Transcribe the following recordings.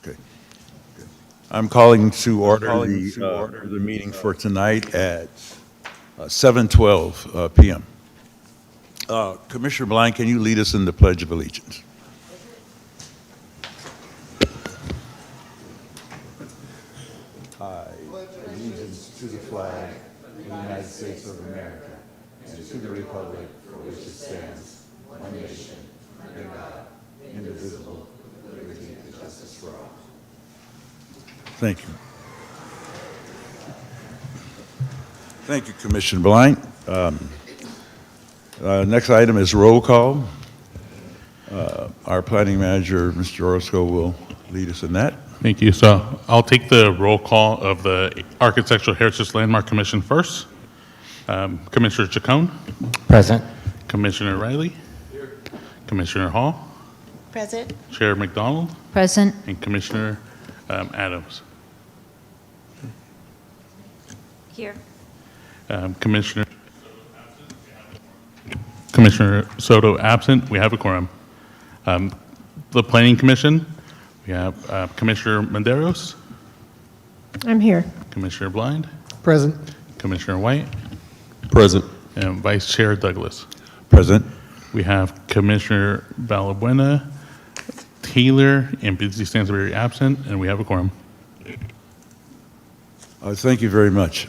Okay. I'm calling to order the meeting for tonight at 7:12 p.m. Commissioner Blank, can you lead us in the Pledge of Allegiance? Allegiance to the flag of the United States of America and to the republic for which it stands, one nation, under God, indivisible, with liberty and justice for all. Thank you. Thank you, Commissioner Blank. Next item is roll call. Our planning manager, Mr. Orozco, will lead us in that. Thank you. So I'll take the roll call of the Architectural Heritage Landmark Commission first. Commissioner Chacon. Present. Commissioner Riley. Here. Commissioner Hall. Present. Chair McDonald. Present. And Commissioner Adams. Here. Commissioner Soto absent. We have a quorum. The Planning Commission, we have Commissioner Menderos, I'm here. Commissioner Blind, Present. Commissioner White, Present. and Vice Chair Douglas. Present. We have Commissioner Valabuena, Taylor, and Busy Stansbury absent, and we have a quorum. Thank you very much.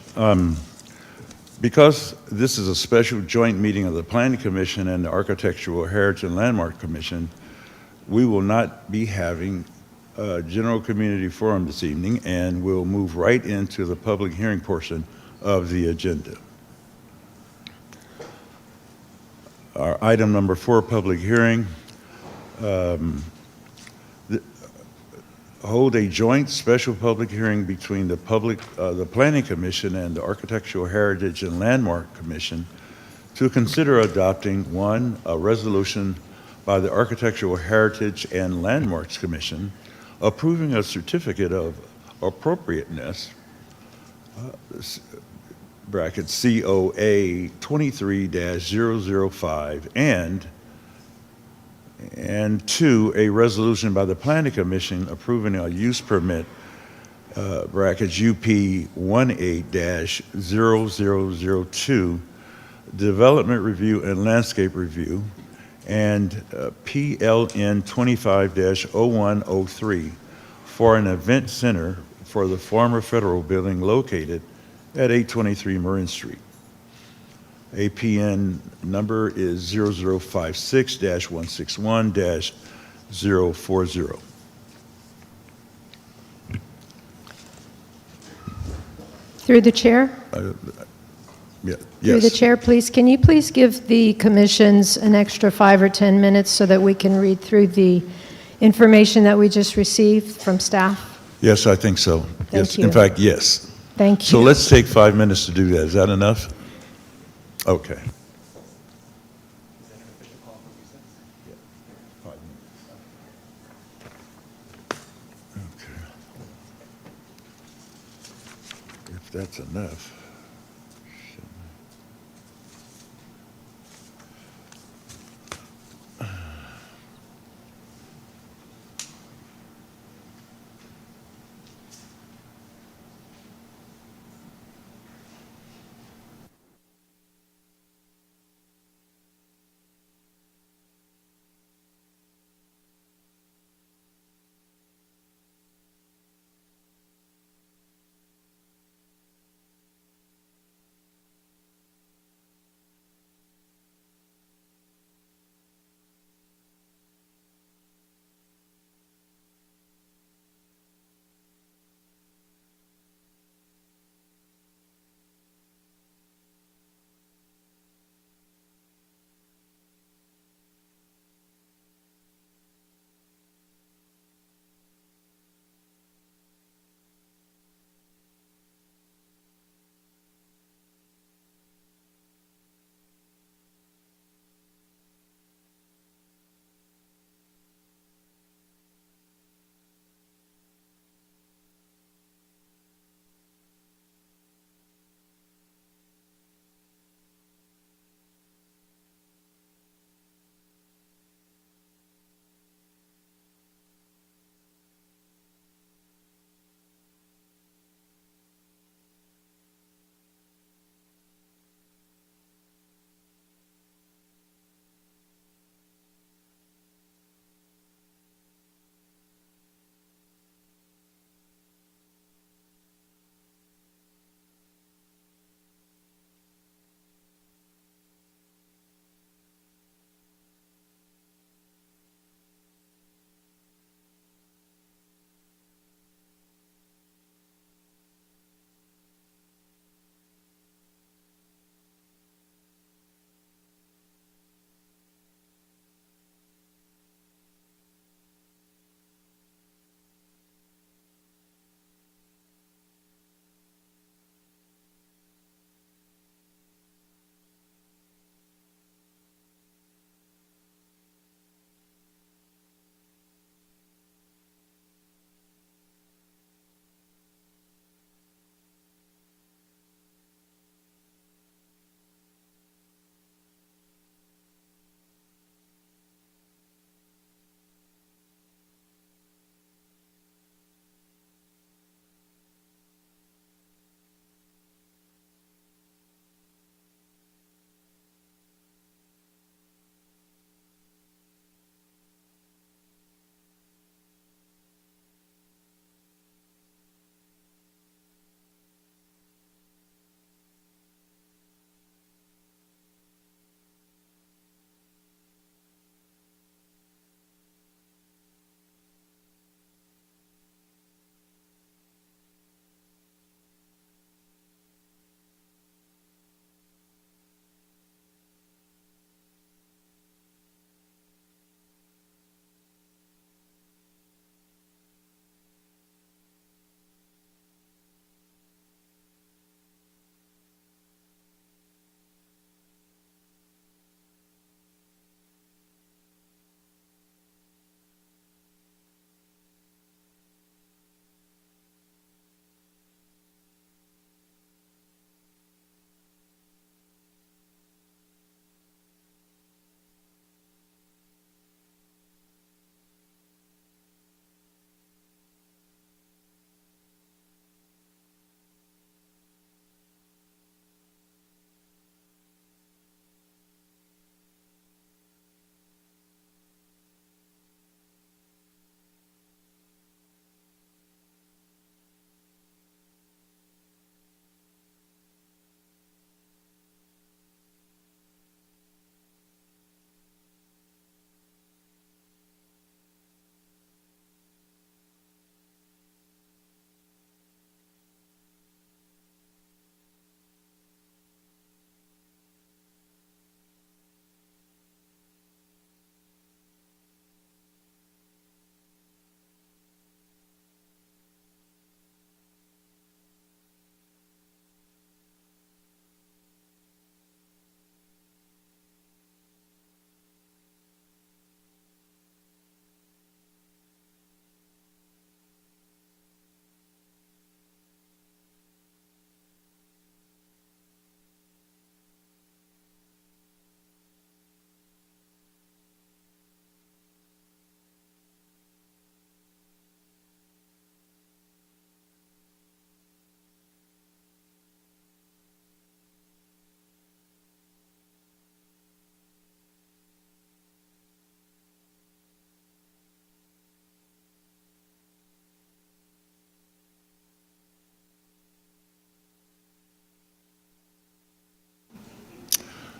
Because this is a special joint meeting of the Planning Commission and the Architectural Heritage and Landmark Commission, we will not be having a general community forum this evening, and we'll move right into the public hearing portion of the agenda. Our item number 4, public hearing. Hold a joint special public hearing between the Planning Commission and the Architectural Heritage and Landmark Commission to consider adopting, 1, a resolution by the Architectural Heritage and Landmarks Commission approving a certificate of appropriateness, bracket COA 23-005, and 2, a resolution by the Planning Commission approving a use permit, brackets UP 18-0002, development review and landscape review, and PLN 25-0103 for an event center for the former federal building located at 823 Marin Street. APN number is 0056-161-040. Through the chair? Yes. Through the chair, please. Can you please give the commissions an extra 5 or 10 minutes so that we can read through the information that we just received from staff? Yes, I think so. Thank Yes, you. in fact, yes. Thank So you. let's take 5 minutes to do that. Is that enough? Okay. Okay. If that's enough.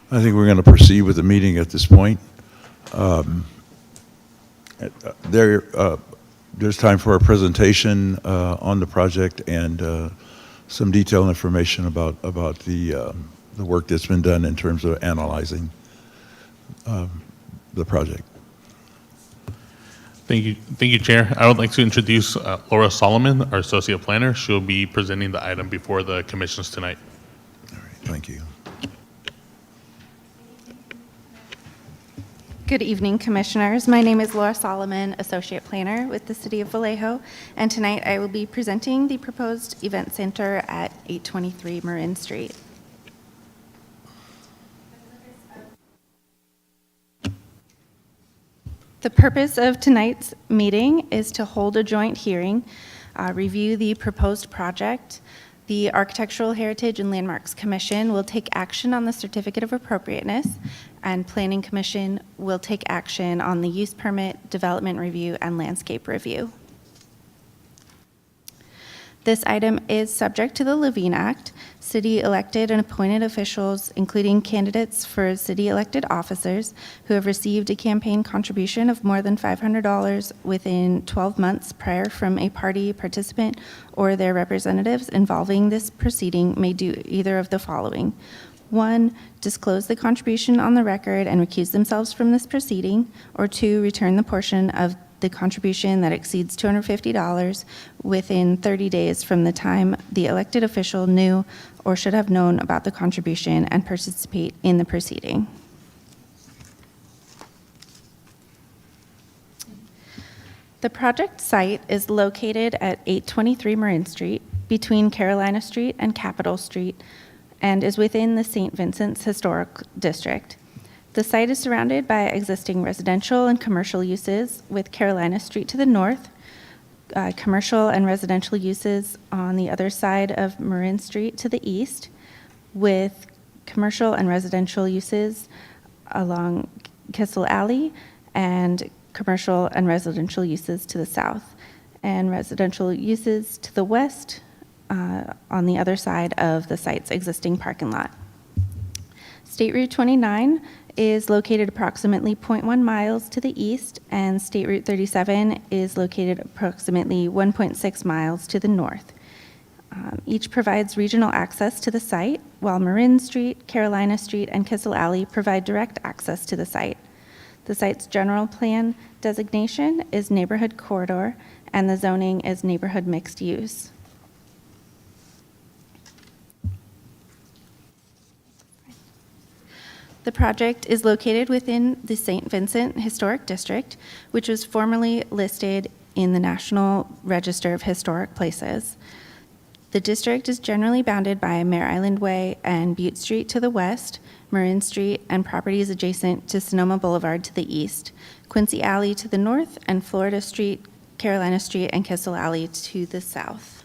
I think we're going to proceed with the meeting at this point. There's time for a presentation on the project and some detailed information about the work that's been done in terms of analyzing the project. Thank you, Chair. I would like to introduce Laura Solomon, our Associate Planner. She'll be presenting the item before the commissions tonight. All right, thank you. Good evening, Commissioners. My name is Laura Solomon, Associate Planner with the City of Vallejo, and tonight I will be presenting the proposed event center at 823 Marin Street. The purpose of tonight's meeting is to hold a joint hearing, review the proposed project. The Architectural Heritage and Landmarks Commission will take action on the Certificate of Appropriateness, and Planning Commission will take action on the use permit, development review, and landscape review. This item is subject to the Levine Act. City elected and appointed officials, including candidates for city elected officers who have received a campaign contribution of more than $500 within 12 months prior from a party participant or their representatives involving this proceeding, may do either of the following. 1, disclose the contribution on the record and recuse themselves from this proceeding, or 2, return the portion of the contribution that exceeds $250 within 30 days from the time the elected official knew or should have known about the contribution and participate in the proceeding. The project site is located at 823 Marin Street between Carolina Street and Capitol Street and is within the St. Vincent's Historic District. The site is surrounded by existing residential and commercial uses, with Carolina Street to the north, commercial and residential uses on the other side of Marin Street to the east, with commercial and residential uses along Kissel Alley, and commercial and residential uses to the south, and residential uses to the west on the other side of the site's existing parking lot. State Route 29 is located approximately 0.1 miles to the east, and State Route 37 is located approximately 1.6 miles to the north. Each provides regional access to the site, while Marin Street, Carolina Street, and Kissel Alley provide direct access to the site. The site's general plan designation is neighborhood corridor, and the zoning is neighborhood mixed use. The project is located within the St. Vincent Historic District, which was formerly listed in the National Register of Historic Places. The district is generally bounded by Mare Island Way and Butte Street to the west, Marin Street and properties adjacent to Sonoma Boulevard to the east, Quincy Alley to the north, and Florida Street, Carolina Street, and Kissel Alley to the south.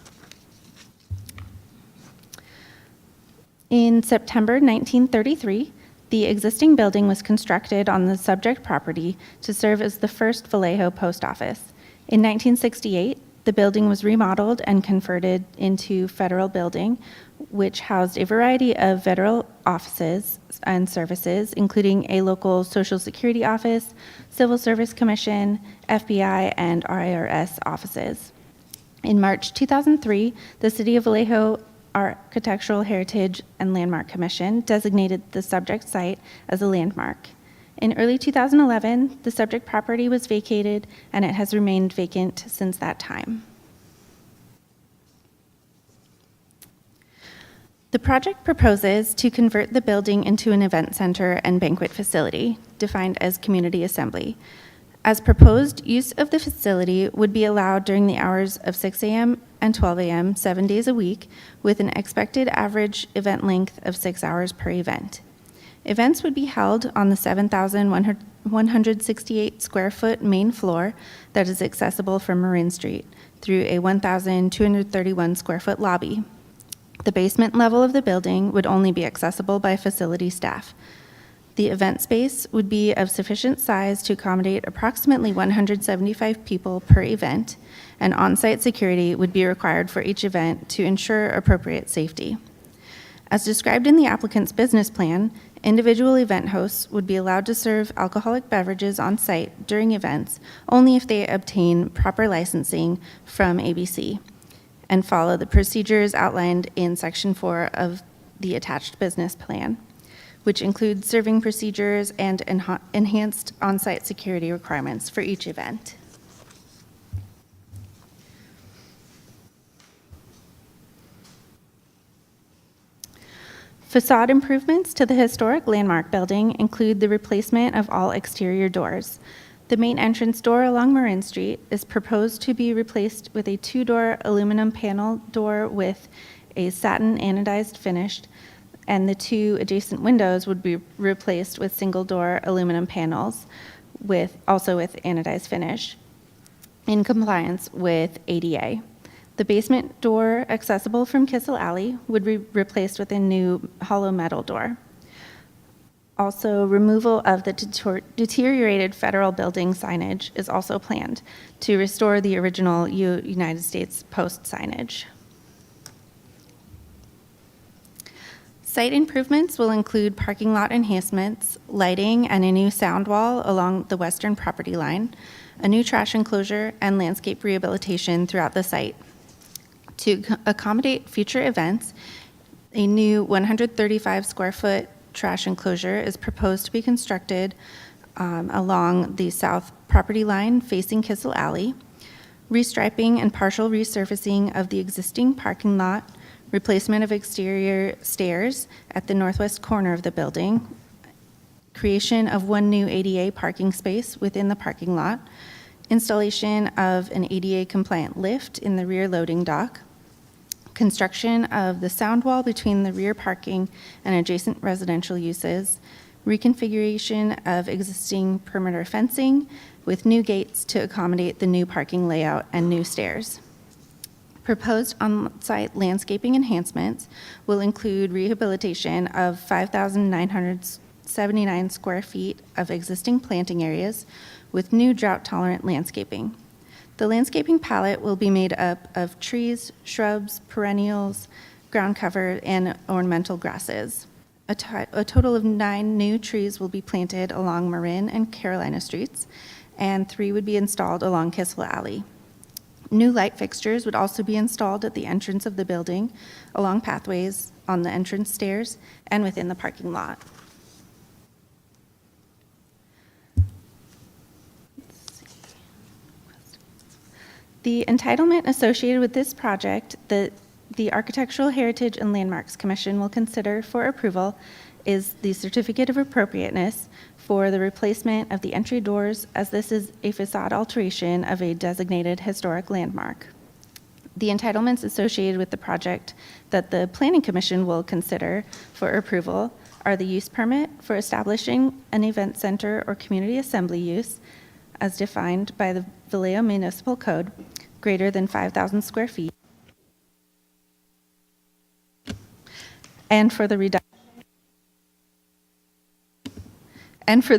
In September 1933, the existing building was constructed on the subject property to serve as the first Vallejo post office. In 1968, the building was remodeled and converted into Federal Building, which housed a variety of federal offices and services, including a local Social Security office, Civil Service Commission, FBI, and IRS offices. In March 2003, the City of Vallejo Architectural Heritage and Landmark Commission designated the subject site as a landmark. In early 2011, the subject property was vacated, and it has remained vacant since that time. The project proposes to convert the building into an event center and banquet facility, defined as community assembly. As proposed, use of the facility would be allowed during the hours of 6 a.m. and 12 a.m., 7 days a week, with an expected average event length of 6 hours per event. Events would be held on the 7,168 square foot main floor that is accessible from Marin Street through a 1,231 square foot lobby. The basement level of the building would only be accessible by facility staff. The event space would be of sufficient size to accommodate approximately 175 people per event, and on-site security would be required for each event to ensure appropriate safety. As described in the applicant's business plan, Individual event hosts would be allowed to serve alcoholic beverages on site during events only if they obtain proper licensing from ABC and follow the procedures outlined in Section 4 of the attached business plan, which includes serving procedures and enhanced on-site security requirements for each event. Facade improvements to the historic landmark building include the replacement of all exterior doors. The main entrance door along Marin Street is proposed to be replaced with a two-door aluminum panel door with a satin anodized finish, and the two adjacent windows would be replaced with single-door aluminum panels also with anodized finish in compliance with ADA. The basement door accessible from Kissel Alley would be replaced with a new hollow metal door. Also, removal of the deteriorated federal building signage is also planned to restore the original United States Post signage. Site improvements will include parking lot enhancements, lighting, and a new sound wall along the western property line, a new trash enclosure, and landscape rehabilitation throughout the site. To accommodate future events, a new 135 square foot trash enclosure is proposed to be constructed along the south property line facing Kissel Alley. Restriping and partial resurfacing of the existing parking lot, replacement of exterior stairs at the northwest corner of the building, creation of one new ADA parking space within the parking lot, installation of an ADA compliant lift in the rear loading dock, construction of the sound wall between the rear parking and adjacent residential uses, reconfiguration of existing perimeter fencing with new gates to accommodate the new parking layout and new stairs. Proposed on-site landscaping enhancements will include rehabilitation of 5,979 square feet of existing planting areas with new drought-tolerant landscaping. The landscaping palette will be made up of trees, shrubs, perennials, ground cover, and ornamental grasses. A total of 9 new trees will be planted along Marin and Carolina Streets, and 3 would be installed along Kissel Alley. New light fixtures would also be installed at the entrance of the building, along pathways, on the entrance stairs, and within the parking lot. The entitlement associated with this project that the Architectural Heritage and Landmarks Commission will consider for approval is the certificate of appropriateness for the replacement of the entry doors, as this is a facade alteration of a designated historic landmark. The entitlements associated with the project that the Planning Commission will consider for approval are the use permit for establishing an event center or community assembly use as defined by the Vallejo Municipal Code, greater than 5,000 square feet, and for the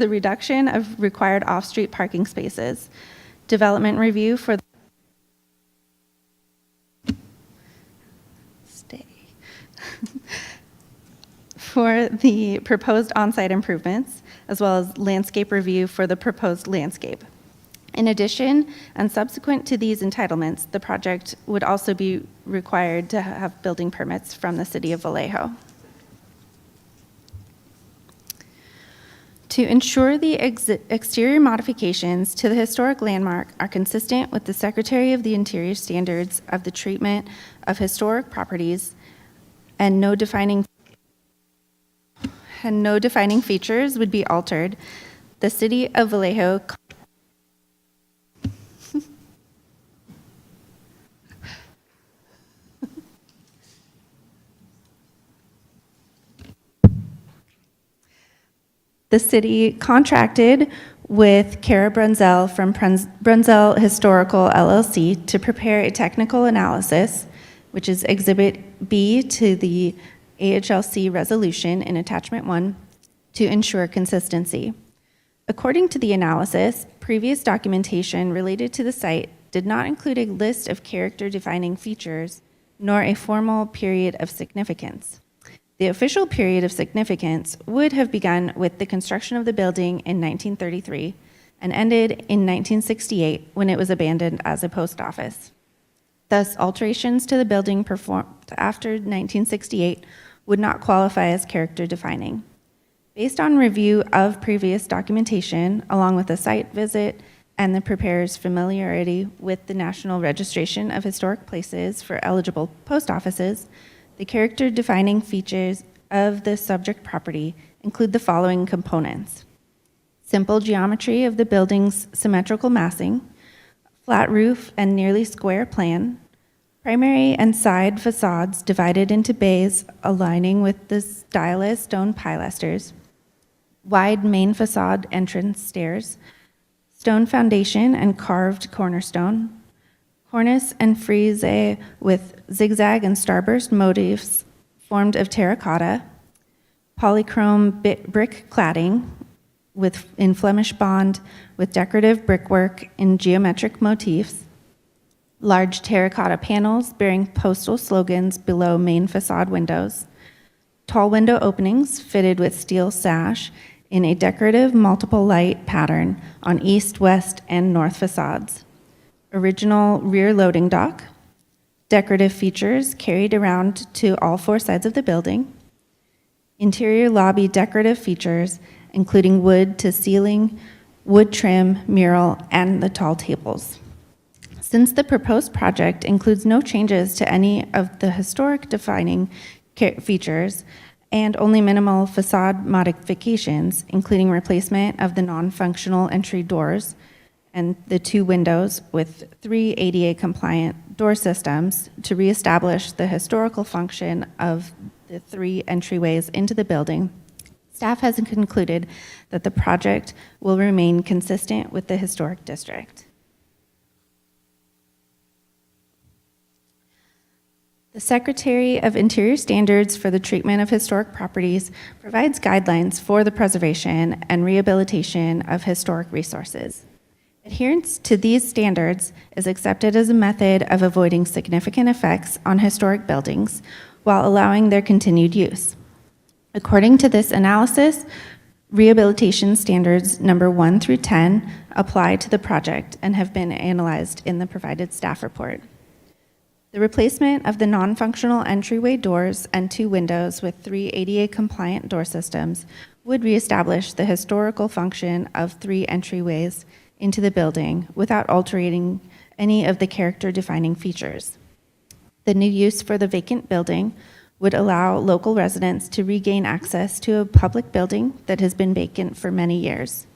reduction of required off-street parking spaces. Development review for for the proposed on-site improvements, as well as landscape review for the proposed landscape. In addition, and subsequent to these entitlements, the project would also be required to have building permits from the City of Vallejo. To ensure the exterior modifications to the historic landmark are consistent with the Secretary of the Interior standards of the treatment of historic properties and no defining features would be altered, the City of Vallejo The city contracted with Kara Brunzell from Brunzell Historical LLC to prepare a technical analysis, which is Exhibit B to the AHLC resolution in Attachment 1, to ensure consistency. According to the analysis, previous documentation related to the site did not include a list of character-defining features, nor a formal period of significance. The official period of significance would have begun with the construction of the building in 1933 and ended in 1968 when it was abandoned as a post office. Thus, alterations to the building performed after 1968 would not qualify as character defining. Based on review of previous documentation, along with a site visit and the preparer's familiarity with the National Registration of Historic Places for eligible post offices, the character-defining features of the subject property include the following components: simple geometry of the building's symmetrical massing, flat roof and nearly square plan, primary and side facades divided into bays aligning with the stylized stone pilasters, wide main facade entrance stairs, stone foundation and carved cornerstone, cornice and frieze with zigzag and starburst motifs formed of terracotta, polychrome brick cladding in Flemish bond with decorative brickwork in geometric motifs, large terracotta panels bearing postal slogans below main facade windows, tall window openings fitted with steel sash in a decorative multiple light pattern on east, west, and north facades, original rear loading dock, decorative features carried around to all four sides of the building, interior lobby decorative features including wood to ceiling, wood trim, mural, and the tall tables. Since the proposed project includes no changes to any of the historic defining features and only minimal facade modifications, including replacement of the non-functional entry doors and the two windows with 3 ADA-compliant door systems to reestablish the historical function of the 3 entryways into the building, staff has concluded that the project will remain consistent with the historic district. The Secretary of Interior Standards for the Treatment of Historic Properties provides guidelines for the preservation and rehabilitation of historic resources. Adherence to these standards is accepted as a method of avoiding significant effects on historic buildings while allowing their continued use. According to this analysis, rehabilitation standards number 1 through 10 apply to the project and have been analyzed in the provided staff report. The replacement of the non-functional entryway doors and 2 windows with 3 ADA-compliant door systems would reestablish the historical function of 3 entryways into the building without altering any of the character-defining features. The new use for the vacant building would allow local residents to regain access to a public building that has been vacant for many years.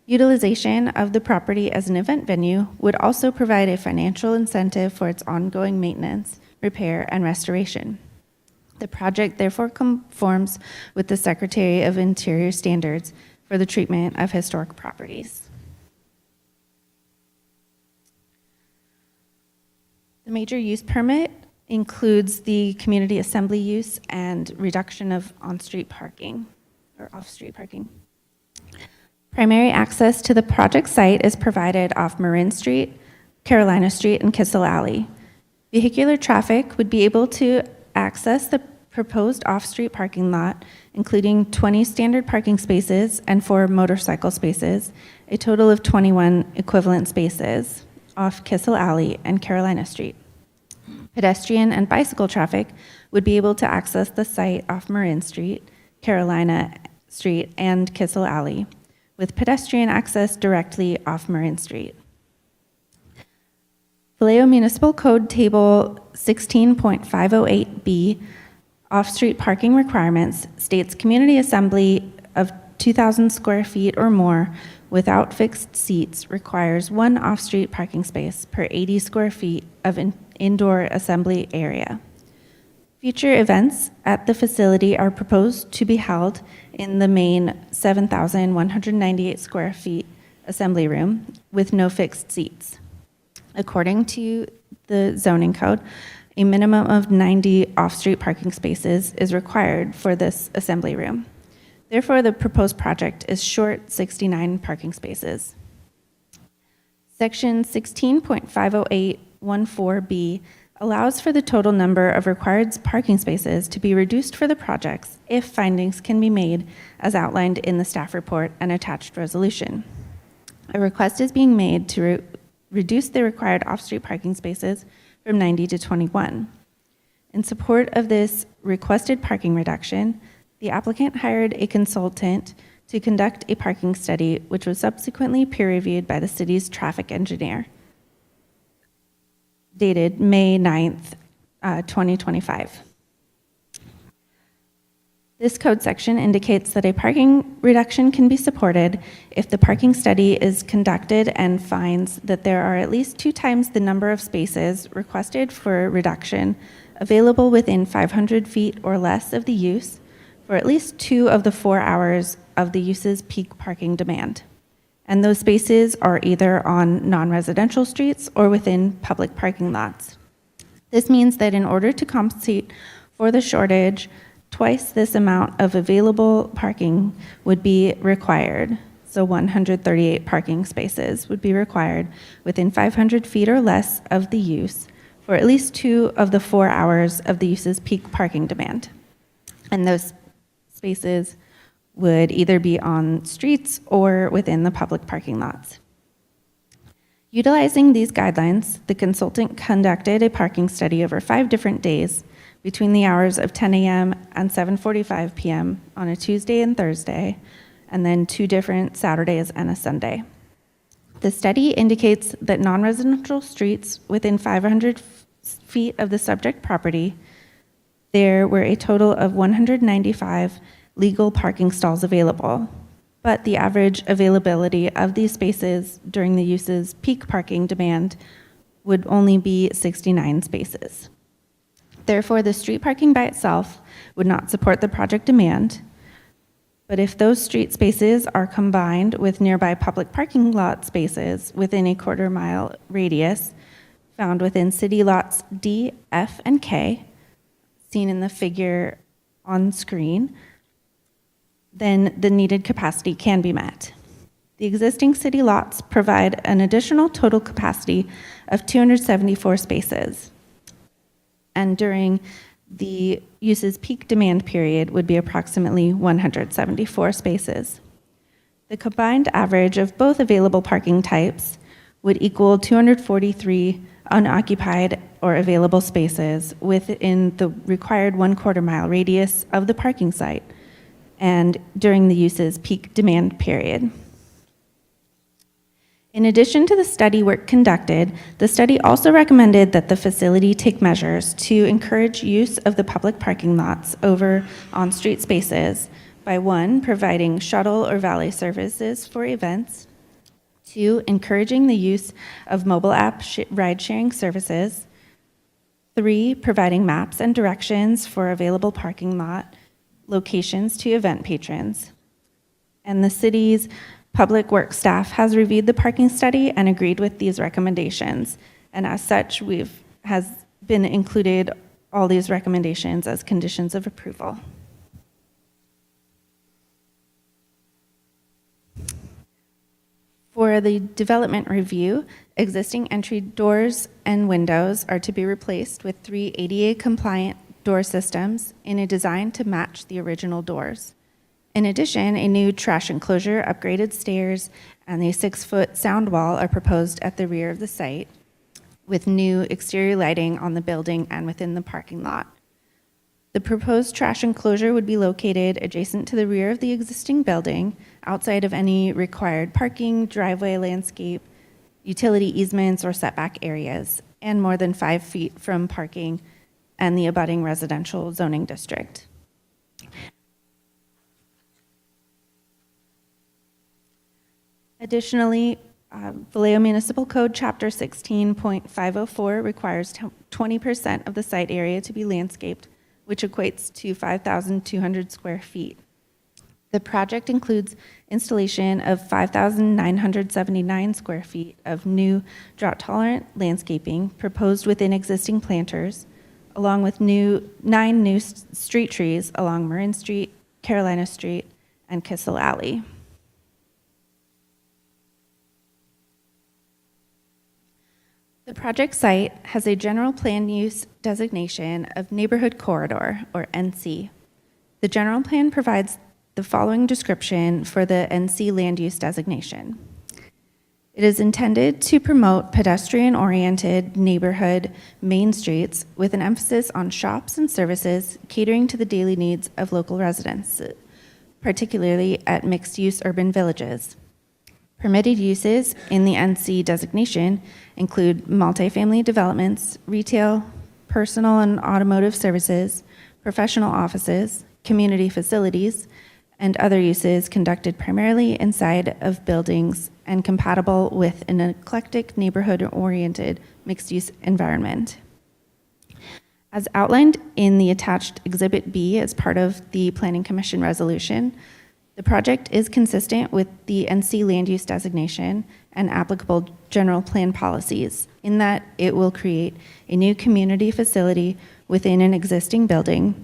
Utilization of the property as an event venue would also provide a financial incentive for its ongoing maintenance, repair, and restoration. The project therefore conforms with the Secretary of Interior standards for the treatment of historic properties. The major use permit includes the community assembly use and reduction of on-street parking or off-street parking. Primary access to the project site is provided off Marin Street, Carolina Street, and Kissel Alley. Vehicular traffic would be able to access the proposed off-street parking lot, including 20 standard parking spaces and 4 motorcycle spaces, a total of 21 equivalent spaces off Kissel Alley and Carolina Street. Pedestrian and bicycle traffic would be able to access the site off Marin Street, Carolina Street, and Kissel Alley, with pedestrian access directly off Marin Street. Vallejo Municipal Code Table 16.508B, off-street parking requirements, states community assembly of 2,000 square feet or more without fixed seats requires 1 off-street parking space per 80 square feet of indoor assembly area. Future events at the facility are proposed to be held in the main 7,198 square feet assembly room with no fixed seats. According to the zoning code, a minimum of 90 off-street parking spaces is required for this assembly room. Therefore, the proposed project is short 69 parking spaces. Section 16.50814B allows for the total number of required parking spaces to be reduced for the projects if findings can be made as outlined in the staff report and attached resolution. A request is being made to reduce the required off-street parking spaces from 90 to 21. In support of this requested parking reduction, the applicant hired a consultant to conduct a parking study, which was subsequently peer-reviewed by the city's traffic engineer, dated May 9th, 2025. This code section indicates that a parking reduction can be supported if the parking study is conducted and finds that there are at least 2 times the number of spaces requested for reduction available within 500 feet or less of the use for at least 2 of the 4 hours of the use's peak parking demand. And those spaces are either on non-residential streets or within public parking lots. This means that in order to compensate for the shortage, twice this amount of available parking would be required. So 138 parking spaces would be required within 500 feet or less of the use for at least 2 of the 4 hours of the use's peak parking demand. And those spaces would either be on streets or within the public parking lots. Utilizing these guidelines, the consultant conducted a parking study over 5 different days between the hours of 10 a.m. and 7:45 p.m. on a Tuesday and Thursday, and then 2 different Saturdays and a Sunday. The study indicates that non-residential streets within 500 feet of the subject property, there were a total of 195 legal parking stalls available, but the average availability of these spaces during the use's peak parking demand would only be 69 spaces. Therefore, the street parking by itself would not support the project demand, but if those street spaces are combined with nearby public parking lot spaces within a quarter-mile radius found within city lots D, F, and K, seen in the figure on screen, then the needed capacity can be met. The existing city lots provide an additional total capacity of 274 spaces, and during the use's peak demand period would be approximately 174 spaces. The combined average of both available parking types would equal 243 unoccupied or available spaces within the required 1/4 mile radius of the parking site and during the use's peak demand period. In addition to the study work conducted, the study also recommended that the facility take measures to encourage use of the public parking lots over on-street spaces by 1, providing shuttle or valet services for events, 2, encouraging the use of mobile app ride-sharing services, 3, providing maps and directions for available parking lot locations to event patrons. And the city's public works staff has reviewed the parking study and agreed with these recommendations. And as such, has been included all these recommendations as conditions of approval. For the development review, existing entry doors and windows are to be replaced with 3 ADA compliant door systems in a design to match the original doors. In addition, a new trash enclosure, upgraded stairs, and a 6-foot sound wall are proposed at the rear of the site, with new exterior lighting on the building and within the parking lot. The proposed trash enclosure would be located adjacent to the rear of the existing building, outside of any required parking, driveway, landscape, utility easements, or setback areas, and more than 5 feet from parking and the abutting residential zoning district. Additionally, Vallejo Municipal Code Chapter 16.504 requires 20% of the site area to be landscaped, which equates to 5,200 square feet. The project includes installation of 5,979 square feet of new drought-tolerant landscaping proposed within existing planters, along with 9 new street trees along Marin Street, Carolina Street, and Kissel Alley. The project site has a general plan use designation of Neighborhood Corridor, or NC. The general plan provides the following description for the NC land use designation. It is intended to promote pedestrian-oriented neighborhood main streets with an emphasis on shops and services catering to the daily needs of local residents, particularly at mixed-use urban villages. Permitted uses in the NC designation include multifamily developments, retail, personal and automotive services, professional offices, community facilities, and other uses conducted primarily inside of buildings and compatible with an eclectic neighborhood-oriented mixed-use environment. As outlined in the attached Exhibit B as part of the Planning Commission resolution, the project is consistent with the NC land use designation and applicable general plan policies in that it will create a new community facility within an existing building,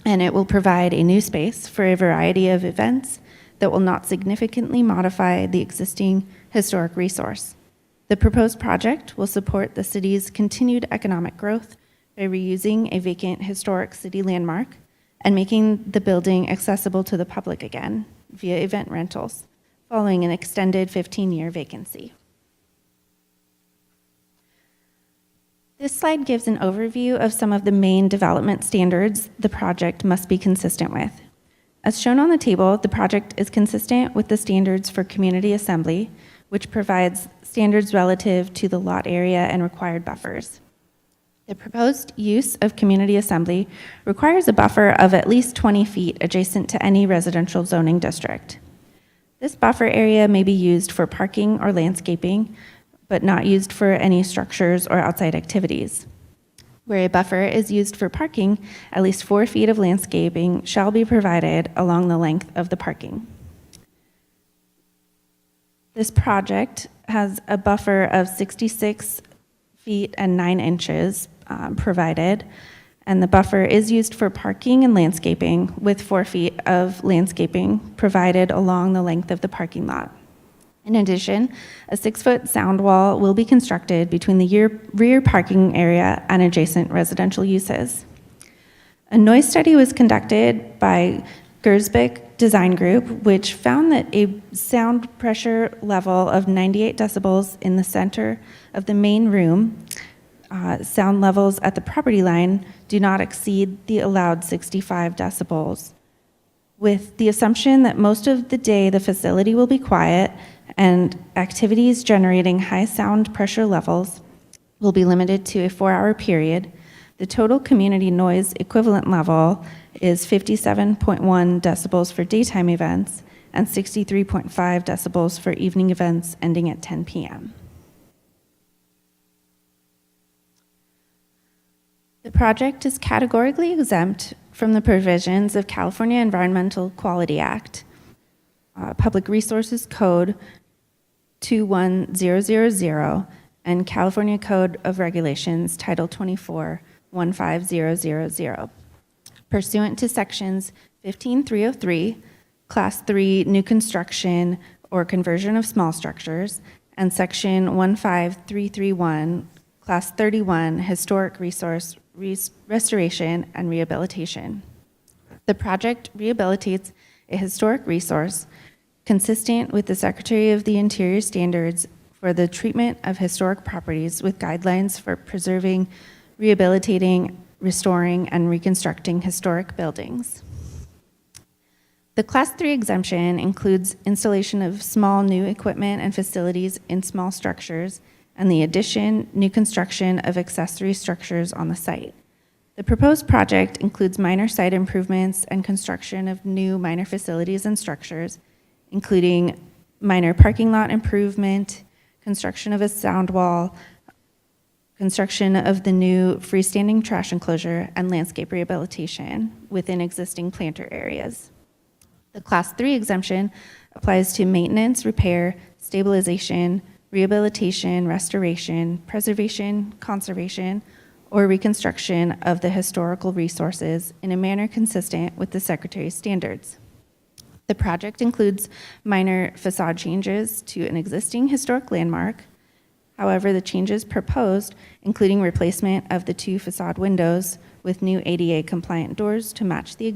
and it will provide a new space for a variety of events that will not significantly modify the existing historic resource. The proposed project will support the city's continued economic growth by reusing a vacant historic city landmark and making the building accessible to the public again via event rentals, following an extended 15-year vacancy. This slide gives an overview of some of the main development standards the project must be consistent with. As shown on the table, the project is consistent with the standards for community assembly, which provides standards relative to the lot area and required buffers. The proposed use of community assembly requires a buffer of at least 20 feet adjacent to any residential zoning district. This buffer area may be used for parking or landscaping, but not used for any structures or outside activities. Where a buffer is used for parking, at least 4 feet of landscaping shall be provided along the length of the parking. This project has a buffer of 66 feet and 9 inches provided, and the buffer is used for parking and landscaping with 4 feet of landscaping provided along the length of the parking lot. In addition, a 6-foot sound wall will be constructed between the rear parking area and adjacent residential uses. A noise study was conducted by Gersbeck Design Group, which found that a sound pressure level of 98 decibels in the center of the main room, sound levels at the property line do not exceed the allowed 65 decibels. With the assumption that most of the day the facility will be quiet and activities generating high sound pressure levels will be limited to a 4-hour period, the total community noise equivalent level is 57.1 decibels for daytime events and 63.5 decibels for evening events ending at 10 p.m. The project is categorically exempt from the provisions of California Environmental Quality Act, Public Resources Code 21000, and California Code of Regulations, Title 24, 15000. Pursuant to sections 15303, Class 3 new construction or conversion of small structures, and section 15331, Class 31 historic resource restoration and rehabilitation. The project rehabilitates a historic resource consistent with the Secretary of the Interior standards for the treatment of historic properties with guidelines for preserving, rehabilitating, restoring, and reconstructing historic buildings. The Class 3 exemption includes installation of small new equipment and facilities in small structures and the addition, new construction of accessory structures on the site. The proposed project includes minor site improvements and construction of new minor facilities and structures, including minor parking lot improvement, construction of a sound wall, construction of the new freestanding trash enclosure, and landscape rehabilitation within existing planter areas. The Class 3 exemption applies to maintenance, repair, stabilization, rehabilitation, restoration, preservation, conservation, or reconstruction of the historical resources in a manner consistent with the Secretary's standards. The project includes minor facade changes to an existing historic landmark, However, the changes proposed, including replacement of the 2 facade windows with new ADA compliant doors to match the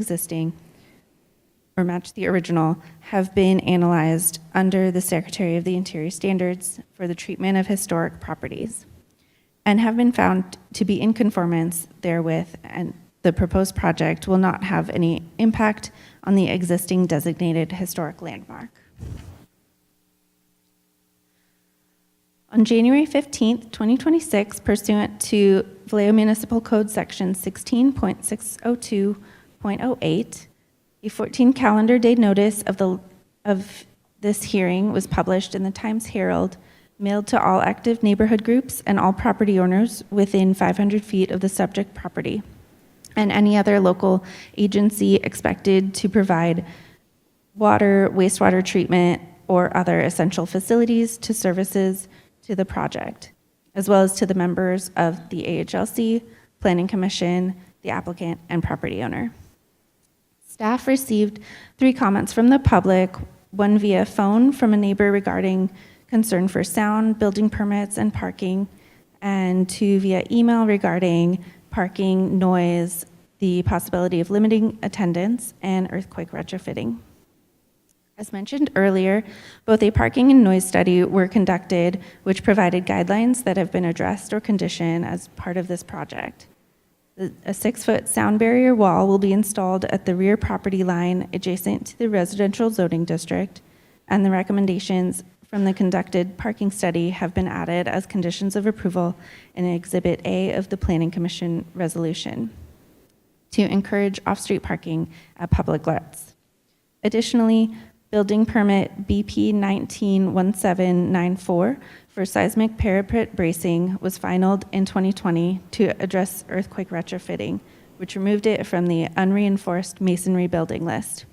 original, have been analyzed under the Secretary of the Interior standards for the treatment of historic properties and have been found to be in conformance therewith, and the proposed project will not have any impact on the existing designated historic landmark. On January 15th, 2026, pursuant to Vallejo Municipal Code Section 16.602.08, a 14 calendar day notice of this hearing was published in the Times-Herald, mailed to all active neighborhood groups and all property owners within 500 feet of the subject property, and any other local agency expected to provide water, wastewater treatment, or other essential facilities to services to the project, as well as to the members of the AHLC, Planning Commission, the applicant, and property owner. Staff received 3 comments from the public, 1 via phone from a neighbor regarding concern for sound, building permits, and parking, and 2 via email regarding parking, noise, the possibility of limiting attendance, and earthquake retrofitting. As mentioned earlier, both a parking and noise study were conducted, which provided guidelines that have been addressed or conditioned as part of this project. A 6-foot sound barrier wall will be installed at the rear property line adjacent to the residential zoning district, and the recommendations from the conducted parking study have been added as conditions of approval in Exhibit A of the Planning Commission resolution to encourage off-street parking at public lots. Additionally, building permit BP 191794 for seismic parapet bracing was finalized in 2020 to address earthquake retrofitting, which removed it from the unreinforced masonry building list.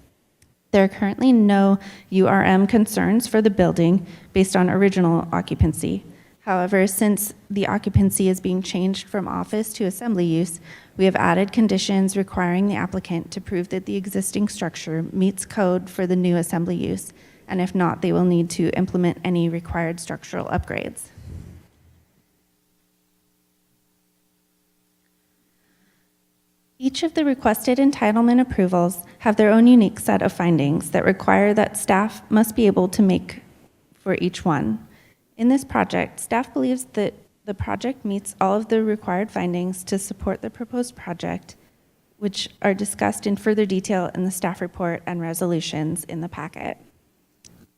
There are currently no URM concerns for the building based on original occupancy. However, since the occupancy is being changed from office to assembly use, we have added conditions requiring the applicant to prove that the existing structure meets code for the new assembly use, and if not, they will need to implement any required structural upgrades. Each of the requested entitlement approvals have their own unique set of findings that require that staff must be able to make for each one. In this project, staff believes that the project meets all of the required findings to support the proposed project, which are discussed in further detail in the staff report and resolutions in the packet.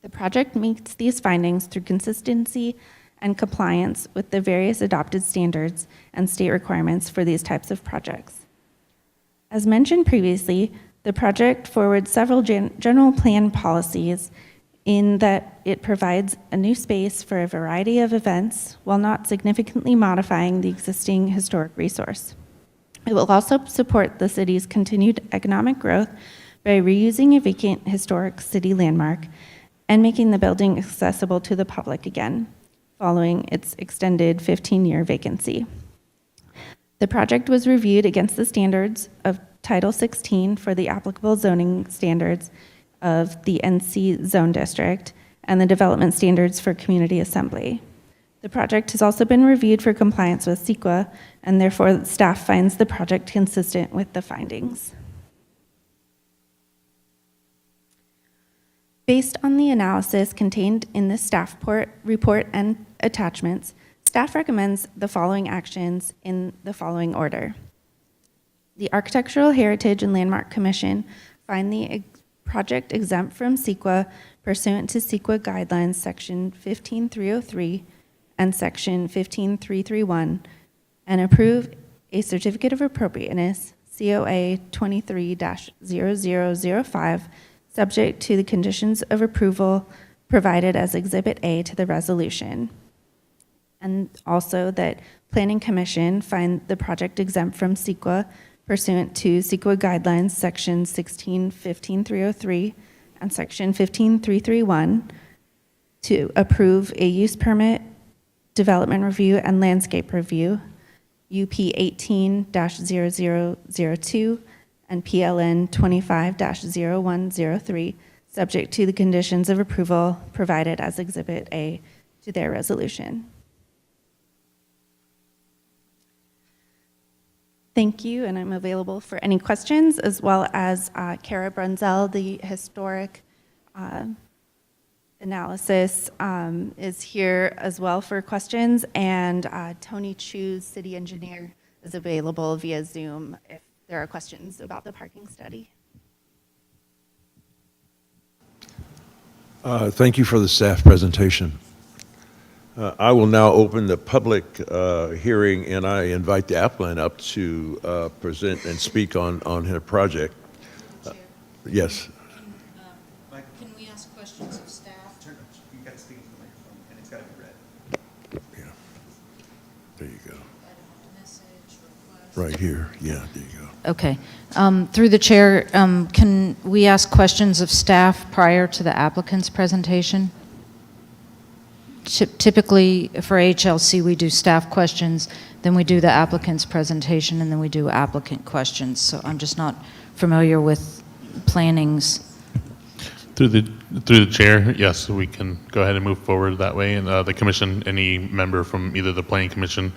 The project meets these findings through consistency and compliance with the various adopted standards and state requirements for these types of projects. As mentioned previously, the project forwards several general plan policies in that it provides a new space for a variety of events while not significantly modifying the existing historic resource. It will also support the city's continued economic growth by reusing a vacant historic city landmark and making the building accessible to the public again, following its extended 15-year vacancy. The project was reviewed against the standards of Title 16 for the applicable zoning standards of the NC Zone District and the development standards for community assembly. The project has also been reviewed for compliance with CEQA, and therefore staff finds the project consistent with the findings. Based on the analysis contained in the staff report and attachments, staff recommends the following actions in the following order. The Architectural Heritage and Landmark Commission find the project exempt from CEQA pursuant to CEQA guidelines section 15303 and section 15331, and approve a certificate of appropriateness, COA 23-0005, subject to the conditions of approval provided as Exhibit A to the resolution. And also that Planning Commission find the project exempt from CEQA pursuant to CEQA guidelines section 16-15303 and section 15331 to approve a use permit, development review, and landscape review, UP 18-0002 and PLN 25-0103, subject to the conditions of approval provided as Exhibit A to their resolution. Thank you, and I'm available for any questions, as well as Kara Brunzel, the historic analysis, is here as well for questions, and Tony Chu, city engineer, is available via Zoom if there are questions about the parking study. Thank you for the staff presentation. I will now open the public hearing, and I invite the applicant up to present and speak on her project. Yes. Can we ask questions of staff? You got to speak into the microphone, and it's got to be red. Yeah. There you go. Message, request? Right here. Yeah, there you go. Okay. Through the chair, can we ask questions of staff prior to the applicant's presentation? Typically, for HLC, we do staff questions, then we do the applicant's presentation, and then we do applicant questions. So I'm just not familiar with plannings. Through the chair, yes, we can go ahead and move forward that way. And the commission, any member from either the planning commission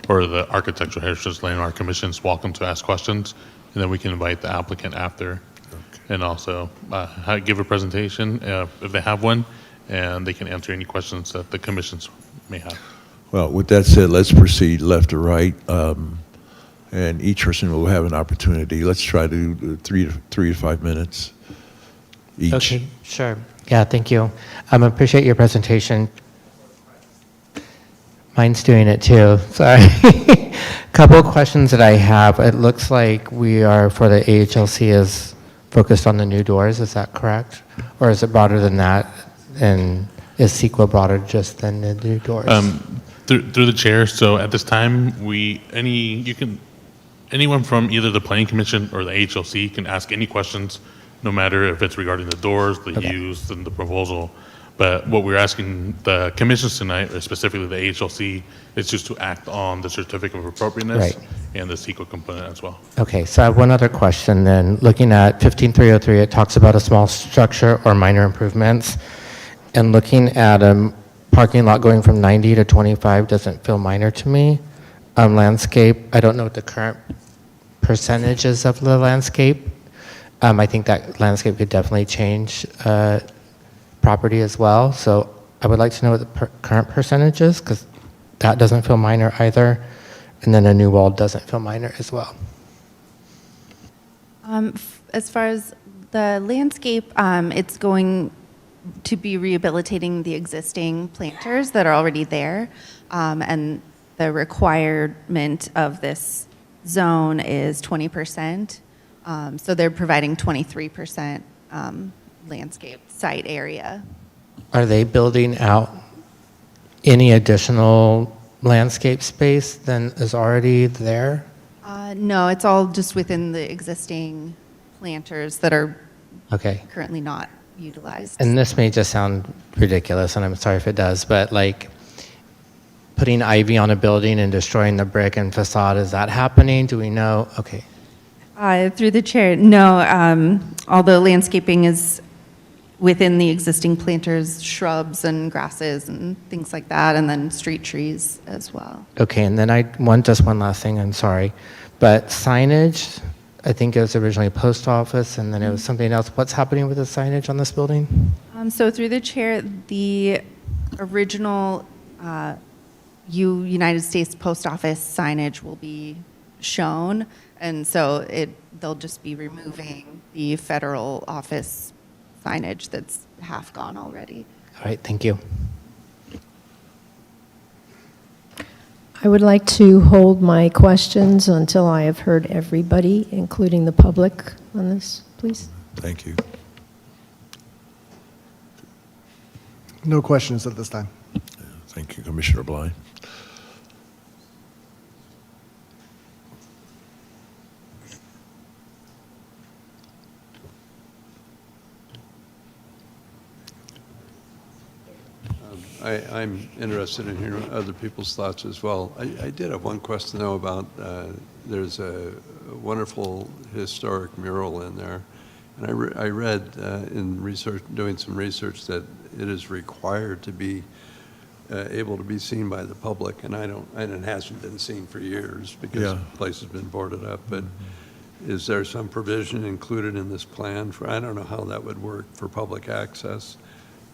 or the architectural heritage landmark commission is welcome to ask questions, and then we can invite the applicant after, and also give a presentation if they have one, and they can answer any questions that the commissions may have. Well, with that said, let's proceed left to right, and each person will have an opportunity. Let's try to do 3 to 5 minutes each. Okay, sure. Yeah, thank you. Appreciate your presentation. Mine's doing it too, sorry. Couple of questions that I have. It looks like we are, for the AHLC, is focused on the new doors, is that correct? Or is it broader than that? And is CEQA broader just than the new doors? Through the chair, so at this time, anyone from either the planning commission or the HLC can ask any questions, no matter if it's regarding the doors, the Okay. use, and the proposal. But what we're asking the commissions tonight, or specifically the HLC, is just to act on the certificate of appropriateness Right. and the CEQA component as well. Okay, so I have one other question then. Looking at 15303, it talks about a small structure or minor improvements. And looking at a parking lot going from 90 to 25 doesn't feel minor to me. Landscape, I don't know what the current percentages of the landscape. I think that landscape could definitely change property as well. So I would like to know what the current percentage is, because that doesn't feel minor either. And then a new wall doesn't feel minor as well. As far as the landscape, it's going to be rehabilitating the existing planters that are already there. And the requirement of this zone is 20%. So they're providing 23% landscape site area. Are they building out any additional landscape space than is already there? No, it's all just within the existing planters that are Okay. currently not utilized. And this may just sound ridiculous, and I'm sorry if it does, but like putting ivy on a building and destroying the brick and facade, is that happening? Do we know? Okay. Through the chair, no, although landscaping is within the existing planters, shrubs and grasses and things like that, and then street trees as well. Okay, and then just one last thing, I'm sorry. But signage, I think it was originally a post office, and then it was something else. What's happening with the signage on this building? So through the chair, the original United States Post Office signage will be shown, and so they'll just be removing the federal office signage that's half gone already. All right, thank you. I would like to hold my questions until I have heard everybody, including the public, on this, please. Thank you. No questions at this time. Thank you, Commissioner Blind. I'm interested in hearing other people's thoughts as well. I did have one question, though, about there's a wonderful historic mural in there. And I read in research, doing some research, that it is required to be able to be seen by the public, and it hasn't been seen for years because Yeah. the place has been boarded up, but is there some provision included in this plan for, I don't know how that would work for public access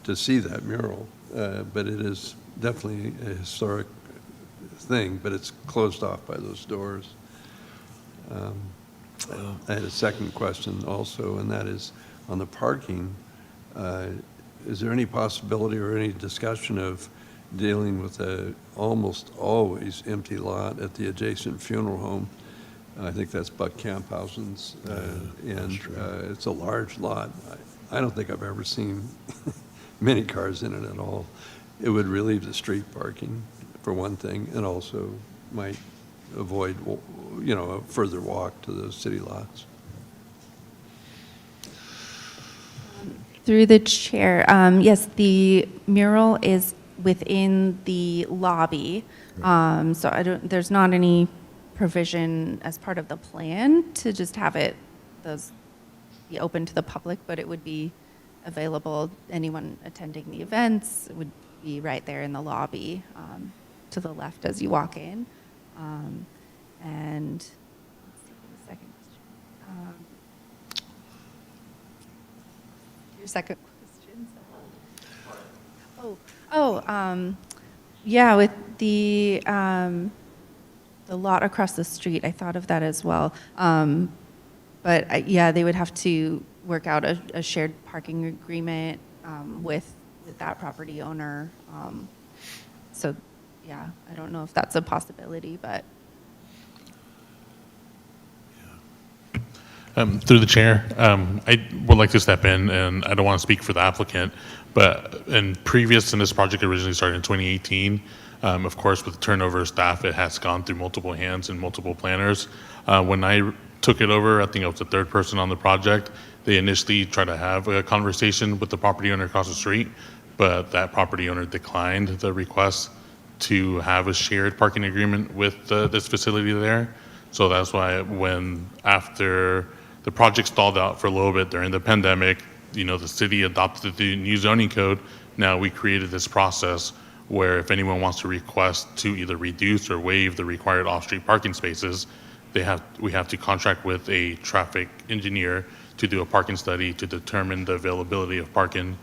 to see that mural, but it is definitely a historic thing, but it's closed off by those doors. I had a second question also, and that is on the parking. Is there any possibility or any discussion of dealing with a almost always empty lot at the adjacent funeral home? I think that's Buck Camphausen's, and it's a large lot. I don't think I've ever seen many cars in it at all. It would relieve the street parking, for one thing, and also might avoid, a further walk to the city lots. Through the chair, yes, the mural is within the lobby, so there's not any provision as part of the plan to just have those be open to the public, but it would be available. Anyone attending the events would be right there in the lobby, to the left as you walk in. And let's see, the second question. Your second question. Yeah, with the lot across the street, I thought of that as well. But yeah, they would have to work out a shared parking agreement with that property owner. So yeah, I don't know if that's a possibility, but. Through the chair, I would like to step in, and I don't want to speak for the applicant, but previous to this project originally started in 2018, of course, with turnover of staff, it has gone through multiple hands and multiple planners. When I took it over, I think I was the third person on the project. They initially tried to have a conversation with the property owner across the street, but that property owner declined the request to have a shared parking agreement with this facility there. So that's why after the project stalled out for a little bit during the pandemic, the city adopted the new zoning code. Now we created this process where if anyone wants to request to either reduce or waive the required off-street parking spaces, we have to contract with a traffic engineer to do a parking study to determine the availability of parking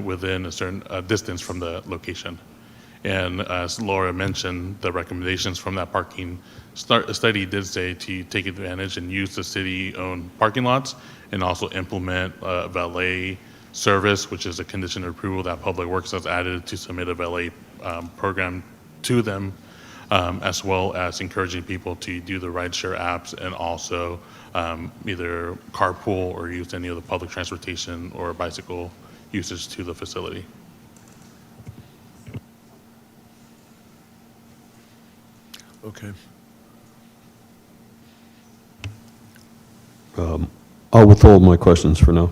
within a certain distance from the location. And as Laura mentioned, the recommendations from that parking study did say to take advantage and use the city-owned parking lots and also implement valet service, which is a condition of approval that Public Works has added to submit a valet program to them, as well as encouraging people to do the rideshare apps and also either carpool or use any of the public transportation or bicycle usage to the facility. Okay. I'll withhold my questions for now.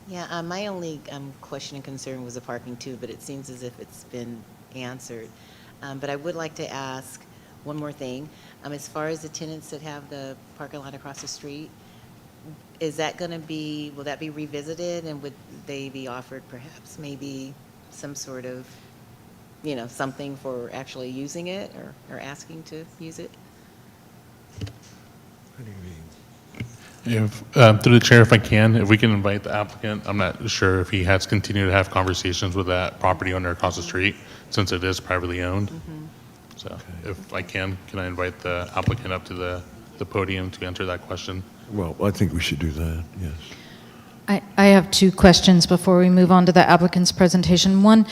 Yeah, my only question and concern was the parking too, but it seems as if it's been answered. But I would like to ask one more thing. As far as the tenants that have the parking lot across the street, will that be revisited, and would they be offered perhaps maybe some sort of, something for actually using it or asking to use it? Through the chair, if I can, if we can invite the applicant, I'm not sure if he has continued to have conversations with that property owner across the street, since it is privately owned. So if I can I invite the applicant up to the podium to answer that question? Well, I think we should do that, yes. I have two questions before we move on to the applicant's presentation. One,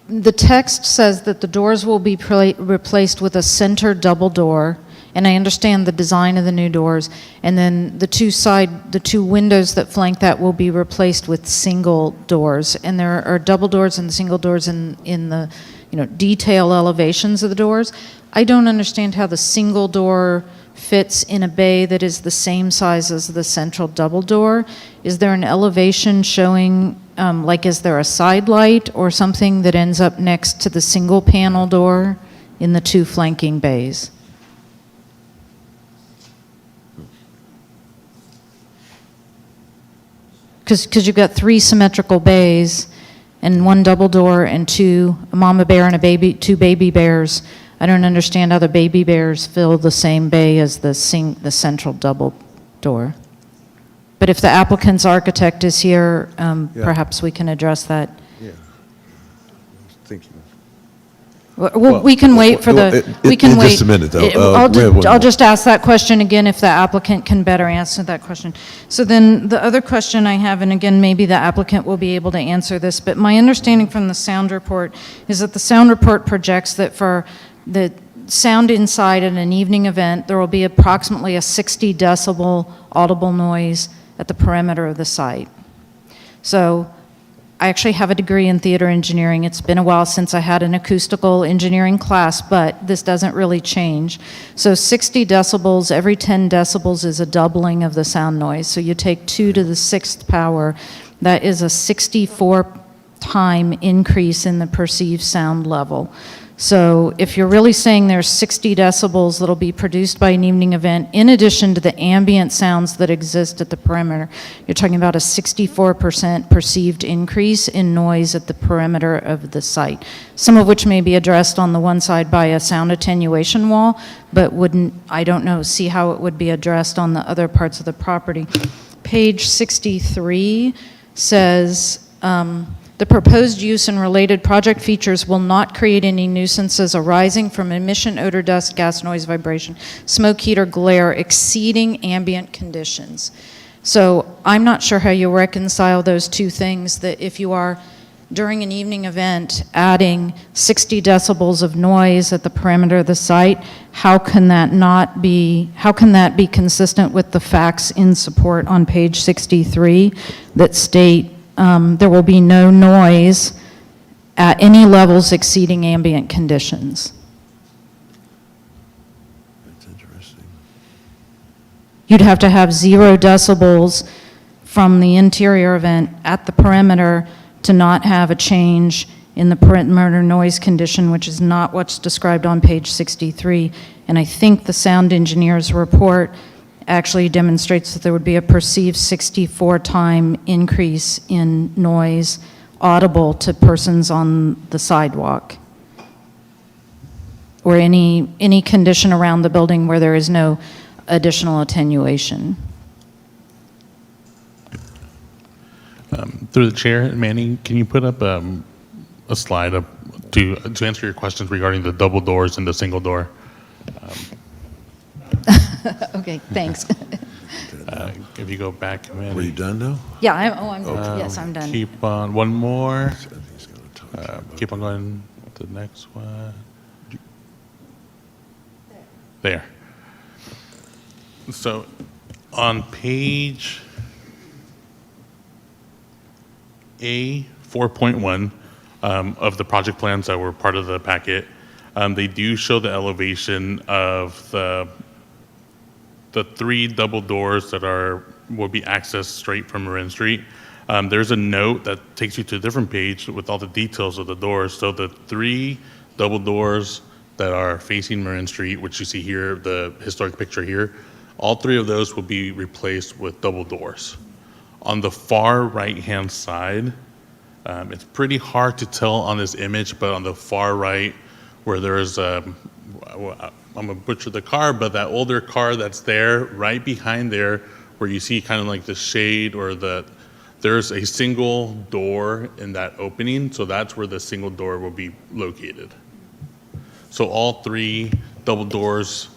the text says that the doors will be replaced with a center double door, and I understand the design of the new doors, and then the two windows that flank that will be replaced with single doors, and there are double doors and single doors in the detail elevations of the doors. I don't understand how the single door fits in a bay that is the same size as the central double door. Is there an elevation showing, is there a side light or something that ends up next to the single panel door in the two flanking bays? because you've got 3 symmetrical bays and 1 double door and 2, a mama bear and a baby, 2 baby bears. I don't understand how the baby bears fill the same bay as the central double door. But if the applicant's architect is here, perhaps we can address that. Yeah. Thinking. Well, we can wait for we can wait. Just a minute, though. I'll just ask that question again if the applicant can better answer that question. So then the other question I have, and again, maybe the applicant will be able to answer this, but my understanding from the sound report is that the sound report projects that for the sound inside at an evening event, there will be approximately a 60 decibel audible noise at the perimeter of the site. So I actually have a degree in theater engineering. It's been a while since I had an acoustical engineering class, but this doesn't really change. So 60 decibels, every 10 decibels is a doubling of the sound noise. So you take 2 to the 6th power, that is a 64-time increase in the perceived sound level. So if you're really saying there's 60 decibels that'll be produced by an evening event, in addition to the ambient sounds that exist at the perimeter, you're talking about a 64% perceived increase in noise at the perimeter of the site, some of which may be addressed on the one side by a sound attenuation wall, but wouldn't, I don't know, see how it would be addressed on the other parts of the property. Page 63 says, the proposed use and related project features will not create any nuisances arising from emission, odor, dust, gas, noise, vibration, smoke, heat, or glare exceeding ambient conditions. So I'm not sure how you reconcile those two things, that if you are, during an evening event, adding 60 decibels of noise at the perimeter of the site, how can that be consistent with the facts in support on page 63 that state there will be no noise at any levels exceeding ambient conditions? That's interesting. You'd have to have 0 decibels from the interior event at the perimeter to not have a change in the perimeter noise condition, which is not what's described on page 63. And I think the sound engineer's report actually demonstrates that there would be a perceived 64-time increase in noise audible to persons on the sidewalk, or any condition around the building where there is no additional attenuation. Through the chair, Manny, can you put up a slide up to answer your questions regarding the double doors and the single door? Okay, thanks. If you go back, Manny. Were you done now? Yeah, I'm done. Yes, I'm done. Keep on, one more. I think he's gonna talk to you about Keep on going to the next one. There. So on page A 4.1 of the project plans that were part of the packet, they do show the elevation of the 3 double doors that will be accessed straight from Marin Street. There's a note that takes you to a different page with all the details of the doors. So the 3 double doors that are facing Marin Street, which you see here, the historic picture here, all 3 of those will be replaced with double doors. On the far right-hand side, it's pretty hard to tell on this image, but on the far right, where there's I'm gonna butcher the car, but that older car that's there, right behind there, where you see kind of like the shade or there's a single door in that opening, so that's where the single door will be located. So all 3 double doors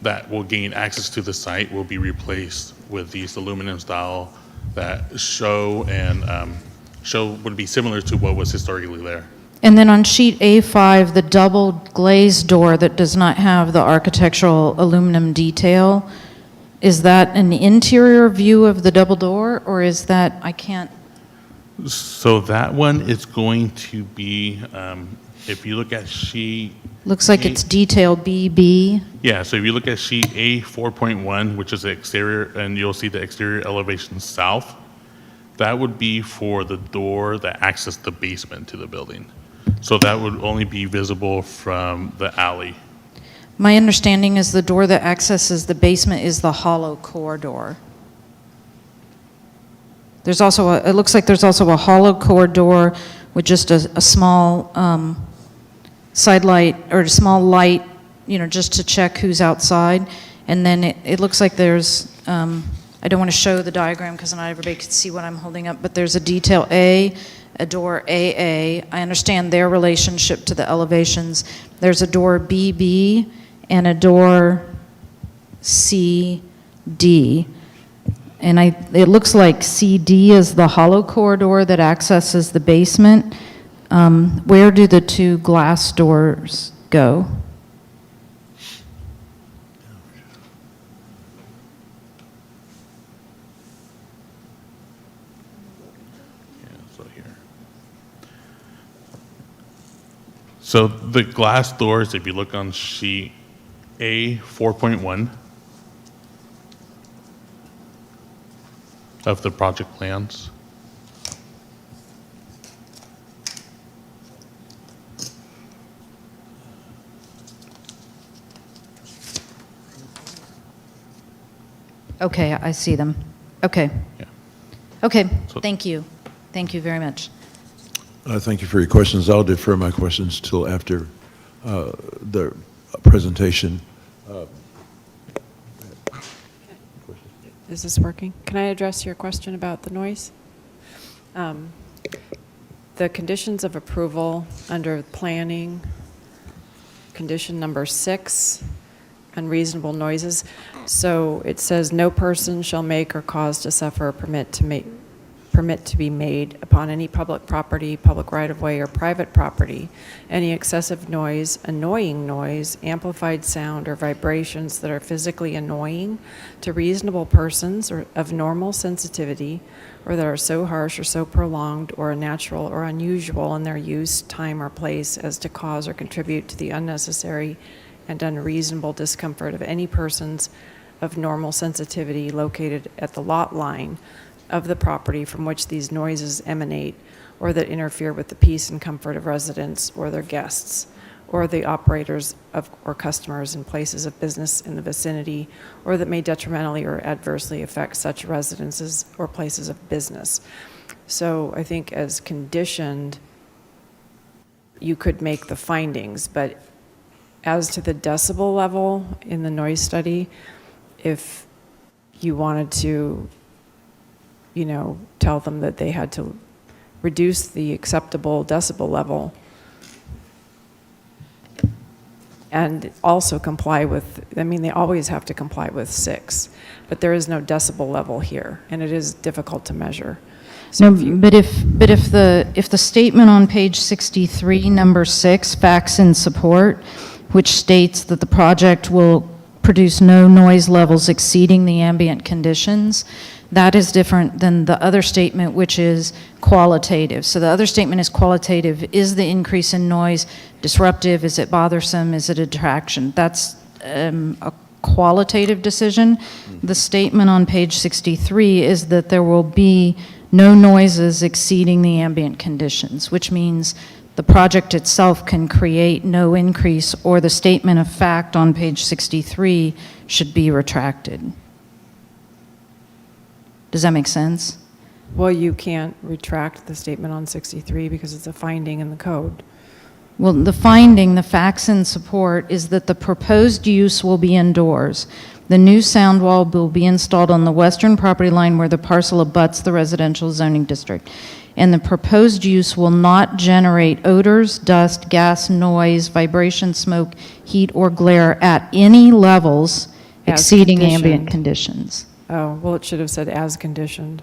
that will gain access to the site will be replaced with these aluminum style that show would be similar to what was historically there. And then on sheet A5, the double glazed door that does not have the architectural aluminum detail, is that an interior view of the double door, or is that, I can't? So that one is going to be, if you look at sheet. Looks like it's detail BB. Yeah, so if you look at sheet A 4.1, which is the exterior, and you'll see the exterior elevation south, that would be for the door that accessed the basement to the building. So that would only be visible from the alley. My understanding is the door that accesses the basement is the hollow core door. There's also it looks like there's also a hollow core door with just a small side light or a small light, just to check who's outside. And then it looks like there's, I don't want to show the diagram because not everybody can see what I'm holding up, but there's a detail A, a door AA. I understand their relationship to the elevations. There's a door BB and a door CD. And it looks like CD is the hollow corridor that accesses the basement. Where do the two glass doors go? So the glass doors, if you look on sheet A 4.1 of the project plans. Okay, I see them. Okay. Yeah. Okay, So- thank you. Thank you very much. Thank you for your questions. I'll defer my questions till after the presentation. Is this working? Can I address your question about the noise? The conditions of approval under planning, condition number 6, unreasonable noises. So it says, no person shall make or cause to suffer or permit to be made upon any public property, public right-of-way, or private property, any excessive noise, annoying noise, amplified sound, or vibrations that are physically annoying to reasonable persons or of normal sensitivity, or that are so harsh or so prolonged or unnatural or unusual in their use, time, or place as to cause or contribute to the unnecessary and unreasonable discomfort of any persons of normal sensitivity located at the lot line of the property from which these noises emanate, or that interfere with the peace and comfort of residents or their guests, or the operators of or customers in places of business in the vicinity, or that may detrimentally or adversely affect such residences or places of business. So I think as conditioned, you could make the findings, but as to the decibel level in the noise study, if you wanted to tell them that they had to reduce the acceptable decibel level and also comply with, they always have to comply with 6, but there is no decibel level here, and it is difficult to measure. So No, but if the statement on page 63, number 6, facts in support, which states that the project will produce no noise levels exceeding the ambient conditions, that is different than the other statement, which is qualitative. So the other statement is qualitative. Is the increase in noise disruptive? Is it bothersome? Is it a detraction? That's a qualitative decision. The statement on page 63 is that there will be no noises exceeding the ambient conditions, which means the project itself can create no increase, or the statement of fact on page 63 should be retracted. Does that make sense? Well, you can't retract the statement on 63 because it's a finding in the code. Well, the finding, the facts in support, is that the proposed use will be indoors. The new sound wall will be installed on the western property line where the parcel abuts the residential zoning district. And the proposed use will not generate odors, dust, gas, noise, vibration, smoke, heat, or glare at any levels As exceeding ambient conditioned. conditions. Oh, well, it should have said as conditioned.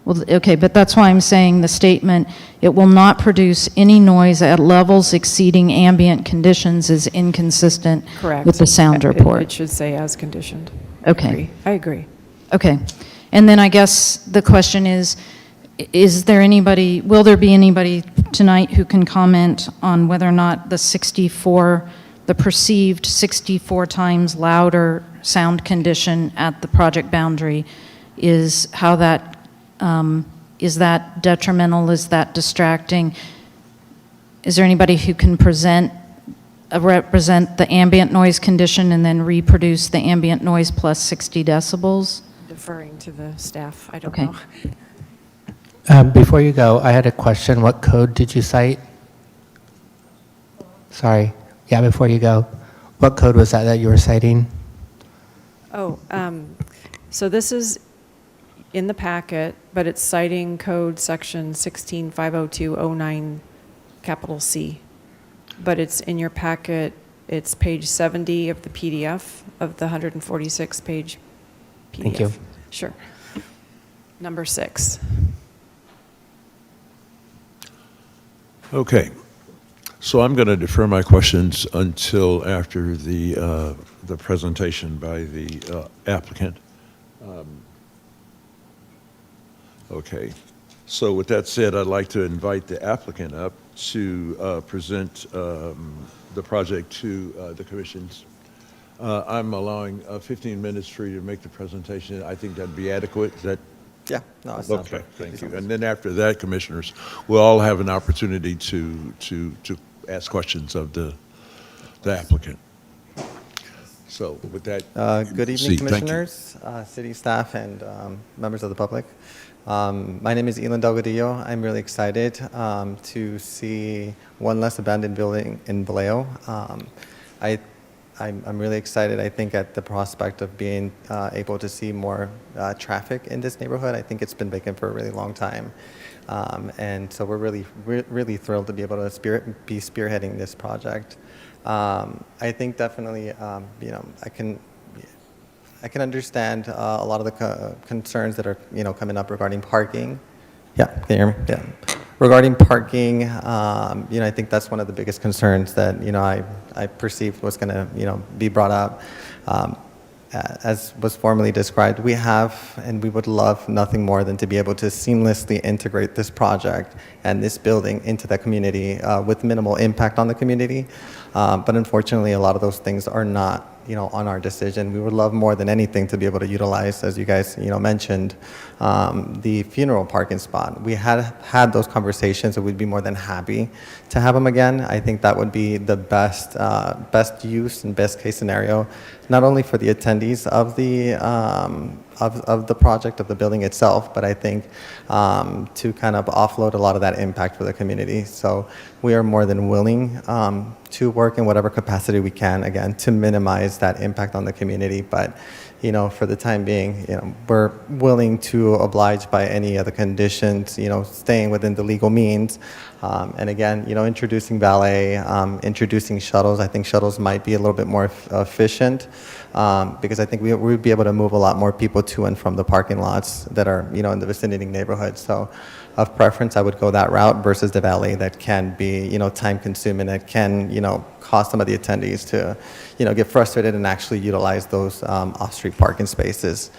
Well, okay, but that's why I'm saying the statement, it will not produce any noise at levels exceeding ambient conditions, is inconsistent Correct. with the sound It report. should say as conditioned. Okay. I agree. Okay. And then I guess the question is there anybody, will there be anybody tonight who can comment on whether or not the perceived 64 times louder sound condition at the project boundary is how that, is that detrimental? Is that distracting? Is there anybody who can represent the ambient noise condition and then reproduce the ambient noise plus 60 decibels? Deferring to the staff, I don't Okay. know. Before you go, I had a question. What code did you cite? Sorry. Yeah, before you go. What code was that you were citing? Oh, so this is in the packet, but it's citing code section 1650209, capital C. But it's in your packet, it's page 70 of the PDF, of the 146-page PDF. Thank you. Sure. Number 6. Okay. So I'm going to defer my questions until after the presentation by the applicant. Okay. So with that said, I'd like to invite the applicant up to present the project to the commissions. I'm allowing 15 minutes for you to make the presentation. I think that'd be adequate. Is that Yeah, no, that sounds okay? good. Thank you. And then after that, commissioners, we'll all have an opportunity to ask questions of the applicant. So with that, Good evening, proceed. Thank you. commissioners, city staff, and members of the public. My name is Elan Delgadillo. I'm really excited to see one less abandoned building in Vallejo. I'm really excited, I think, at the prospect of being able to see more traffic in this neighborhood. I think it's been vacant for a really long time. And so we're really thrilled to be able to be spearheading this project. I think definitely, I can understand a lot of the concerns that are, coming up regarding parking. Yeah, can you hear me? Yeah. Regarding parking, I think that's one of the biggest concerns that, I perceived was going to, be brought up. As was formally described, we have and we would love nothing more than to be able to seamlessly integrate this project and this building into the community with minimal impact on the community. But unfortunately, a lot of those things are not, on our decision. We would love more than anything to be able to utilize, as you guys, mentioned, the funeral parking spot. We had those conversations, and we'd be more than happy to have them again. I think that would be the best use and best case scenario, not only for the attendees of the project, of the building itself, but I think to kind of offload a lot of that impact for the community. So we are more than willing to work in whatever capacity we can, again, to minimize that impact on the community. But, for the time being, we're willing to oblige by any of the conditions, staying within the legal means. And again, introducing valet, introducing shuttles. I think shuttles might be a little bit more efficient because I think we would be able to move a lot more people to and from the parking lots that are, in the vicinity neighborhood. So of preference, I would go that route versus the valet that can be, time consuming, that can, cause some of the attendees to, get frustrated and actually utilize those off-street parking spaces.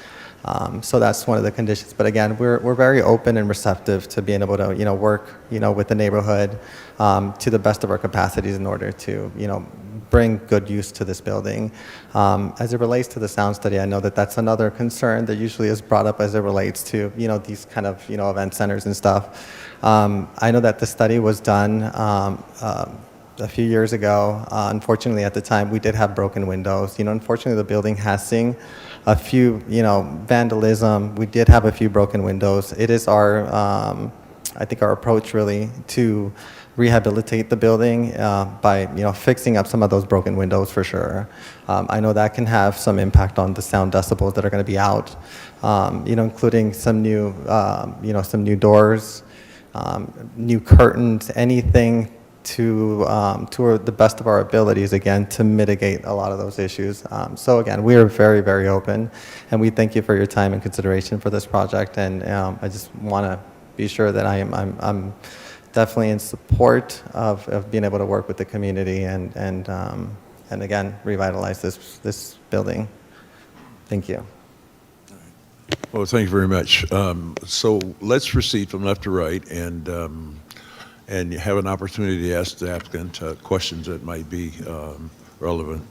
So that's one of the conditions. But again, we're very open and receptive to being able to, work, with the neighborhood to the best of our capacities in order to, bring good use to this building. As it relates to the sound study, I know that that's another concern that usually is brought up as it relates to, these kind of, event centers and stuff. I know that the study was done a few years ago. Unfortunately, at the time, we did have broken windows. Unfortunately, the building has seen a few, vandalism. We did have a few broken windows. It is our, I think our approach really to rehabilitate the building by, fixing up some of those broken windows for sure. I know that can have some impact on the sound decibels that are going to be out, including some new, some new doors, new curtains, anything to the best of our abilities, again, to mitigate a lot of those issues. So again, we are very, very open, and we thank you for your time and consideration for this project. And I just want to be sure that I'm definitely in support of being able to work with the community and again, revitalize this building. Thank you. well, thank you very much. So let's proceed from left to right and have an opportunity to ask the applicant questions that might be relevant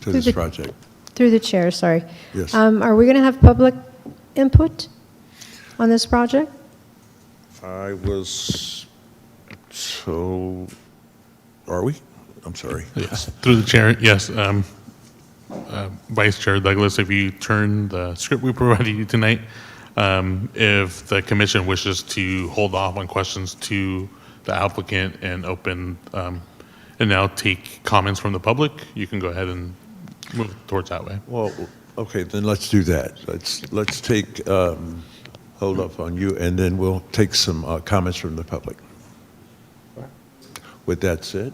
to this project. Through the chair, sorry. Yes. Are we going to have public input on this project? I was told, are we? I'm sorry. Yes, through the chair, yes. Vice Chair Douglas, if you turn the script we provided you tonight, If the commission wishes to hold off on questions to the applicant and open, and now take comments from the public, you can go ahead and move towards that way. Well, okay, then let's do that. Let's take, hold up on you, and then we'll take some comments from the public. With that said,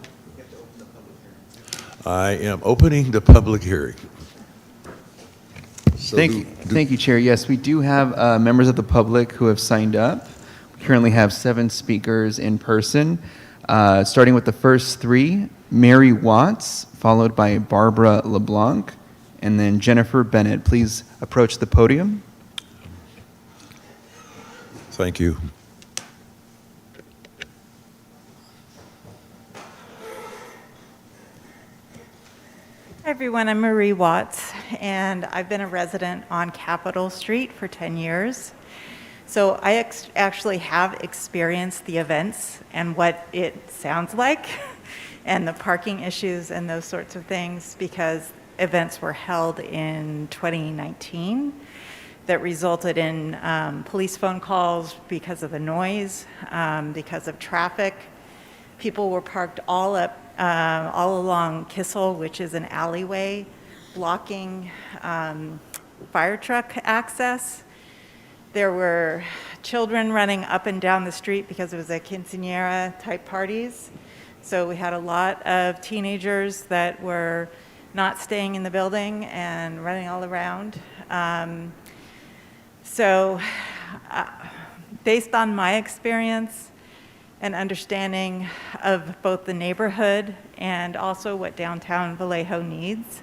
I am opening the public hearing. So Thank you, Chair. Yes, we do have members of the public who have signed up. We currently have 7 speakers in person, starting with the first 3, Mary Watts, followed by Barbara LeBlanc, and then Jennifer Bennett. Please approach the podium. Thank you. Hi everyone, I'm Marie Watts, and I've been a resident on Capitol Street for 10 years. So I actually have experienced the events and what it sounds like, and the parking issues and those sorts of things, because events were held in 2019 that resulted in police phone calls because of the noise, because of traffic. People were parked all along Kissel, which is an alleyway, blocking fire truck access. There were children running up and down the street because it was a quinceañera type parties. So we had a lot of teenagers that were not staying in the building and running all around. Based on my experience and understanding of both the neighborhood and also what downtown Vallejo needs,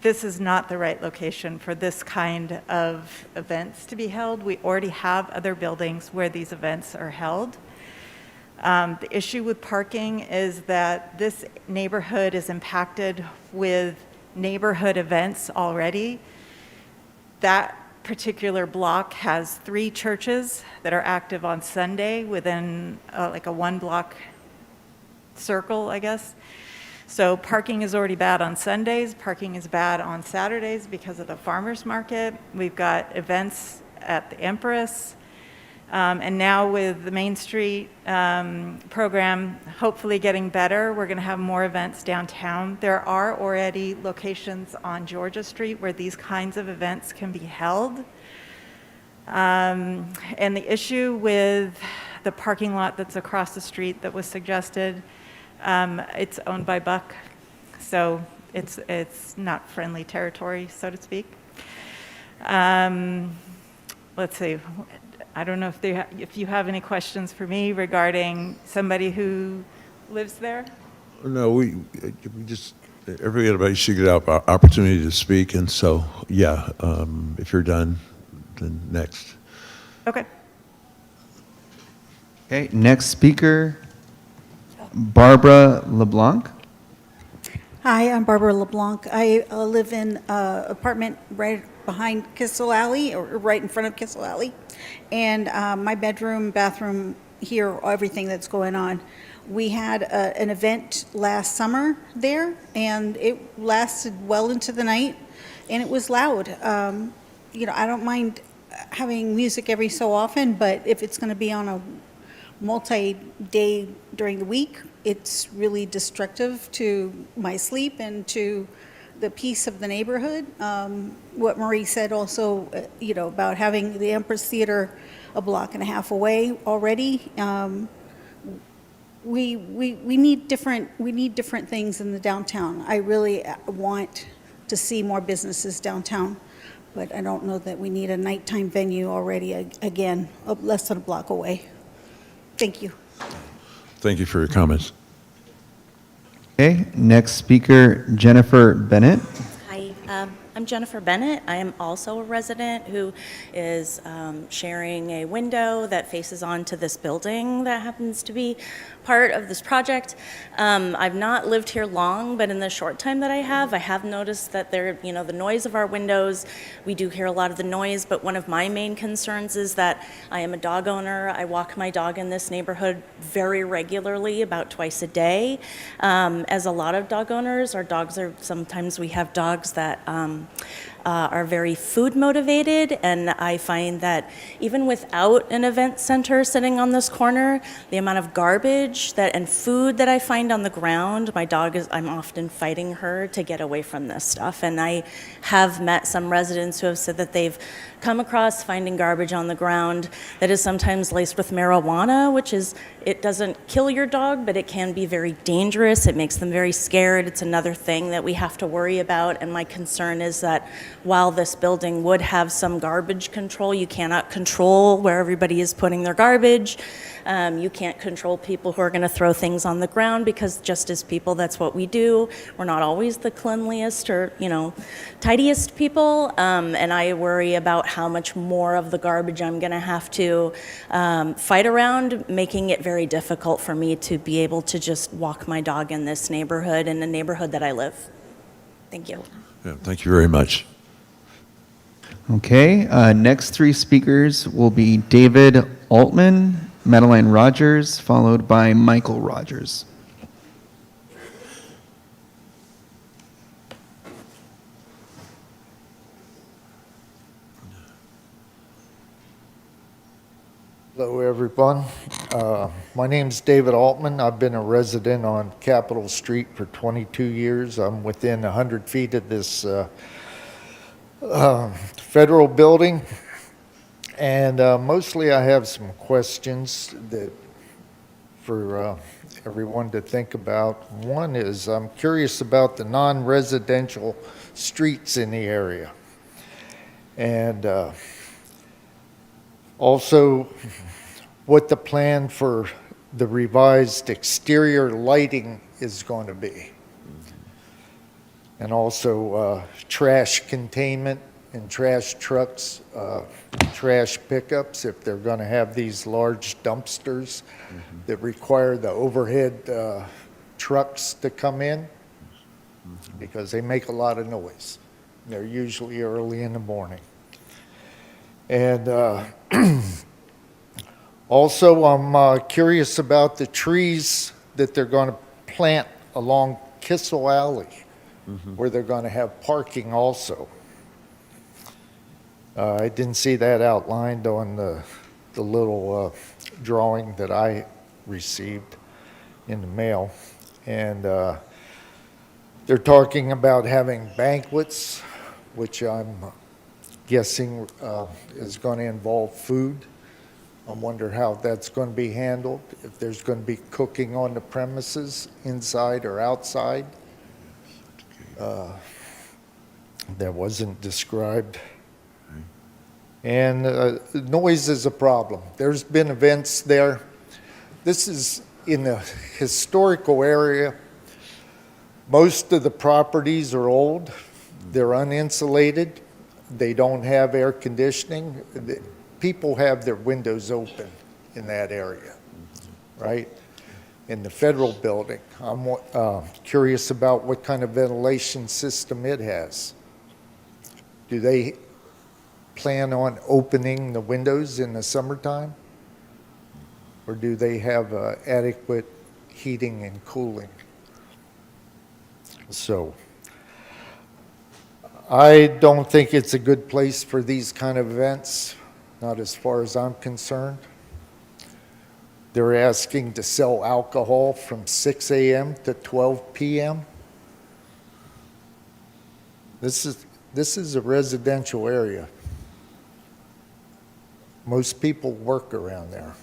this is not the right location for this kind of events to be held. We already have other buildings where these events are held. The issue with parking is that this neighborhood is impacted with neighborhood events already. That particular block has 3 churches that are active on Sunday within like a 1-block circle, I guess. So parking is already bad on Sundays. Parking is bad on Saturdays because of the farmers market. We've got events at the Empress. And now with the Main Street program hopefully getting better, we're going to have more events downtown. There are already locations on Georgia Street where these kinds of events can be held. And the issue with the parking lot that's across the street that was suggested, it's owned by Buck, so it's not friendly territory, so to speak. Let's see. I don't know if you have any questions for me regarding somebody who lives there. No, we just, everybody should get an opportunity to speak, and so, yeah, if you're done, then next. Okay. Okay, next speaker, Barbara LeBlanc. Hi, I'm Barbara LeBlanc. I live in an apartment right behind Kissel Alley, or right in front of Kissel Alley. And my bedroom, bathroom, hear everything that's going on. We had an event last summer there, and it lasted well into the night, and it was loud. I don't mind having music every so often, but if it's going to be on a multi-day during the week, it's really destructive to my sleep and to the peace of the neighborhood. What Marie said also, about having the Empress Theater a block and a half away already. We need different things in the downtown. I really want to see more businesses downtown, but I don't know that we need a nighttime venue already again, less than a block away. Thank you. Thank you for your comments. Okay, next speaker, Jennifer Bennett. Hi, I'm Jennifer Bennett. I am also a resident who is sharing a window that faces onto this building that happens to be part of this project. I've not lived here long, but in the short time that I have noticed that the noise of our windows, we do hear a lot of the noise, but one of my main concerns is that I am a dog owner. I walk my dog in this neighborhood very regularly, about twice a day. As a lot of dog owners, sometimes we have dogs that are very food motivated, and I find that even without an event center sitting on this corner, the amount of garbage and food that I find on the ground, I'm often fighting her to get away from this stuff. And I have met some residents who have said that they've come across finding garbage on the ground that is sometimes laced with marijuana, which is, it doesn't kill your dog, but it can be very dangerous. It makes them very scared. It's another thing that we have to worry about. And my concern is that while this building would have some garbage control, you cannot control where everybody is putting their garbage. You can't control people who are going to throw things on the ground, because just as people, that's what we do. We're not always the cleanliest or, tidiest people. And I worry about how much more of the garbage I'm going to have to fight around, making it very difficult for me to be able to just walk my dog in this neighborhood, in the neighborhood that I live. Thank you. Yeah, thank you very much. Okay, next three speakers will be David Altman, Madeline Rogers, followed by Michael Rogers. Hello, everyone. My name's David Altman. I've been a resident on Capitol Street for 22 years. I'm within 100 feet of this federal building. And mostly I have some questions that for everyone to think about. One is I'm curious about the non-residential streets in the area. And also what the plan for the revised exterior lighting is going to be. And also trash containment and trash trucks, trash pickups, if they're going to have these large dumpsters that require the overhead trucks to come in, because they make a lot of noise. They're usually early in the morning. And also, I'm curious about the trees that they're going to plant along Kissel Alley, where they're going to have parking also. I didn't see that outlined on the little drawing that I received in the mail. And they're talking about having banquets, which I'm guessing is going to involve food. I wonder how that's going to be handled, if there's going to be cooking on the premises, inside or outside. That wasn't described. And noise is a problem. There's been events there. This is in the historical area. Most of the properties are old. They're uninsulated. They don't have air conditioning. People have their windows open in that area, right? In the federal building. I'm curious about what kind of ventilation system it has. Do they plan on opening the windows in the summertime? Or do they have adequate heating and cooling? So I don't think it's a good place for these kind of events, not as far as I'm concerned. They're asking to sell alcohol from 6 a.m. to 12 p.m. This is a residential area. Most people work around there.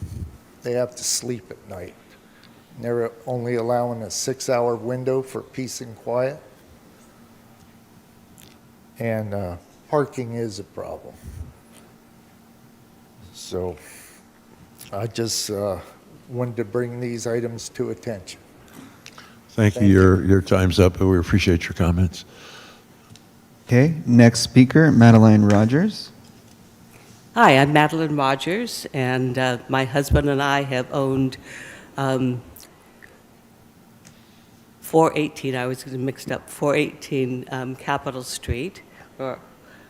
They have to sleep at night. And they're only allowing a 6-hour window for peace and quiet. And parking is a problem. So I just wanted to bring these items to attention. Thank you. Your time's up, and we appreciate your comments. Okay, next speaker, Madeline Rogers. Hi, I'm Madeline Rogers, and my husband and I have owned 418, I was mixed up, 418 Capitol Street, where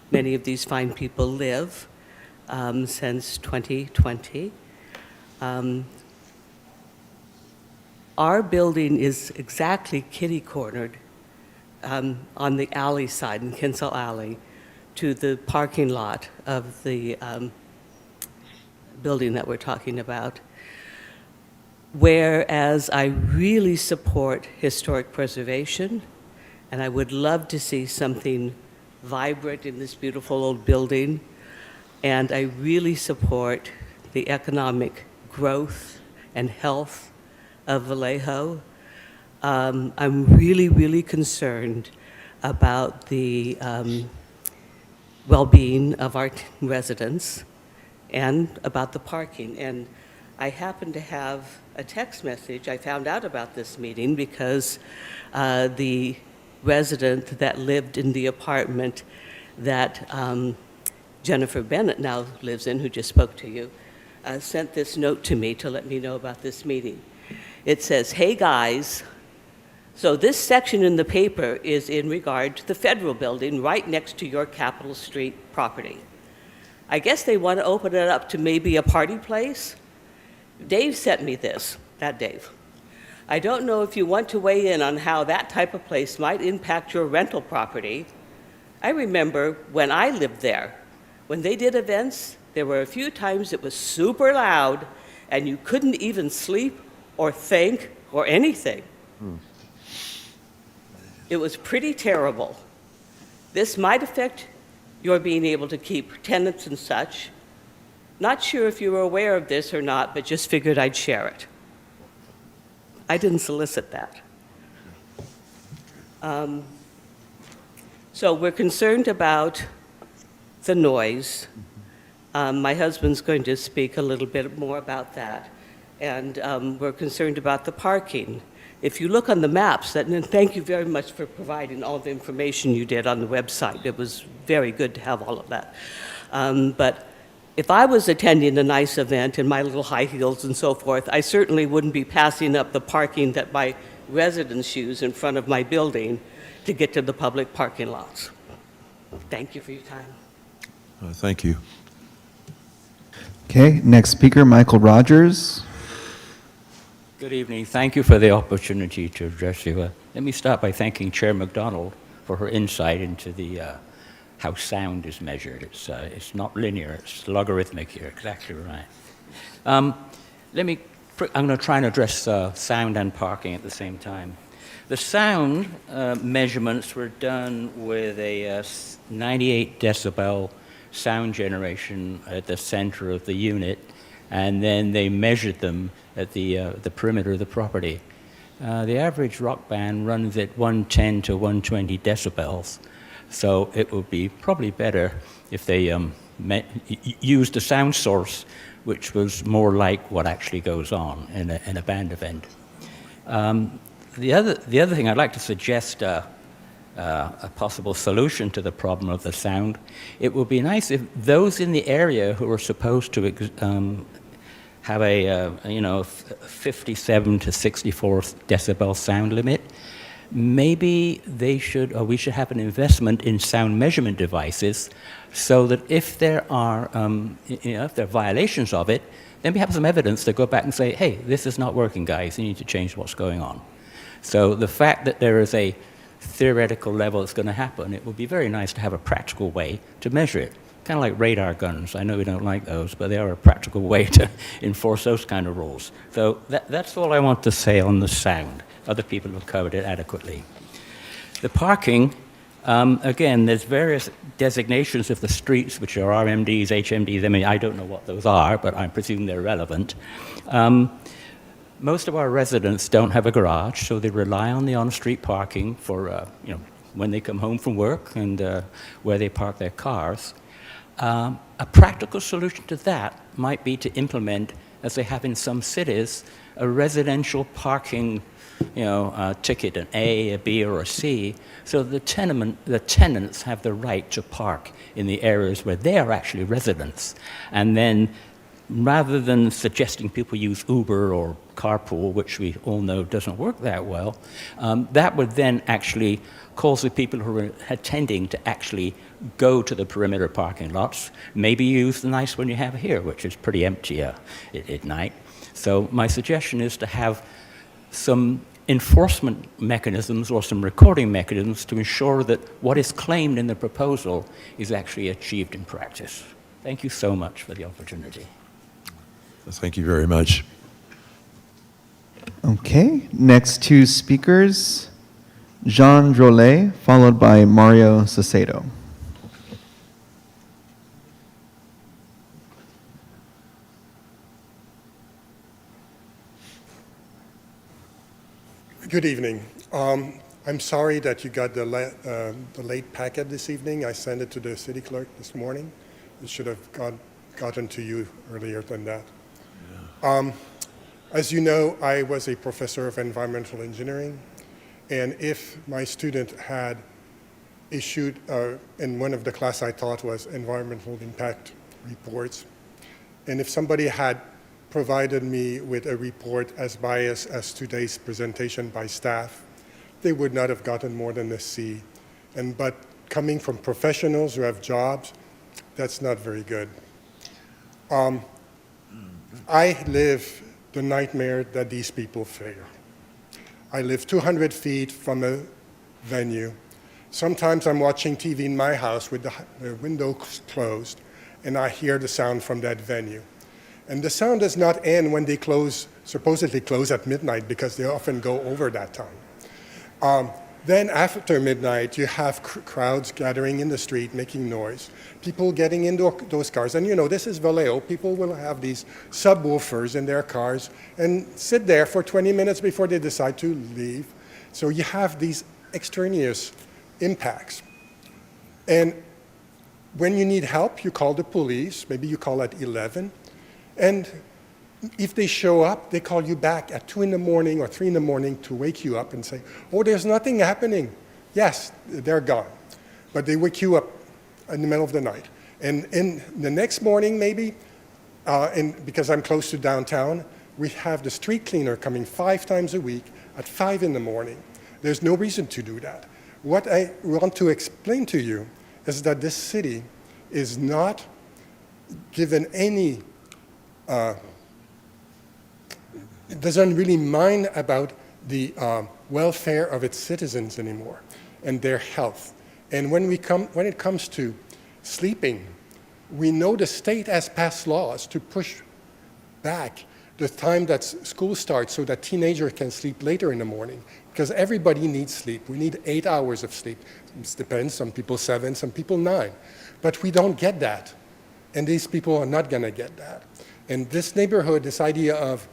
many of these fine people live, since 2020. Our building is exactly kitty-cornered on the alley side, in Kinsell Alley, to the parking lot of the building that we're talking about. Whereas I really support historic preservation, and I would love to see something vibrant in this beautiful old building, and I really support the economic growth and health of Vallejo. I'm really, really concerned about the well-being of our residents and about the parking. And I happen to have a text message. I found out about this meeting because the resident that lived in the apartment that Jennifer Bennett now lives in, who just spoke to you, sent this note to me to let me know about this meeting. It says, "Hey guys, so this section in the paper is in regard to the federal building right next to your Capitol Street property. I guess they want to open it up to maybe a party place. Dave sent me this," that Dave. "I don't know if you want to weigh in on how that type of place might impact your rental property. I remember when I lived there, when they did events, there were a few times it was super loud and you couldn't even sleep or think or anything. It was pretty terrible. This might affect your being able to keep tenants and such. Not sure if you were aware of this or not, but just figured I'd share it." I didn't solicit that. So we're concerned about the noise. My husband's going to speak a little bit more about that. And we're concerned about the parking. If you look on the maps, and thank you very much for providing all the information you did on the website. It was very good to have all of that. But if I was attending a nice event in my little high heels and so forth, I certainly wouldn't be passing up the parking that my residents use in front of my building to get to the public parking lots. Thank you for your time. Thank you. Okay, next speaker, Michael Rogers. Good evening. Thank you for the opportunity to address you. Let me start by thanking Chair McDonald for her insight into how sound is measured. It's not linear, it's logarithmic. You're exactly right. I'm going to try and address sound and parking at the same time. The sound measurements were done with a 98 decibel sound generation at the center of the unit, and then they measured them at the perimeter of the property. The average rock band runs at 110 to 120 decibels, so it would be probably better if they used a sound source which was more like what actually goes on in a band event. The other thing I'd like to suggest a possible solution to the problem of the sound. It would be nice if those in the area who are supposed to have a 57 to 64 decibel sound limit, maybe they should, or we should have an investment in sound measurement devices, so that if there are if there are violations of it, then we have some evidence to go back and say, hey, this is not working, guys. You need to change what's going on. So the fact that there is a theoretical level that's going to happen, it would be very nice to have a practical way to measure it. Kind of like radar guns. I know we don't like those, but they are a practical way to enforce those kind of rules. So that's all I want to say on the sound. Other people have covered it adequately. The parking, again, there's various designations of the streets, which are RMDs, HMDs. I mean, I don't know what those are, but I presume they're relevant. Most of our residents don't have a garage, so they rely on the on-street parking for, when they come home from work and where they park their cars. A practical solution to that might be to implement, as they have in some cities, a residential parking ticket, an A, a B, or a C, so the tenants have the right to park in the areas where they are actually residents. And then, rather than suggesting people use Uber or carpool, which we all know doesn't work that well, that would then actually cause the people who are attending to actually go to the perimeter parking lots, maybe use the nice one you have here, which is pretty empty at night. So my suggestion is to have some enforcement mechanisms or some recording mechanisms to ensure that what is claimed in the proposal is actually achieved in practice. Thank you so much for the opportunity. Thank you very much. Okay, next two speakers, Jean Drolet, followed by Mario Sacedo. Good evening. I'm sorry that you got the late packet this evening. I sent it to the city clerk this morning. It should have gotten to you earlier than that. As you know, I was a professor of environmental engineering, and if my student had issued, in one of the class I taught was environmental impact reports, and if somebody had provided me with a report as biased as today's presentation by staff, they would not have gotten more than a C. But coming from professionals who have jobs, that's not very good. I live the nightmare that these people fear. I live 200 feet from a venue. Sometimes I'm watching TV in my house with the windows closed, and I hear the sound from that venue. And the sound does not end when they supposedly close at midnight, because they often go over that time. Then after midnight, you have crowds gathering in the street, making noise, people getting into those cars. And you know, this is Vallejo. People will have these subwoofers in their cars and sit there for 20 minutes before they decide to leave. So you have these extraneous impacts. And when you need help, you call the police. Maybe you call at 11. And if they show up, they call you back at 2 in the morning or 3 in the morning to wake you up and say, oh, there's nothing happening. Yes, they're gone. But they wake you up in the middle of the night. And in the next morning, maybe, because I'm close to downtown, we have the street cleaner coming 5 times a week at 5 in the morning. There's no reason to do that. What I want to explain to you is that this city is not given any it doesn't really mind about the welfare of its citizens anymore and their health. And when it comes to sleeping, we know the state has passed laws to push back the time that school starts so that teenagers can sleep later in the morning, because everybody needs sleep. We need 8 hours of sleep. It depends, some people 7, some people 9. But we don't get that, and these people are not going to get that. And this neighborhood, this idea of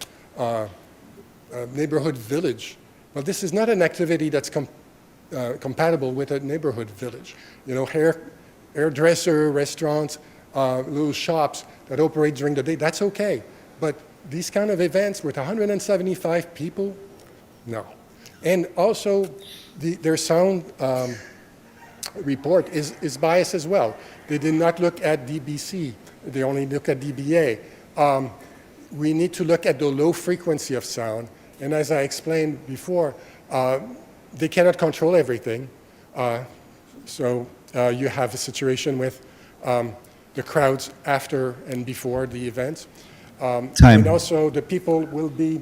neighborhood village, well, this is not an activity that's compatible with a neighborhood village. You know, hairdresser, restaurants, little shops that operate during the day, that's okay. But these kind of events with 175 people, no. And also, their sound report is biased as well. They did not look at DBC. They only look at DBA. We need to look at the low frequency of sound. And as I explained before, they cannot control everything. So you have a situation with the crowds after and before the events. Time. And also the people will be,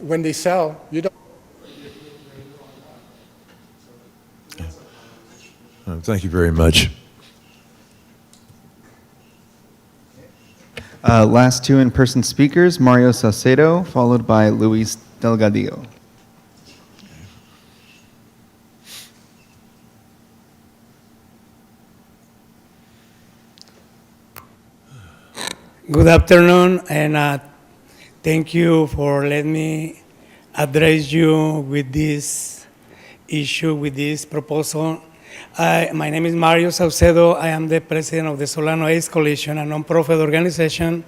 when they sell, you don't. Thank you very much. Last two in-person speakers, Mario Sacedo, followed by Luis Delgadillo. Good afternoon, and thank you for letting me address you with this issue, with this proposal. My name is Mario Saucedo. I am the president of the Solano AIDS Coalition, a nonprofit organization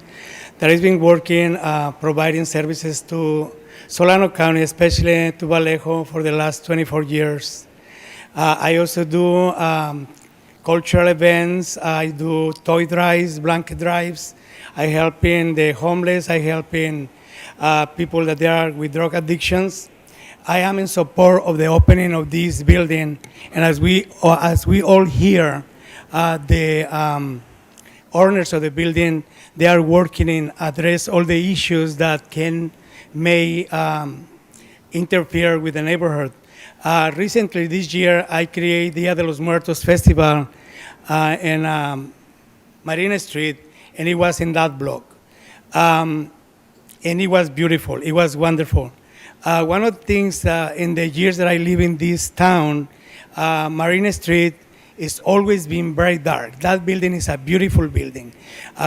that has been working, providing services to Solano County, especially to Vallejo, for the last 24 years. I also do cultural events. I do toy drives, blanket drives. I help in the homeless. I help in people that are with drug addictions. I am in support of the opening of this building, and as we all hear, the owners of the building, they are working in address all the issues that may interfere with the neighborhood. Recently, this year, I created Dia de los Muertos Festival in Marina Street, and it was in that block. And it was beautiful. It was wonderful. One of the things in the years that I live in this town, Marina Street is always been very dark. That building is a beautiful building.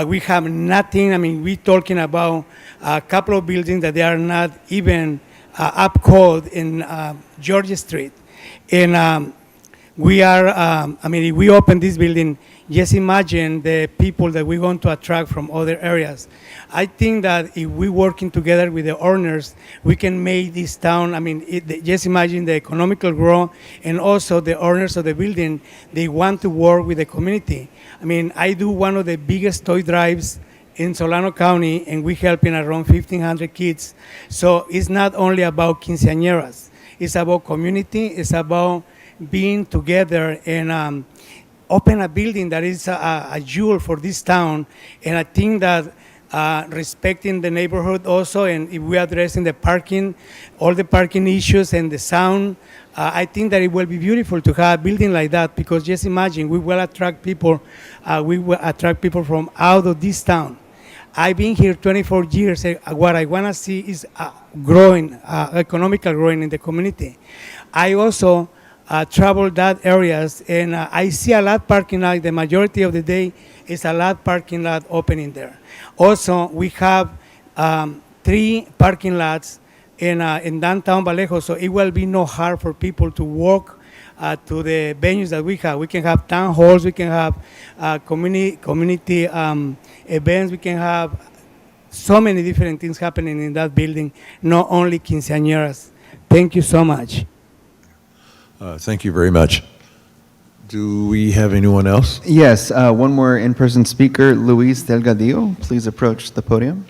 We have nothing, I mean, we're talking about a couple of buildings that they are not even up code in Georgia Street. And we are, I mean, if we open this building, just imagine the people that we're going to attract from other areas. I think that if we're working together with the owners, we can make this town, I mean, just imagine the economical growth, and also the owners of the building, they want to work with the community. I mean, I do one of the biggest toy drives in Solano County, and we're helping around 1,500 kids. So it's not only about quinceañeras, it's about community, it's about being together and open a building that is a jewel for this town. And I think that respecting the neighborhood also, and if we're addressing the parking, all the parking issues and the sound, I think that it will be beautiful to have a building like that, because just imagine, we will attract people from out of this town. I've been here 24 years. What I want to see is growing, economical growing in the community. I also travel that areas, and I see a lot parking lot. The majority of the day is a lot parking lot opening there. Also, we have 3 parking lots in downtown Vallejo, so it will be no hard for people to walk to the venues that we have. We can have town halls, we can have community events, we can have so many different things happening in that building, not only quinceañeras. Thank you so much. Thank you very much. Do we have anyone else? Yes, one more in-person speaker, Luis Delgadillo. Please approach the podium.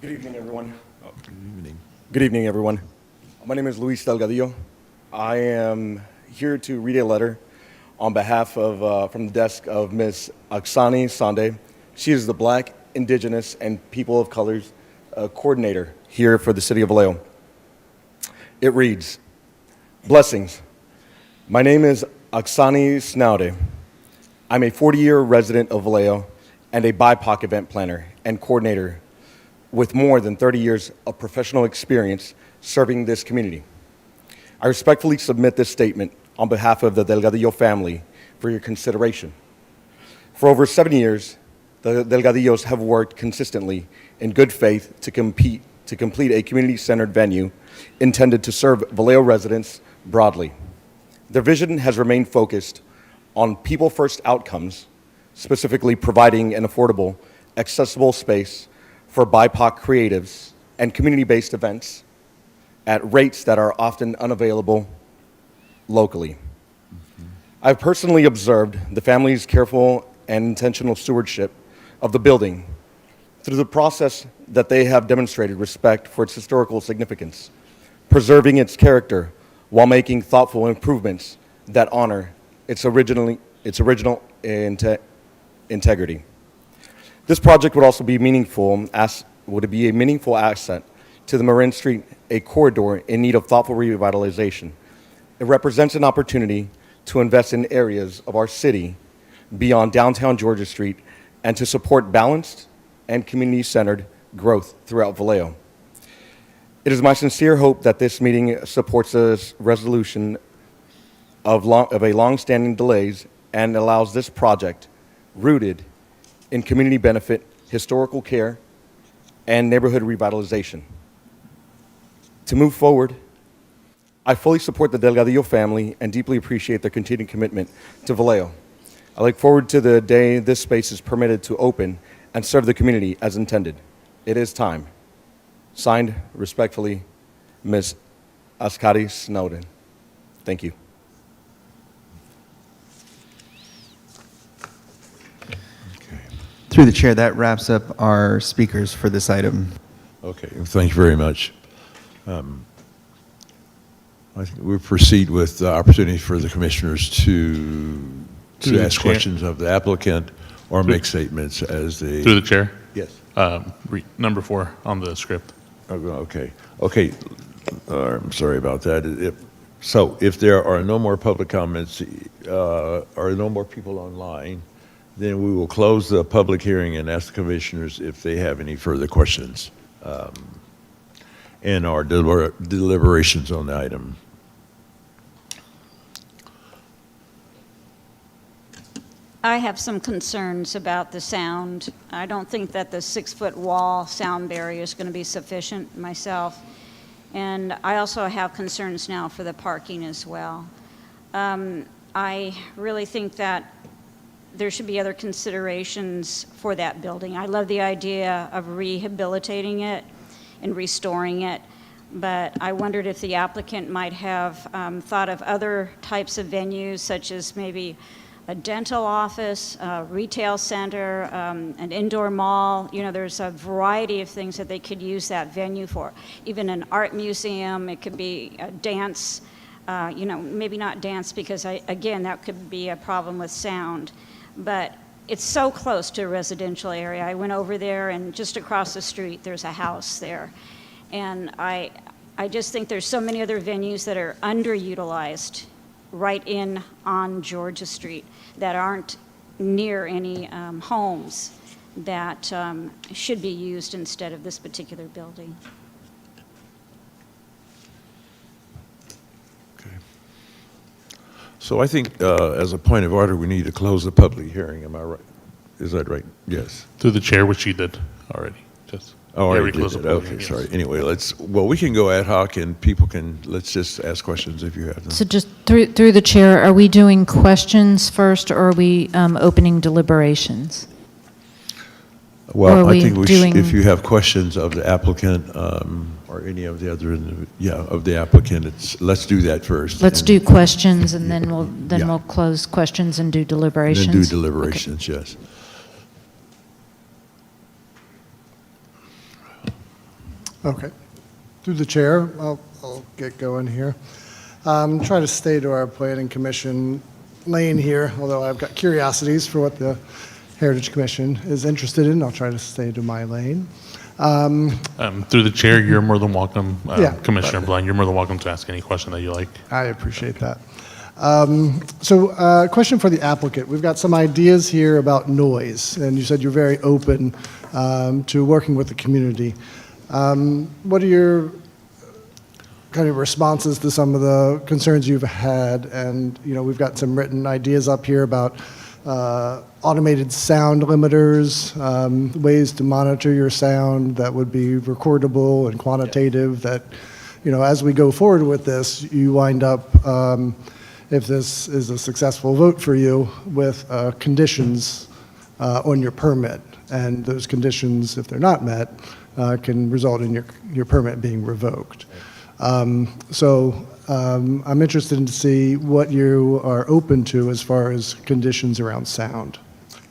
Good evening, everyone. Good evening. Good evening, everyone. My name is Luis Delgadillo. I am here to read a letter on behalf of, from the desk of Ms. Aksani Sande. She is the Black, Indigenous, and People of Colors coordinator here for the city of Vallejo. It reads, Blessings. My name is Aksani Snaude. I'm a 40-year resident of Vallejo and a BIPOC event planner and coordinator with more than 30 years of professional experience serving this community. I respectfully submit this statement on behalf of the Delgadillo family for your consideration. For over 7 years, the Delgadillos have worked consistently in good faith to complete a community-centered venue intended to serve Vallejo residents broadly. Their vision has remained focused on people-first outcomes, specifically providing an affordable, accessible space for BIPOC creatives and community-based events at rates that are often unavailable locally. I've personally observed the family's careful and intentional stewardship of the building through the process that they have demonstrated respect for its historical significance, preserving its character while making thoughtful improvements that honor its original integrity. This project would also be a meaningful asset to the Marin Street, a corridor in need of thoughtful revitalization. It represents an opportunity to invest in areas of our city beyond downtown Georgia Street and to support balanced and community-centered growth throughout Vallejo. It is my sincere hope that this meeting supports a resolution of a long-standing delays and allows this project, rooted in community benefit, historical care, and neighborhood revitalization, to move forward. I fully support the Delgadillo family and deeply appreciate their continued commitment to Vallejo. I look forward to the day this space is permitted to open and serve the community as intended. It is time. Signed, respectfully, Ms. Askari Snowden. Thank you. Through the chair, that wraps up our speakers for this item. Okay, thank you very much. I think we proceed with the opportunity for the commissioners to Through the ask chair. questions of the applicant or make statements as they... Through the chair? Yes. Number 4 on the script. Okay. I'm sorry about that. So if there are no more public comments or no more people online, then we will close the public hearing and ask the commissioners if they have any further questions in our deliberations on the item. I have some concerns about the sound. I don't think that the 6-foot wall sound barrier is going to be sufficient myself. And I also have concerns now for the parking as well. I really think that there should be other considerations for that building. I love the idea of rehabilitating it and restoring it, but I wondered if the applicant might have thought of other types of venues, such as maybe a dental office, a retail center, an indoor mall. You know, there's a variety of things that they could use that venue for. Even an art museum, it could be a dance, maybe not dance because, again, that could be a problem with sound. But it's so close to a residential area. I went over there, and just across the street, there's a house there. And I just think there's so many other venues that are underutilized right in on Georgia Street that aren't near any homes that should be used instead of this particular building. So I think as a point of order, we need to close the public hearing. Am I right? Is that right? Yes. Through the chair, which you did already. Oh, Yeah, I we did closed it. the public Okay, hearing, sorry. Anyway, we can go ad hoc and people let's just ask questions if you have them. So just through the chair, are we doing questions first, or are we opening deliberations? Or are Well, I we think doing- if you have questions of the applicant or any of the other, of the applicant, let's do that first. Let's and do questions, and then we'll Yeah. close questions and do deliberations. Then do deliberations, yes. Okay. Through the chair, I'll get going here. Try to stay to our planning commission lane here, although I've got curiosities for what the Heritage Commission is interested in. I'll try to stay to my lane. Through the chair, you're more than welcome, Yeah. Commissioner Blind, you're more than welcome to ask any question that you like. I appreciate that. Question for the applicant. We've got some ideas here about noise, and you said you're very open to working with the community. What are your kind of responses to some of the concerns you've had? And, we've got some written ideas up here about automated sound limiters, ways to monitor your sound that would be recordable and quantitative that, as we go forward with this, you wind up, if this is a successful vote for you, with conditions on your permit. And those conditions, if they're not met, can result in your permit being revoked. I'm interested to see what you are open to as far as conditions around sound.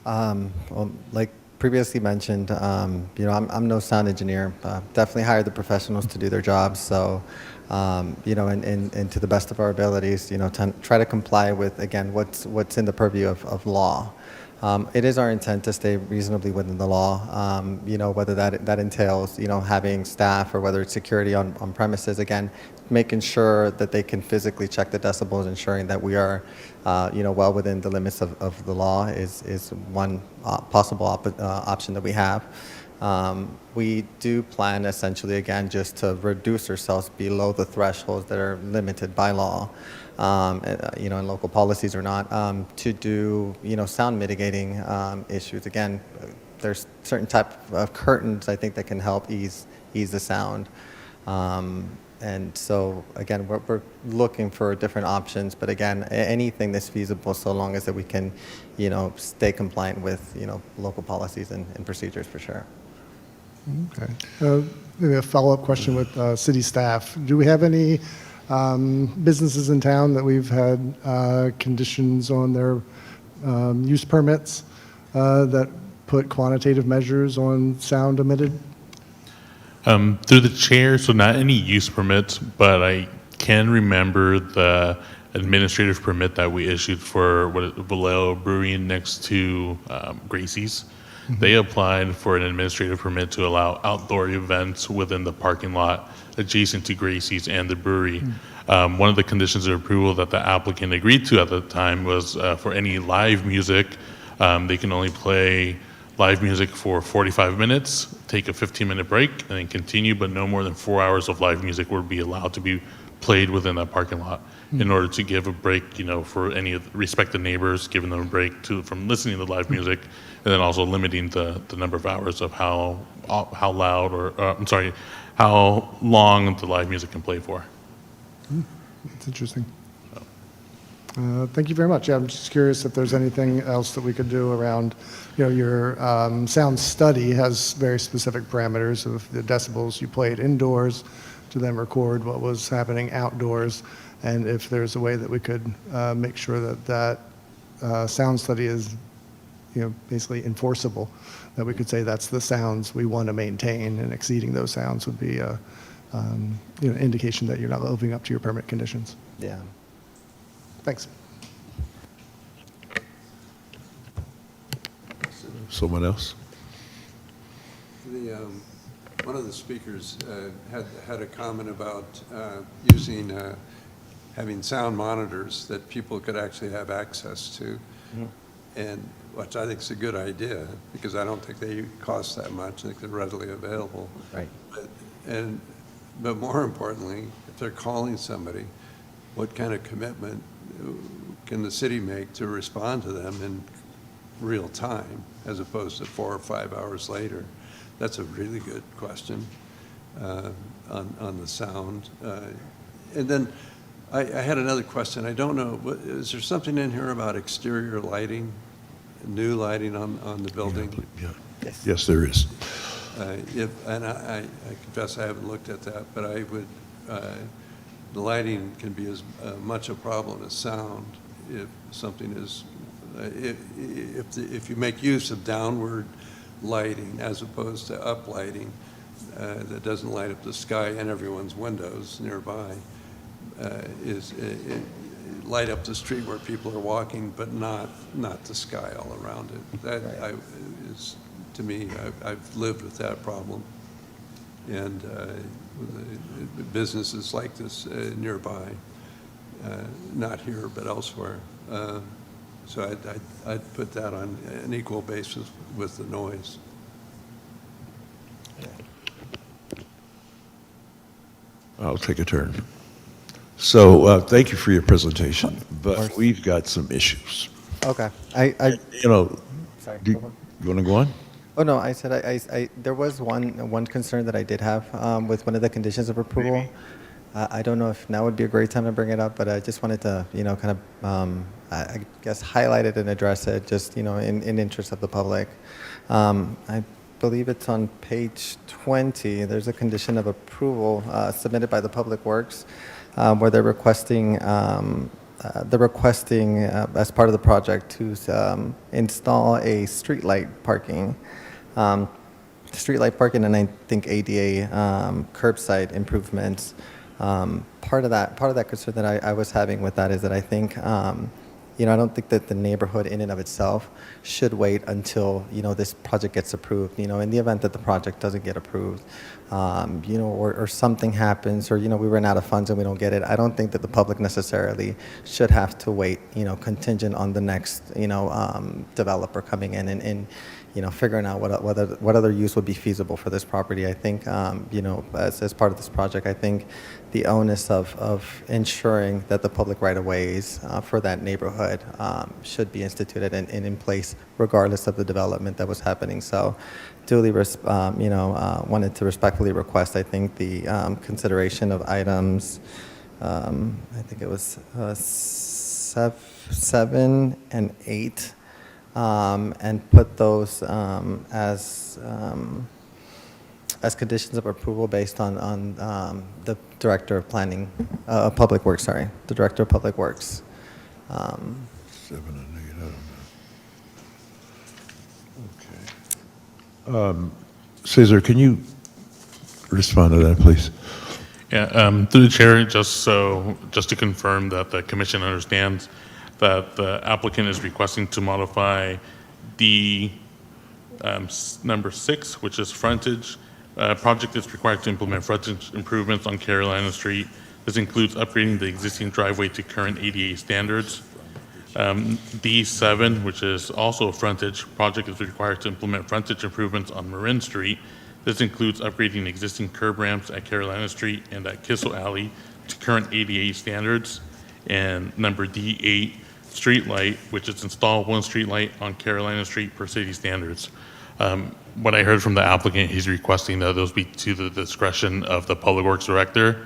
Well, like previously mentioned, I'm no sound engineer. Definitely hire the professionals to do their jobs. So, and to the best of our abilities, try to comply with, again, what's in the purview of law. It is our intent to stay reasonably within the law, whether that entails, having staff or whether it's security on premises, again, making sure that they can physically check the decibels, ensuring that we are, well within the limits of the law is one possible option that we have. We do plan essentially, again, just to reduce ourselves below the thresholds that are limited by law. And local policies or not, to do, sound mitigating issues. Again, there's certain type of curtains I think that can help ease the sound. And so again, we're looking for different options, but again, anything that's feasible so long as that we can, stay compliant with, local policies and procedures for sure. Okay. Maybe a follow-up question with city staff. Do we have any businesses in town that we've had conditions on their use permits that put quantitative measures on sound emitted? Through the chair, so not any use permits, but I can remember the administrative permit that we issued for Vallejo Brewery next to Gracie's. They applied for an administrative permit to allow outdoor events within the parking lot adjacent to Gracie's and the brewery. One of the conditions of approval that the applicant agreed to at the time was for any live music, they can only play live music for 45 minutes, take a 15-minute break, and then continue, but no more than 4 hours of live music would be allowed to be played within that parking lot in order to give a break, for any of the respected neighbors, giving them a break from listening to live music, and then also limiting the number of hours of how loud or, how long the live music can play for. That's interesting. Thank you very much. Yeah, I'm just curious if there's anything else that we could do around, your sound study has very specific parameters of the decibels you played indoors to then record what was happening outdoors, and if there's a way that we could make sure that sound study is, basically enforceable, that we could say that's the sounds we want to maintain, and exceeding those sounds would be a indication that you're not living up to your permit conditions. Yeah. Thanks. Someone else? One of the speakers had a comment about having sound monitors that people could actually have access to, and which I think is a good idea, because I don't think they cost that much. I think they're readily available. Right. But more importantly, if they're calling somebody, what kind of commitment can the city make to respond to them in real time, as opposed to 4 or 5 hours later? That's a really good question on the sound. And then I had another question. I don't know, is there something in here about exterior lighting, new lighting on the building? Yeah. Yes, there is. And I confess I haven't looked at that, but I would, the lighting can be as much a problem as sound if something is, if you make use of downward lighting as opposed to up lighting that doesn't light up the sky and everyone's windows nearby, light up the street where people are walking, but not the sky all around it. That is, to me, I've lived with that problem, and businesses like this nearby, not here but elsewhere. So I'd put that on an equal basis with the noise. I'll take a turn. So thank you for your presentation, but we've got some issues. Okay. Sorry. You want to go on? Oh, no, I said there was one concern that I did have with one of the conditions of approval. I don't know if now would be a great time to bring it up, but I just wanted to, kind of, I guess, highlight it and address it, just, in interest of the public. I believe it's on page 20. There's a condition of approval submitted by the Public Works where they're requesting as part of the project to install a streetlight parking. Streetlight parking, and I think ADA curbside improvements. Part of that concern that I was having with that is that I think, I don't think that the neighborhood in and of itself should wait until, this project gets approved. In the event that the project doesn't get approved, or something happens, or, we run out of funds and we don't get it, I don't think that the public necessarily should have to wait, contingent on the next, developer coming in and figuring out what other use would be feasible for this property. I think, as part of this project, I think the onus of ensuring that the public right-of-ways for that neighborhood should be instituted and in place regardless of the development that was happening. So duly, wanted to respectfully request, I think, the consideration of items, I think it was 7 and 8, and put those as conditions of approval based on the Director of Planning, Public Works, sorry, the Director of Public Works. 7 and 8, I don't know. Okay. Cesar, can you respond to that, please? Yeah, through the chair, just to confirm that the commission understands that the applicant is requesting to modify D number 6, which is frontage. Project is required to implement frontage improvements on Carolina Street. This includes upgrading the existing driveway to current ADA standards. D7, which is also a frontage, project is required to implement frontage improvements on Marin Street. This includes upgrading existing curb ramps at Carolina Street and at Kissel Alley to current ADA standards. And number D8, street light, which is install one street light on Carolina Street per city standards. What I heard from the applicant, he's requesting that those be to the discretion of the Public Works Director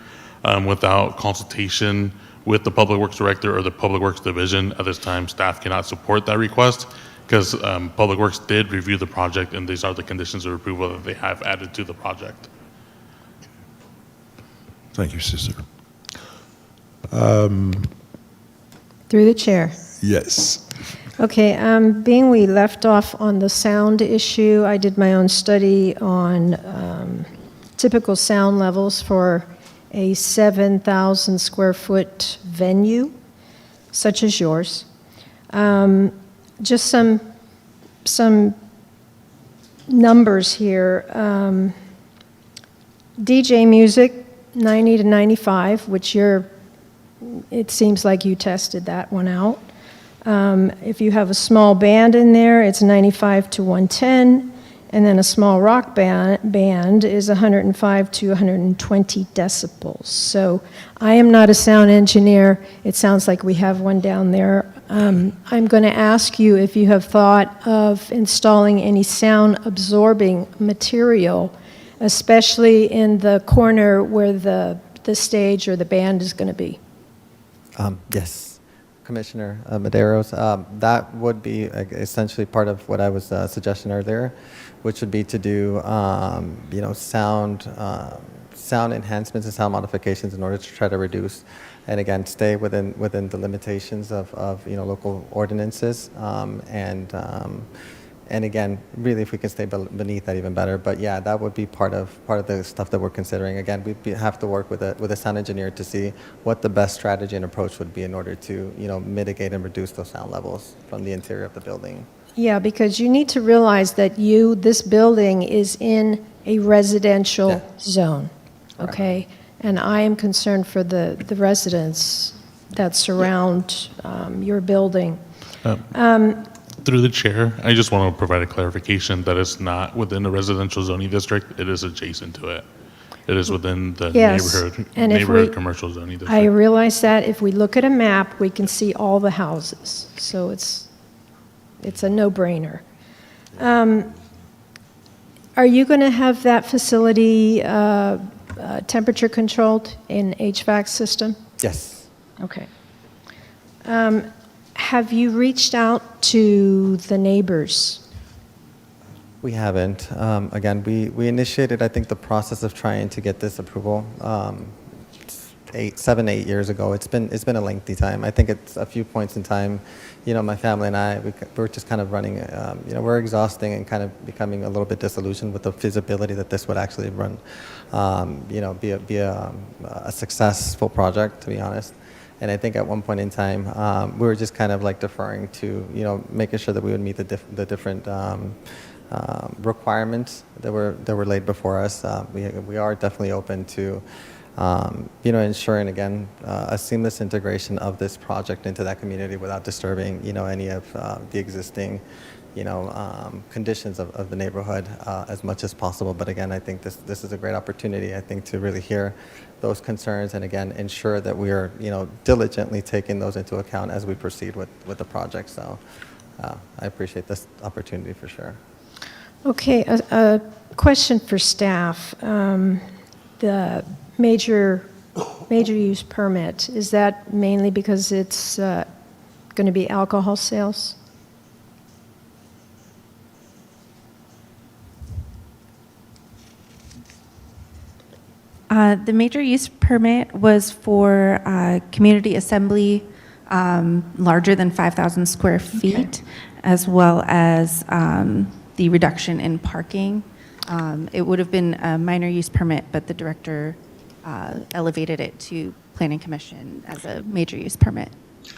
without consultation with the Public Works Director or the Public Works Division. At this time, staff cannot support that request because Public Works did review the project and these are the conditions of approval that they have added to the project. Thank you, sister. Through the chair. Yes. Okay, being we left off on the sound issue, I did my own study on typical sound levels for a 7,000 square foot venue, such as yours. Just some numbers here. DJ music, 90 to 95, which it seems like you tested that one out. If you have a small band in there, it's 95 to 110, and then a small rock band is 105 to 120 decibels. So I am not a sound engineer. It sounds like we have one down there. I'm going to ask you if you have thought of installing any sound absorbing material, especially in the corner where the stage or the band is going to be. Yes, Commissioner Medeiros, that would be essentially part of what I was suggesting earlier, which would be to do, sound enhancements and sound modifications in order to try to reduce, and again, stay within the limitations of local ordinances, and again, really, if we can stay beneath that, even better. But yeah, that would be part of the stuff that we're considering. Again, we have to work with a sound engineer to see what the best strategy and approach would be in order to mitigate and reduce those sound levels from the interior of the building. Yeah, because you need to realize that this building is in a residential zone, okay? And I am concerned for the residents that surround your building. Through the chair, I just want to provide a clarification that it's not within the residential zoning district. It is adjacent to it. It is within the neighborhood commercial zoning district. I realize that if we look at a map, we can see all the houses. So it's a no-brainer. Are you going to have that facility temperature controlled in HVAC system? Yes. Okay. Have you reached out to the neighbors? We haven't. Again, we initiated, I think, the process of trying to get this approval 7, 8 years ago. It's been a lengthy time. I think it's a few points in time. My family and I, we're just kind of running. We're exhausting and kind of becoming a little bit disillusioned with the feasibility that this would actually run. Be a successful project, to be honest. And I think at one point in time, we were just kind of like deferring to, making sure that we would meet the different requirements that were laid before us. We are definitely open to, ensuring again a seamless integration of this project into that community without disturbing, any of the existing, conditions of the neighborhood as much as possible. But again, I think this is a great opportunity, I think, to really hear those concerns and again ensure that we are diligently taking those into account as we proceed with the project. So I appreciate this opportunity for sure. Okay, a question for staff. The major use permit, is that mainly because it's going to be alcohol sales? The major use permit was for community assembly larger than 5,000 square feet, as well as the reduction in parking. It would have been a minor use permit, but the director elevated it to Planning Commission as a major use permit.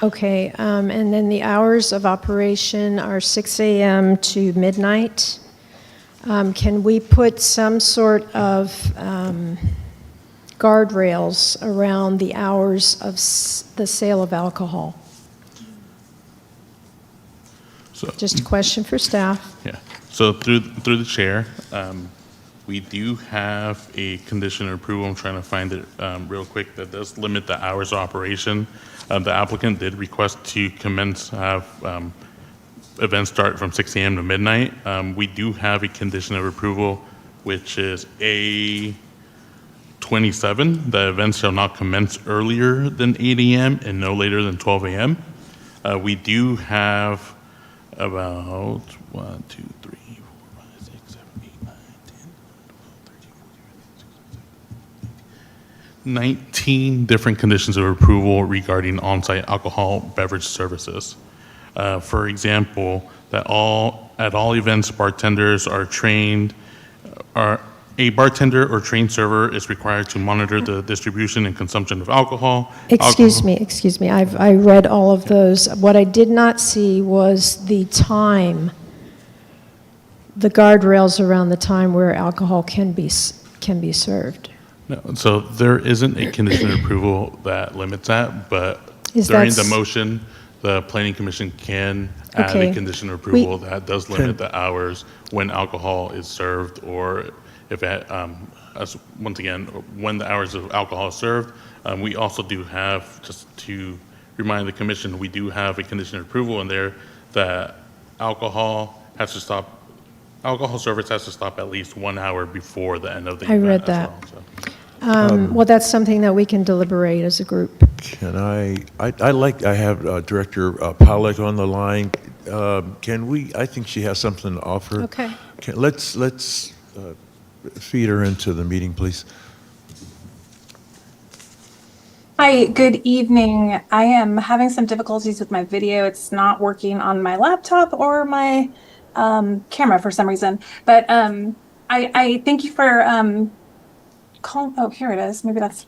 Okay, and then the hours of operation are 6 a.m. to midnight. Can we put some sort of guardrails around the hours of the sale of alcohol? So, Just a question for staff. yeah. So through the chair, we do have a condition of approval. I'm trying to find it real quick that does limit the hours of operation. The applicant did request to have events start from 6 a.m. to midnight. We do have a condition of approval, which is A27, that events shall not commence earlier than 8 a.m. and no later than 12 a.m. We do have about 1, 2, 3, 4, 5, 6, 7, 8, 9, 10, 12, 13, 14, 15, 19 different conditions of approval regarding on-site alcohol beverage services. For example, that at all events, bartenders are trained, a bartender or trained server is required to monitor the distribution and consumption of alcohol. Excuse me. I read all of those. What I did not see was the time, the guardrails around the time where alcohol can be served. No, so there isn't a condition of approval that limits that, but during the motion, the Planning Commission can add a condition of approval that does limit the hours when alcohol is served, or if once again, when the hours of alcohol is served. We also do have, just to remind the commission, we do have a condition of approval in there that alcohol service has to stop at least 1 hour before the end of the event. I read that. Well, so. Well, that's something that we can deliberate as a group. Can I have Director Pollack on the line. Can we, I think she has something to offer. Okay. Let's feed her into the meeting, please. Hi, good evening. I am having some difficulties with my video. It's not working on my laptop or my camera for some reason. But I thank you for calling. Oh, here it is. Maybe that's.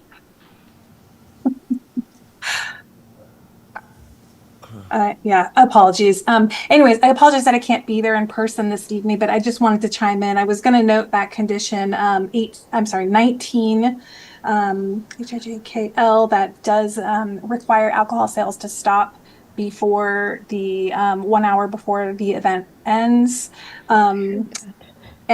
Yeah, apologies. Anyways, I apologize that I can't be there in person this evening, but I just wanted to chime in. I was going to note that condition 19 HIJKL that does require alcohol sales to stop before the 1 hour before the event ends. And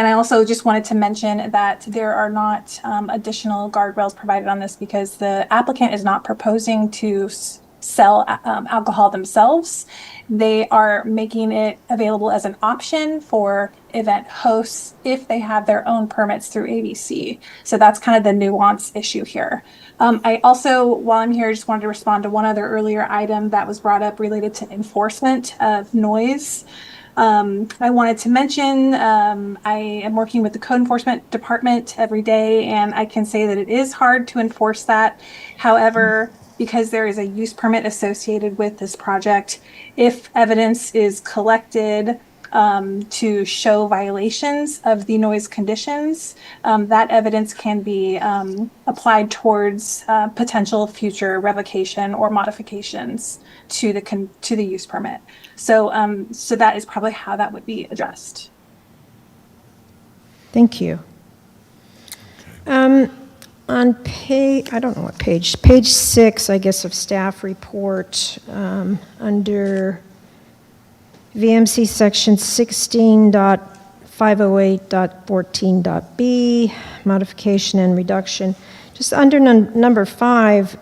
I also just wanted to mention that there are not additional guardrails provided on this because the applicant is not proposing to sell alcohol themselves. They are making it available as an option for event hosts if they have their own permits through ABC. So that's kind of the nuance issue here. I also, while I'm here, just wanted to respond to one other earlier item that was brought up related to enforcement of noise. I wanted to mention I am working with the code enforcement department every day, and I can say that it is hard to enforce that. However, because there is a use permit associated with this project, if evidence is collected to show violations of the noise conditions, that evidence can be applied towards potential future revocation or modifications to the use permit. So that is probably how that would be addressed. Thank you. On I don't know what page 6, I guess, of staff report, under VMC section 16.508.14.b, modification and reduction. Just under number 5,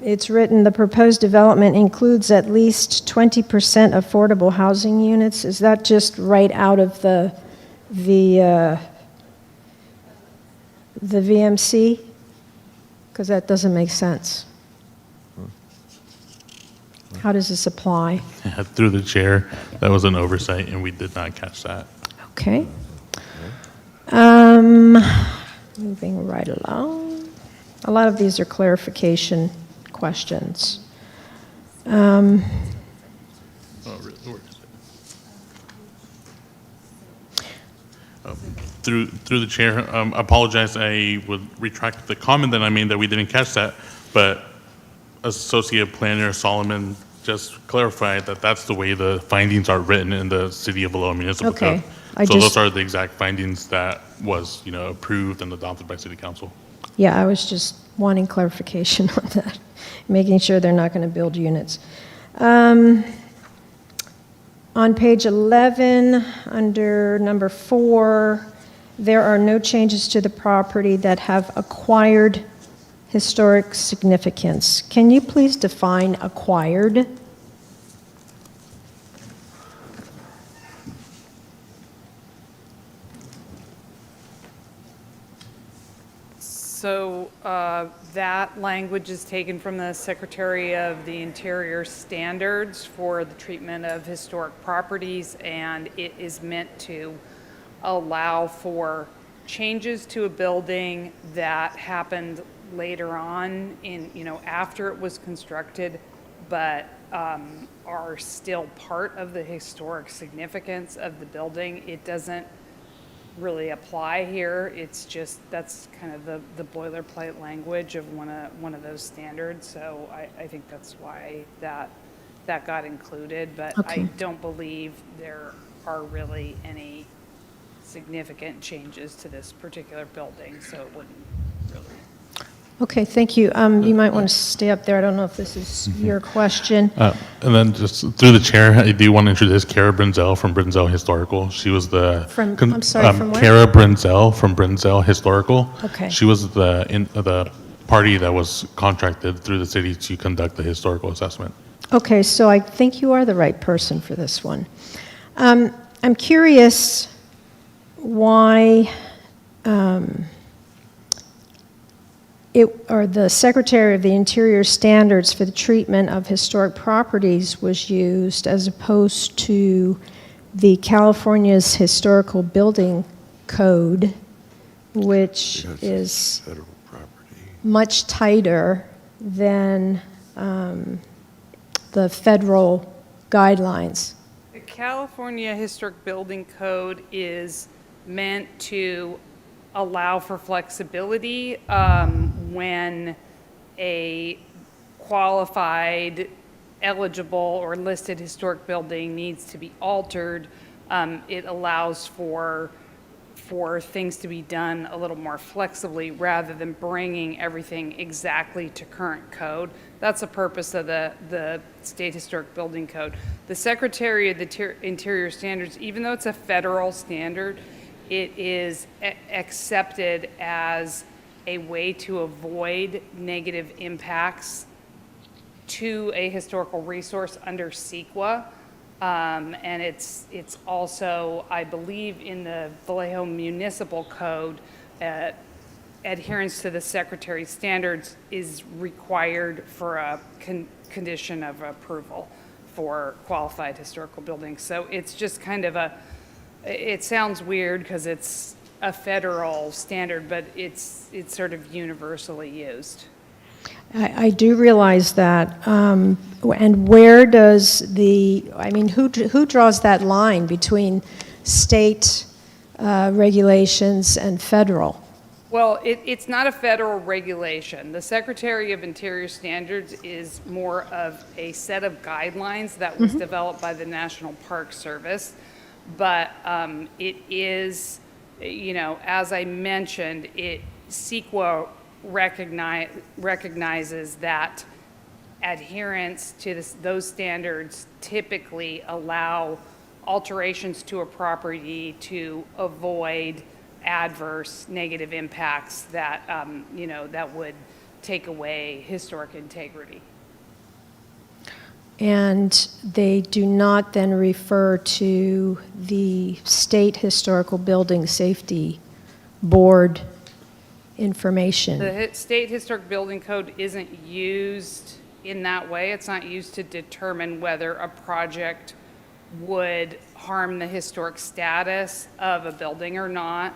it's written, the proposed development includes at least 20% affordable housing units. Is that just right out of the VMC? Because that doesn't make sense. How does this apply? Yeah, through the chair, that was an oversight, and we did not catch that. Okay. Moving right along. A lot of these are clarification questions. Oh, really? Where is it? through the chair, apologize, I would retract the comment that I made that we didn't catch that, but Associate Planner Solomon just clarified that that's the way the findings are written in the City of Vallejo Municipal Okay. Code. So those are the exact findings that was, approved and adopted by City Council. Yeah, I was just wanting clarification on that, making sure they're not going to build units. On page 11, under number 4, there are no changes to the property that have acquired historic significance. Can you please define acquired? So that language is taken from the Secretary of the Interior standards for the treatment of historic properties, and it is meant to allow for changes to a building that happened later on in, after it was constructed, but are still part of the historic significance of the building. It doesn't really apply here. It's just, that's kind of the boilerplate language of one of those standards. So I think that's why that got included, but Okay. I don't believe there are really any significant changes to this particular building, so it wouldn't really. Okay, thank you. You might want to stay up there. I don't know if this is your question. And then just through the chair, I do want to introduce Kara Brinzel from Brinzel Historical. She was the I'm sorry, from where? Kara Brinzel from Brinzel Historical. Okay. She was the party that was contracted through the city to conduct the historical assessment. Okay, so I think you are the right person for this one. I'm curious why the Secretary of the Interior standards for the treatment of historic properties was used as opposed to the California's Historical Building Code, which is Federal property. much tighter than the federal guidelines. The California Historic Building Code is meant to allow for flexibility when a qualified, eligible, or listed historic building needs to be altered. It allows for things to be done a little more flexibly rather than bringing everything exactly to current code. That's the purpose of the State Historic Building Code. The Secretary of the Interior Standards, even though it's a federal standard, it is accepted as a way to avoid negative impacts to a historical resource under CEQA. And it's also, I believe, in the Vallejo Municipal Code, adherence to the Secretary's standards is required for a condition of approval for qualified historical buildings. So it's just kind of it sounds weird because it's a federal standard, but it's sort of universally used. I do realize that. And where does who draws that line between state regulations and federal? Well, it's not a federal regulation. The Secretary of Interior Standards is more of a set of guidelines that was developed by the National Park Service. But it is, as I mentioned, CEQA recognizes that adherence to those standards typically allow alterations to a property to avoid adverse negative impacts that, that would take away historic integrity. And they do not then refer to the State Historical Building Safety Board information. The State Historic Building Code isn't used in that way. It's not used to determine whether a project would harm the historic status of a building or not.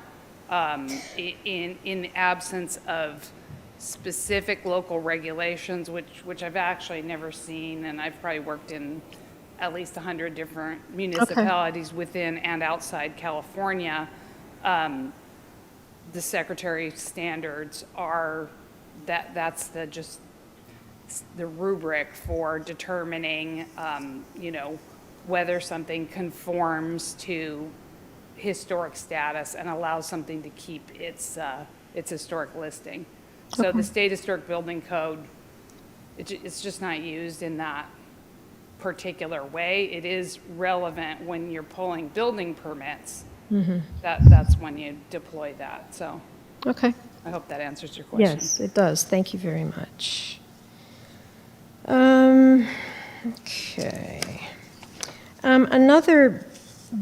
In the absence of specific local regulations, which I've actually never seen, and I've probably worked in at least 100 different municipalities within and outside California. the Secretary's standards are, that's the rubric for determining, whether something conforms to historic status and allows something to keep its historic listing. So the State Historic Building Code, it's just not used in that particular way. It is relevant when you're pulling building permits. That's when you deploy that, so. Okay. I hope that answers your question. Yes, it does. Thank you very much. Okay. Another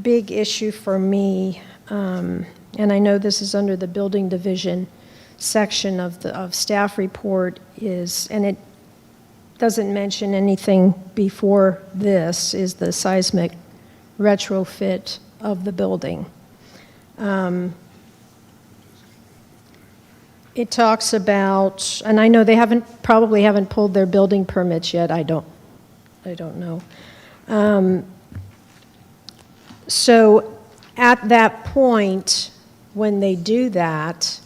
big issue for me, and I know this is under the building division section of staff report, is, and it doesn't mention anything before this, is the seismic retrofit of the building. It talks about, and I know they probably haven't pulled their building permits yet. I don't know. So at that point, when they do that,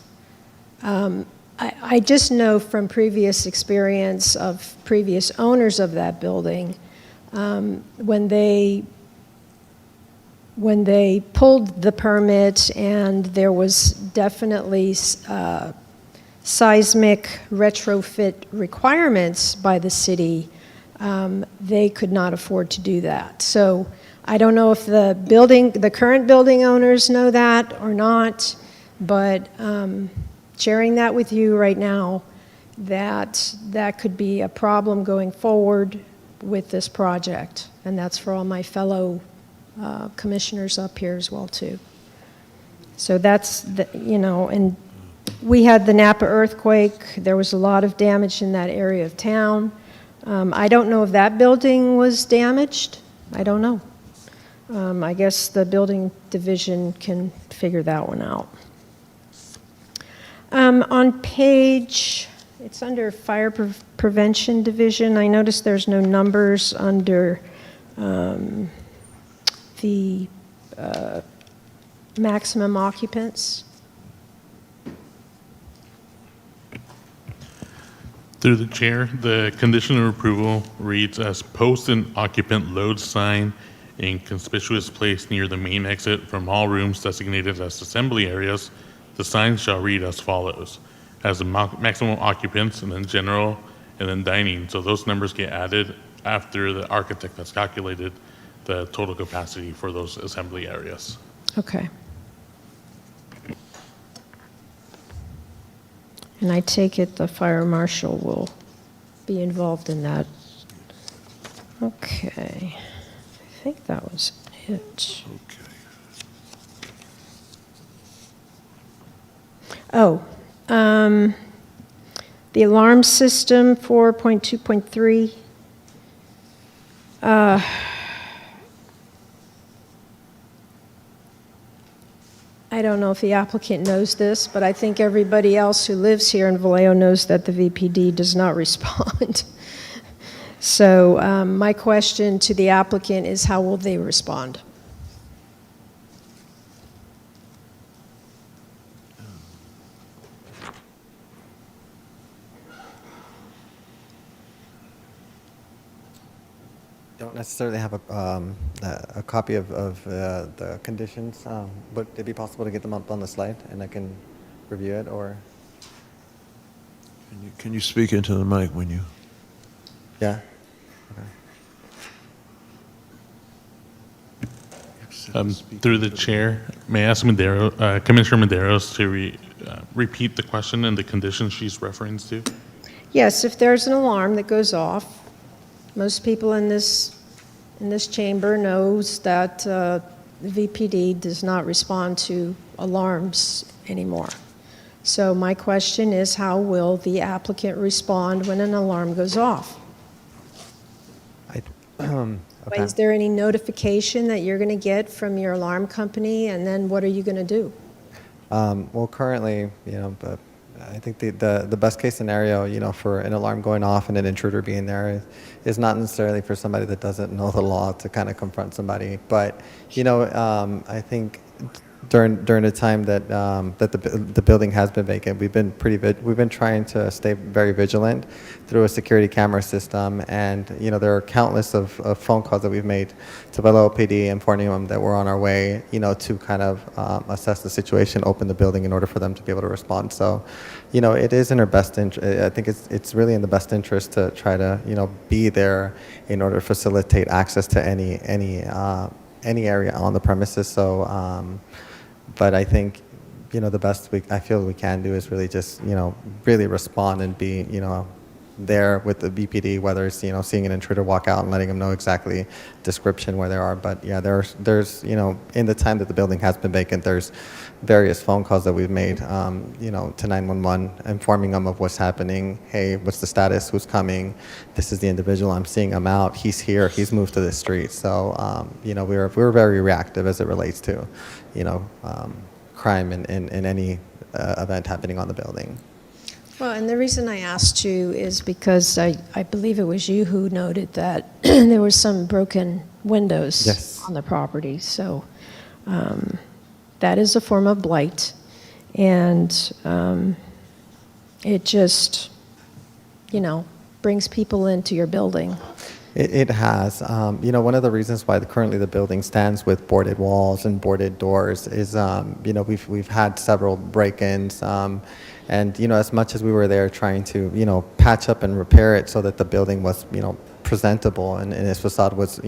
I just know from previous experience of previous owners of that building, when they pulled the permit and there was definitely seismic retrofit requirements by the city, they could not afford to do that. So I don't know if the current building owners know that or not, but sharing that with you right now, that could be a problem going forward with this project. And that's for all my fellow commissioners up here as well, too. So that's, and we had the Napa earthquake. There was a lot of damage in that area of town. I don't know if that building was damaged. I don't know. I guess the building division can figure that one out. On page, it's under Fire Prevention Division. I noticed there's no numbers under the maximum occupants. Through the chair, the condition of approval reads as post an occupant load sign in conspicuous place near the main exit from all rooms designated as assembly areas. The sign shall read as follows: as the maximum occupants, and then general, and then dining. So those numbers get added after the architect has calculated the total capacity for those assembly areas. Okay. And I take it the fire marshal will be involved in that. Okay. I think that was it. Oh, the alarm system 4.2.3. I don't know if the applicant knows this, but I think everybody else who lives here in Vallejo knows that the VPD does not respond. So my question to the applicant is, how will they respond? Don't necessarily have a copy of the conditions. Would it be possible to get them up on the slide and I can review it, or? Can you speak into the mic when you? Yeah. Through the chair, may I ask Commissioner Medeiros to repeat the question and the conditions she's referenced to? Yes, if there's an alarm that goes off, most people in this chamber knows that the VPD does not respond to alarms anymore. So my question is, how will the applicant respond when an alarm goes off? Okay. Is there any notification that you're going to get from your alarm company, and then what are you going to do? Well, currently, but I think the best case scenario, for an alarm going off and an intruder being there is not necessarily for somebody that doesn't know the law to kind of confront somebody. But, I think during the time that the building has been vacant, we've been trying to stay very vigilant through a security camera system, and there are countless of phone calls that we've made to Vallejo PD informing them that we're on our way, to kind of assess the situation, open the building in order for them to be able to respond. So, it is in our best interest. I think it's really in the best interest to try to be there in order to facilitate access to any area on the premises. So. But I think, the best I feel we can do is really just, really respond and be, there with the BPD, whether it's, seeing an intruder walk out and letting them know exactly description where they are. But yeah, there's, in the time that the building has been vacant, there's various phone calls that we've made, to 911, informing them of what's happening. Hey, what's the status? Who's coming? This is the individual. I'm seeing him out. He's here. He's moved to the street. So, we're very reactive as it relates to, crime in any event happening on the building. Well, and the reason I asked you is because I believe it was you who noted that there were some broken windows Yes. on the property. So that is a form of blight, and it just, brings people into your building. It has. One of the reasons why currently the building stands with boarded walls and boarded doors is, we've had several break-ins, and as much as we were there trying to, patch up and repair it so that the building was, presentable and its facade was,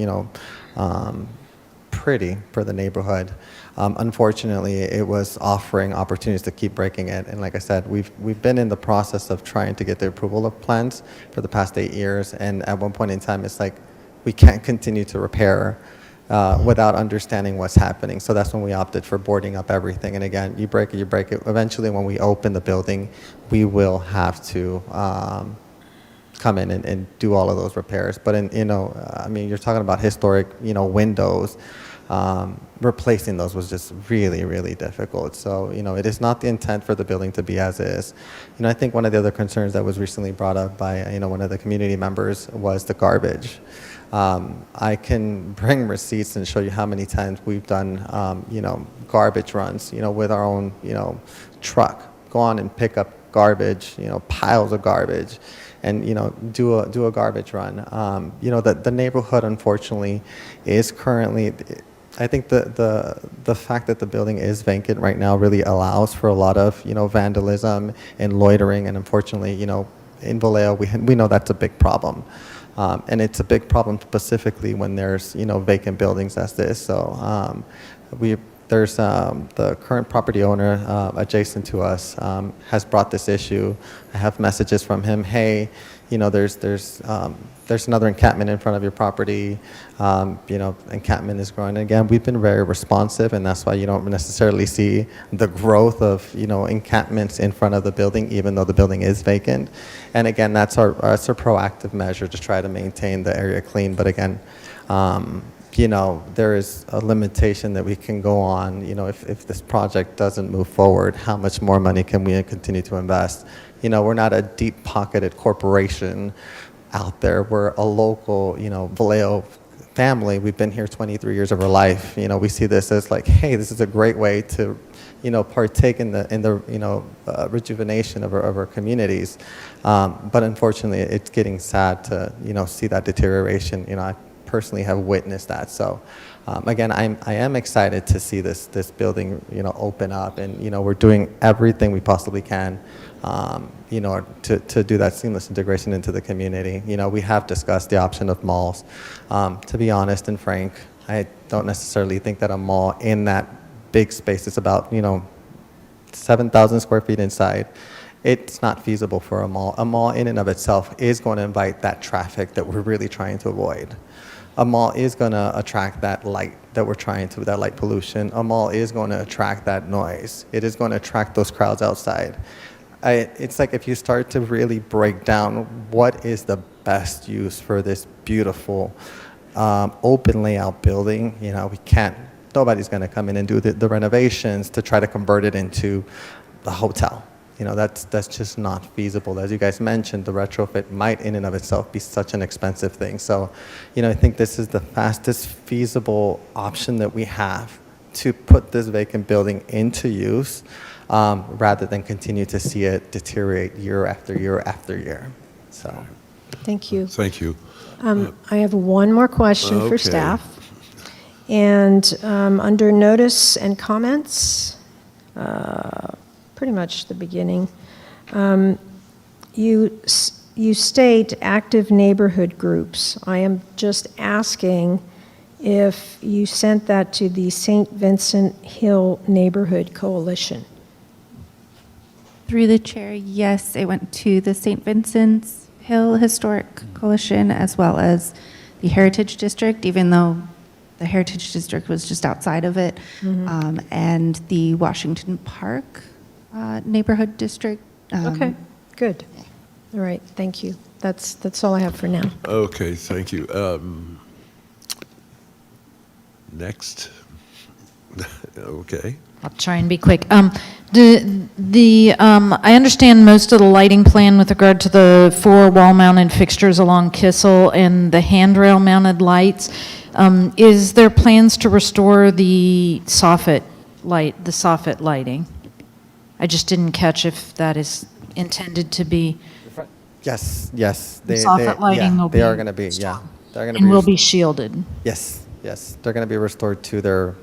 pretty for the neighborhood. Unfortunately, it was offering opportunities to keep breaking it. And like I said, we've been in the process of trying to get the approval of plans for the past 8 years. And at one point in time, it's like we can't continue to repair without understanding what's happening. So that's when we opted for boarding up everything. And again, you break it, you break it. Eventually, when we open the building, we will have to come in and do all of those repairs. But you're talking about historic, windows. Replacing those was just really, really difficult. So, it is not the intent for the building to be as is. I think one of the other concerns that was recently brought up by, one of the community members was the garbage. I can bring receipts and show you how many times we've done, garbage runs, with our own, truck. Go on and pick up garbage, piles of garbage, and do a garbage run. The neighborhood, unfortunately, is currently. I think the fact that the building is vacant right now really allows for a lot of vandalism and loitering, and unfortunately, in Vallejo we know that's a big problem, and it's a big problem specifically when there's vacant buildings as this. So there's the current property owner adjacent to us has brought this issue. I have messages from him. Hey, there's another encampment in front of your property. Encampment is growing. And again, we've been very responsive, and that's why you don't necessarily see the growth of encampments in front of the building, even though the building is vacant. And again, that's our proactive measure to try to maintain the area clean. But again, there is a limitation that we can go on. If this project doesn't move forward, how much more money can we continue to invest? We're not a deep-pocketed corporation out there. We're a local, Vallejo family. We've been here 23 years of our life. We see this as like, hey, this is a great way to, partake in the rejuvenation of our communities. But unfortunately, it's getting sad to, see that deterioration. I personally have witnessed that. So again, I am excited to see this building open up, and we're doing everything we possibly can to do that seamless integration into the community. We have discussed the option of malls. To be honest and frank, I don't necessarily think that a mall in that big space is about 7,000 square feet inside. It's not feasible for a mall. A mall in and of itself is going to invite that traffic that we're really trying to avoid. A mall is going to attract that light that we're trying to, that light pollution. A mall is going to attract that noise. It is going to attract those crowds outside. It's like if you start to really break down what is the best use for this beautiful open layout building, nobody's going to come in and do the renovations to try to convert it into the hotel. That's just not feasible. As you guys mentioned, the retrofit might in and of itself be such an expensive thing. So, I think this is the fastest feasible option that we have to put this vacant building into use rather than continue to see it deteriorate year after year after year. So, Thank you. Thank you. I have one more question for Okay. staff. And under notice and comments, pretty much the beginning, you state active neighborhood groups. I am just asking if you sent that to the St. Vincent Hill Neighborhood Coalition. Through the chair, yes, it went to the St. Vincent's Hill Historic Coalition as well as the Heritage District, even though the Heritage District was just outside of it, and the Washington Park Neighborhood District. Okay, good. All right, thank you. That's all I have for now. Okay, thank you. Next. Okay. I'll try and be quick. I understand most of the lighting plan with regard to the 4 wall-mounted fixtures along Kissel and the handrail-mounted lights. Is there plans to restore the soffit lighting? I just didn't catch if that is intended to be. yes. Soffit lighting will be they are going to be, yeah. They're going to And will be shielded. Yes. They're going to be restored to their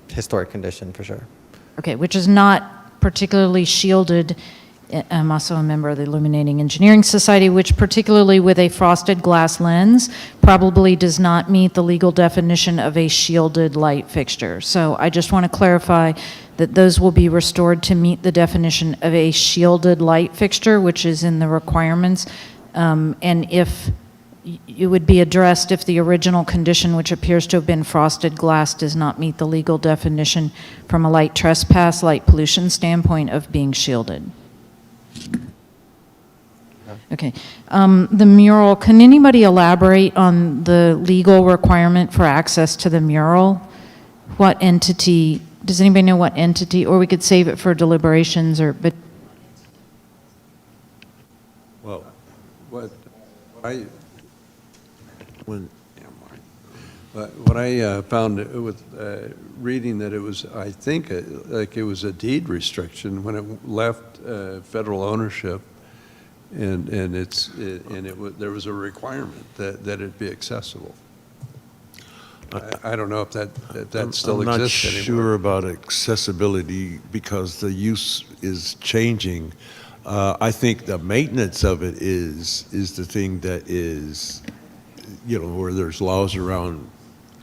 historic condition for sure. Okay, which is not particularly shielded. I'm also a member of the Illuminating Engineering Society, which particularly with a frosted glass lens probably does not meet the legal definition of a shielded light fixture. So I just want to clarify that those will be restored to meet the definition of a shielded light fixture, which is in the requirements. And if it would be addressed if the original condition, which appears to have been frosted glass, does not meet the legal definition from a light trespass, light pollution standpoint of being shielded. Okay. The mural, can anybody elaborate on the legal requirement for access to the mural? What entity, does anybody know what entity, or we could save it for deliberations, or, but. Well, what I found with reading that it was, I think, like it was a deed restriction when it left federal ownership, and there was a requirement that it be accessible. I don't know if that still exists anymore. I'm not sure about accessibility because the use is changing. I think the maintenance of it is the thing that is, where there's laws around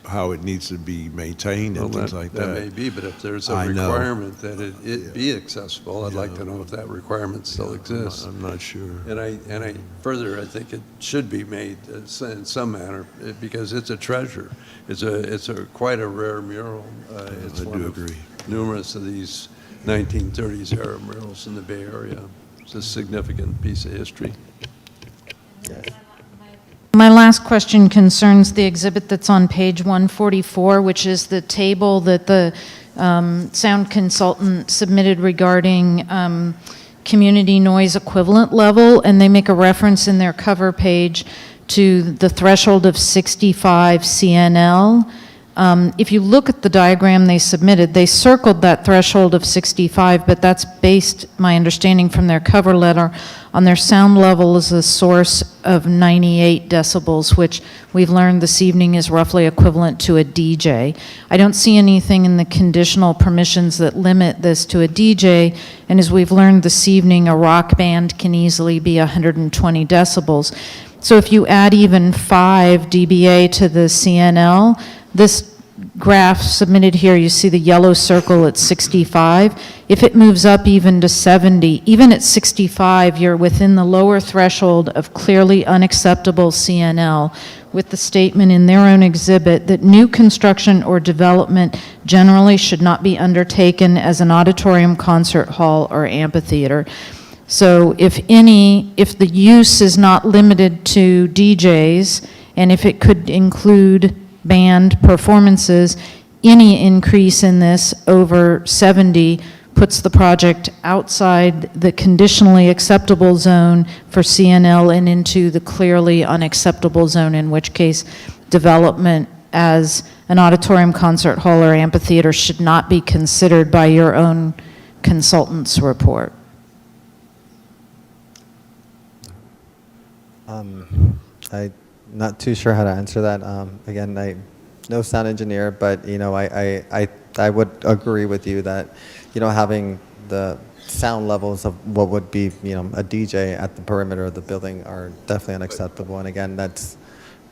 how it needs to be maintained and things like that. That may be, but if there's a requirement that it be accessible, I'd like to know if that requirement still exists. I'm not sure. And I further, I think it should be made in some manner because it's a treasure. It's quite a rare mural. It's I do agree. Numerous of these 1930s era murals in the Bay Area. It's a significant piece of history. My last question concerns the exhibit that's on page 144, which is the table that the sound consultant submitted regarding community noise equivalent level, and they make a reference in their cover page to the threshold of 65 CNL. If you look at the diagram they submitted, they circled that threshold of 65, but that's based, my understanding from their cover letter, on their sound level as a source of 98 decibels, which we've learned this evening is roughly equivalent to a DJ. I don't see anything in the conditional permissions that limit this to a DJ, and as we've learned this evening, a rock band can easily be 120 decibels. So if you add even 5 dBA to the CNL, this graph submitted here, you see the yellow circle at 65. If it moves up even to 70, even at 65, you're within the lower threshold of clearly unacceptable CNL, with the statement in their own exhibit that new construction or development generally should not be undertaken as an auditorium, concert hall, or amphitheater. So if the use is not limited to DJs, and if it could include band performances, any increase in this over 70 puts the project outside the conditionally acceptable zone for CNL and into the clearly unacceptable zone, in which case development as an auditorium, concert hall, or amphitheater should not be considered by your own consultant's report? I'm not too sure how to answer that. Again, no sound engineer, but I would agree with you that having the sound levels of what would be a DJ at the perimeter of the building are definitely unacceptable. And again, that's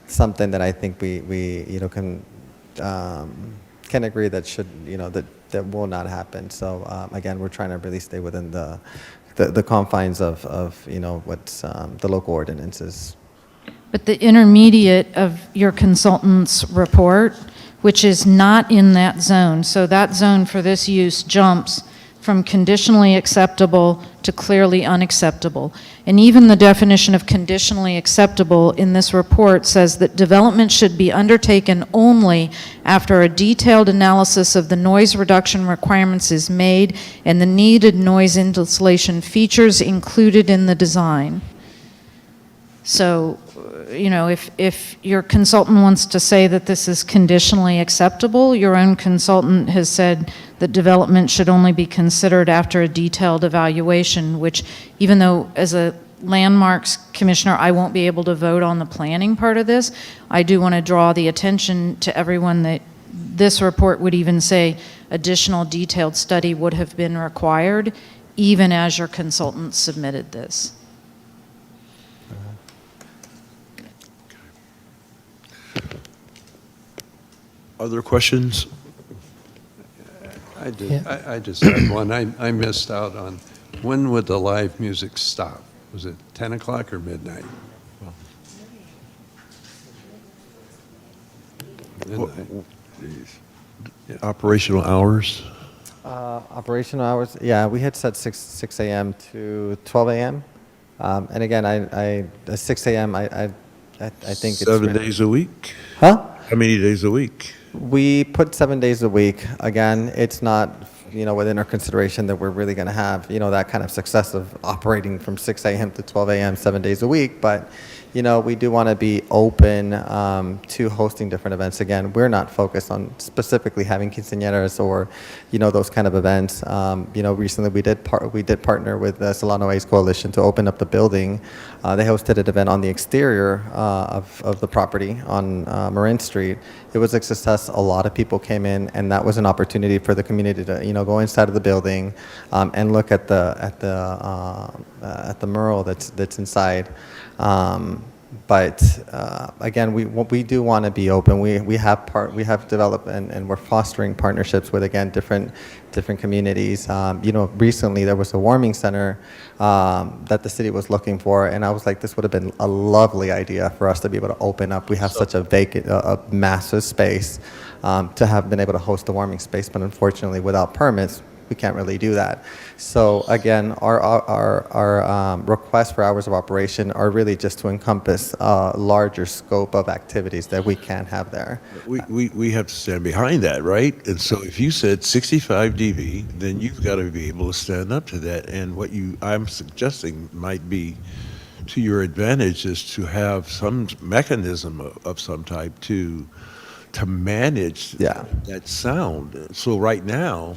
something that I think we can agree that should that will not happen. So again, we're trying to really stay within the confines of what's the local ordinances. But the intermediate of your consultant's report, which is not in that zone, so that zone for this use jumps from conditionally acceptable to clearly unacceptable. And even the definition of conditionally acceptable in this report says that development should be undertaken only after a detailed analysis of the noise reduction requirements is made and the needed noise insulation features included in the design. So, if your consultant wants to say that this is conditionally acceptable, your own consultant has said that development should only be considered after a detailed evaluation, which even though as a landmarks commissioner, I won't be able to vote on the planning part of this, I do want to draw the attention to everyone that this report would even say additional detailed study would have been required, even as your consultant submitted this. Other questions? I just had one. I missed out on, when would the live music stop? Was it 10 o'clock or midnight? Operational hours? Operational hours, yeah, we had set 6 a.m. to 12 a.m. And again, 6 a.m., I think it's... 7 days a week? Huh? How many days a week? We put 7 days a week. Again, it's not, within our consideration that we're really going to have, that kind of success of operating from 6 a.m. to 12 a.m. 7 days a week. But, we do want to be open to hosting different events. Again, we're not focused on specifically having quinceañeras or, those kind of events. Recently we did partner with the Solano A's Coalition to open up the building. They hosted an event on the exterior of the property on Marin Street. It was a success. A lot of people came in, and that was an opportunity for the community to, go inside of the building and look at the mural that's inside. But again, we do want to be open. We have developed and we're fostering partnerships with, again, different communities. Recently there was a warming center that the city was looking for, and I was like, this would have been a lovely idea for us to be able to open up. We have such a vacant, a massive space to have been able to host a warming space, but unfortunately, without permits, we can't really do that. So again, our requests for hours of operation are really just to encompass a larger scope of activities that we can have there. We have to stand behind that, right? And so if you said 65 dB, then you've got to be able to stand up to that. And what I'm suggesting might be to your advantage is to have some mechanism of some type to manage that sound. So right now,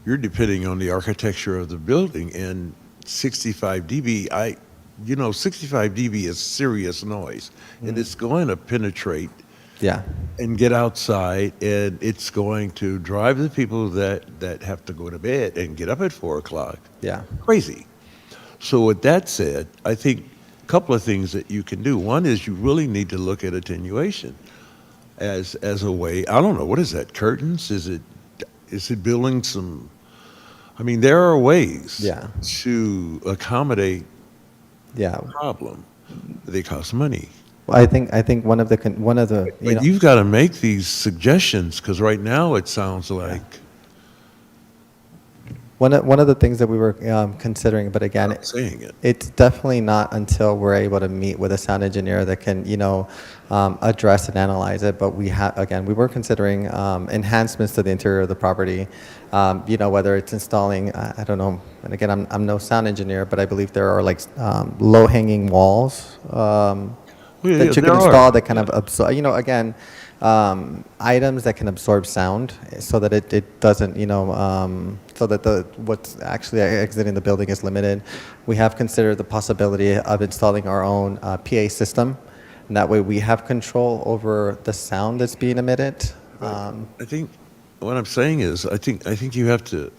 you're depending on the architecture of the building, and 65 dB, 65 dB is serious noise, and it's going to penetrate and get outside, and it's going to drive the people that have to go to bed and get up at 4 o'clock. Yeah. Crazy. So with that said, I think a couple of things that you can do. One is you really need to look at attenuation as a way. I don't know, what is that, curtains? Is it building some? I mean, there are ways to accommodate the problem. They cost money. Well, I think one of the But you've got to make these suggestions, because right now it sounds like one of the things that we were considering, but again, it's definitely not until we're able to meet with a sound engineer that can, address and analyze it. But we were considering enhancements to the interior of the property, whether it's installing, I don't know, and again, I'm no sound engineer, but I believe there are like low-hanging walls that you can install that kind of absorb, again, items that can absorb sound so that it doesn't, so that what's actually exiting the building is limited. We have considered the possibility of installing our own PA system, and that way we have control over the sound that's being emitted. I think what I'm saying is, I think you have to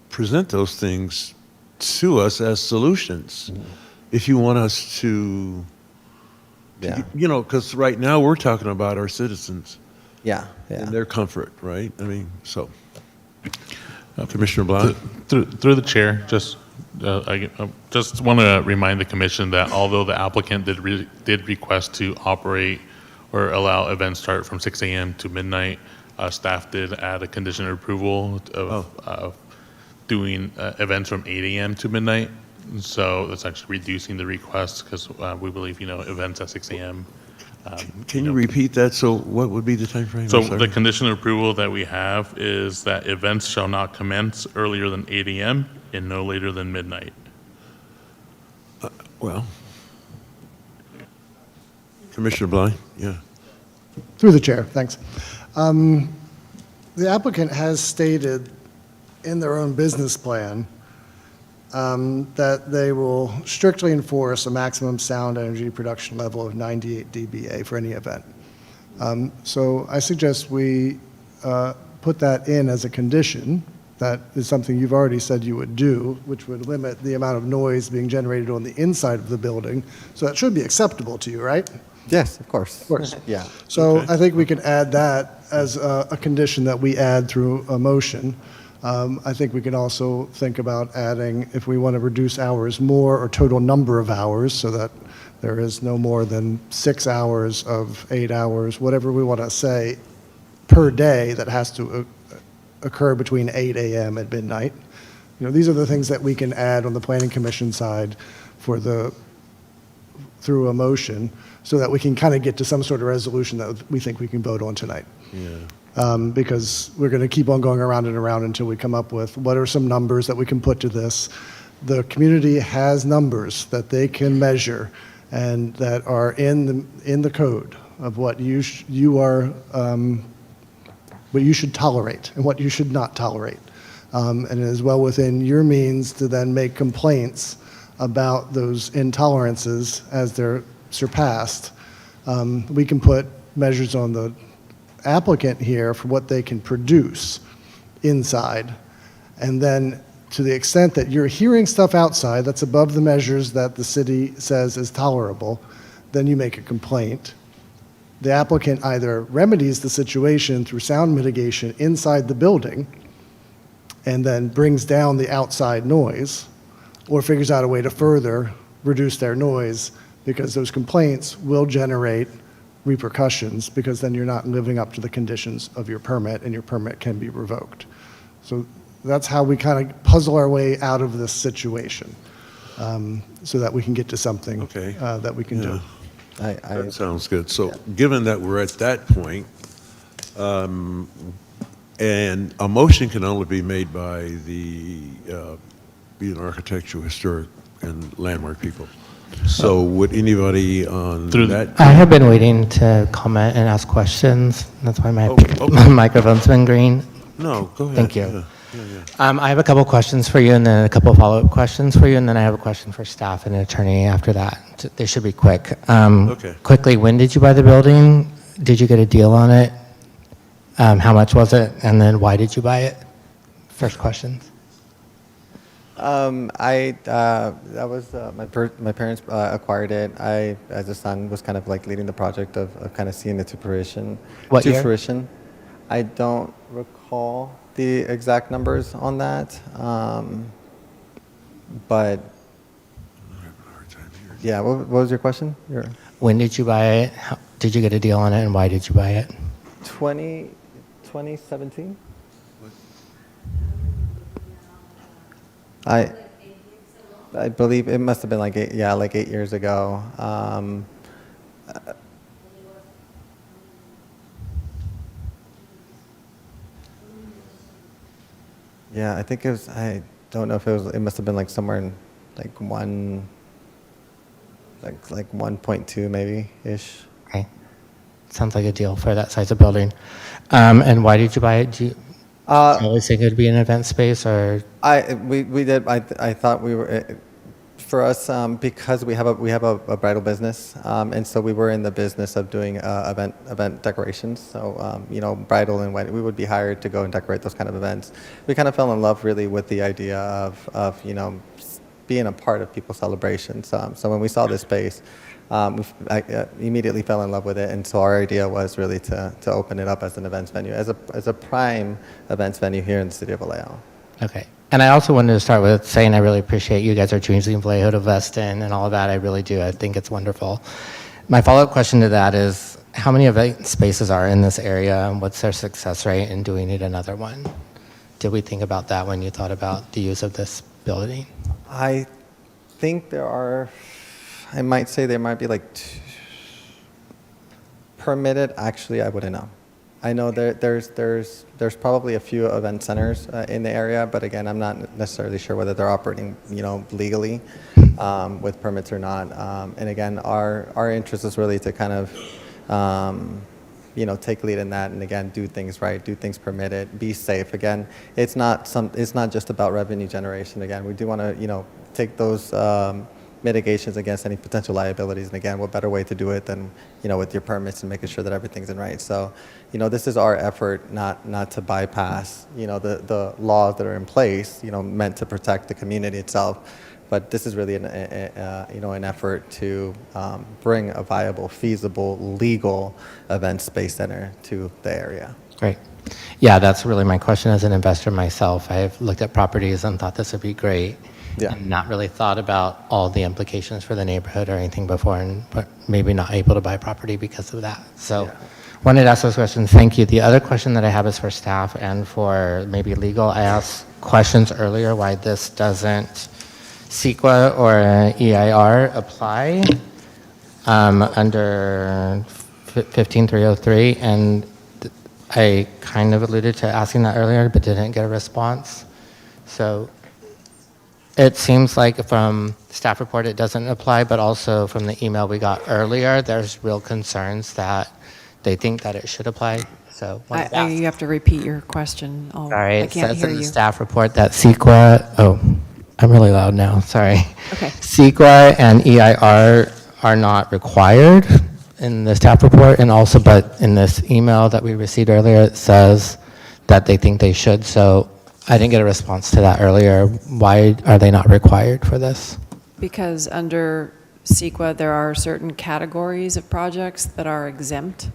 present those things to us as solutions if you want us to, because right now we're talking about our citizens. Yeah. And their comfort, right? I mean, so. Commissioner Blunt? Through the chair, I just want to remind the commission that although the applicant did request to operate or allow events start from 6 a.m. to midnight, staff did add a condition of approval of doing events from 8 a.m. to midnight. So that's actually reducing the request because we believe, events at 6 a.m. Can you repeat that? So what would be the time frame? So the condition of approval that we have is that events shall not commence earlier than 8 a.m. and no later than midnight. Well, Commissioner Bly, yeah. Through the chair, thanks. The applicant has stated in their own business plan that they will strictly enforce a maximum sound energy production level of 98 dBA for any event. So I suggest we put that in as a condition. That is something you've already said you would do, which would limit the amount of noise being generated on the inside of the building. So that should be acceptable to you, right? Yes, of course. Of course. Yeah. So I think we can add that as a condition that we add through a motion. I think we can also think about adding, if we want to reduce hours more or total number of hours so that there is no more than 6 hours of 8 hours, whatever we want to say, per day that has to occur between 8 a.m. and midnight. These are the things that we can add on the Planning Commission side through a motion so that we can kind of get to some sort of resolution that we think we can vote on tonight. Yeah. Because we're going to keep on going around and around until we come up with what are some numbers that we can put to this. The community has numbers that they can measure and that are in the code of what you should tolerate and what you should not tolerate. And it is well within your means to then make complaints about those intolerances as they're surpassed. We can put measures on the applicant here for what they can produce inside. And then to the extent that you're hearing stuff outside that's above the measures that the city says is tolerable, then you make a complaint. The applicant either remedies the situation through sound mitigation inside the building and then brings down the outside noise, or figures out a way to further reduce their noise, because those complaints will generate repercussions, because then you're not living up to the conditions of your permit and your permit can be revoked. So that's how we kind of puzzle our way out of this situation, so that we can get to something that we can do. That sounds good. So given that we're at that point, and a motion can only be made by the being architectural, historic, and landmark people. So would anybody on that? I have been waiting to comment and ask questions. That's why my microphone's been green. No, go ahead. Thank you. Yeah. I have a couple questions for you and then a couple follow-up questions for you, and then I have a question for staff and attorney after that. They should be quick. Quickly, when did you buy the building? Did you get a deal on it? How much was it? And then why did you buy it? First questions. That was my parents acquired it. I, as a son, was kind of like leading the project of kind of seeing it to fruition. What year? Fruition. I don't recall the exact numbers on that, but yeah. What was your question? When did you buy it? Did you get a deal on it, and why did you buy it? 2017. I believe it must have been like 8 years ago. Yeah, I think it was. I don't know if it was. It must have been like somewhere in like 1.2 maybe ish. Okay. Sounds like a deal for that size of building. And why did you buy it? Do you always think it would be an event space, or? We did. I thought we were. For us, because we have a bridal business, and so we were in the business of doing event decorations. So bridal and wedding, we would be hired to go and decorate those kind of events. We kind of fell in love really with the idea of being a part of people's celebrations. So when we saw this space, I immediately fell in love with it, and so our idea was really to open it up as an events venue, as a prime events venue here in the city of Vallejo. Okay. And I also wanted to start with saying I really appreciate you guys are choosing Vallejo to invest in and all of that. I really do. I think it's wonderful. My follow-up question to that is, how many event spaces are in this area, and what's their success rate in doing it another one? Did we think about that when you thought about the use of this building? I think there are, I might say there might be like permitted. Actually, I wouldn't know. I know there's probably a few event centers in the area, but again, I'm not necessarily sure whether they're operating, legally with permits or not. And again, our interest is really to kind of, take lead in that, and again, do things right, do things permitted, be safe. Again, it's not just about revenue generation. Again, we do want to, take those mitigations against any potential liabilities. And again, what better way to do it than, with your permits and making sure that everything's in right. So, this is our effort, not to bypass, the laws that are in place, meant to protect the community itself. But this is really an effort to bring a viable, feasible, legal event space center to the area. Great. Yeah, that's really my question as an investor myself. I've looked at properties and thought this would be great. Yeah. And not really thought about all the implications for the neighborhood or anything before, but maybe not able to buy property because of that. So wanted to ask those questions. Thank you. The other question that I have is for staff and for maybe legal. I asked questions earlier why this doesn't CEQA or EIR apply under 15303, and I kind of alluded to asking that earlier but didn't get a response. So it seems like from staff report it doesn't apply, but also from the email we got earlier, there's real concerns that they think that it should apply. So you have to repeat your question. Sorry, I can't it says hear in the you. staff report that CEQA, I'm really loud now, sorry. Okay. CEQA and EIR are not required in the staff report, and also, but in this email that we received earlier, it says that they think they should. So I didn't get a response to that earlier. Why are they not required for this? Because under CEQA, there are certain categories of projects that are exempt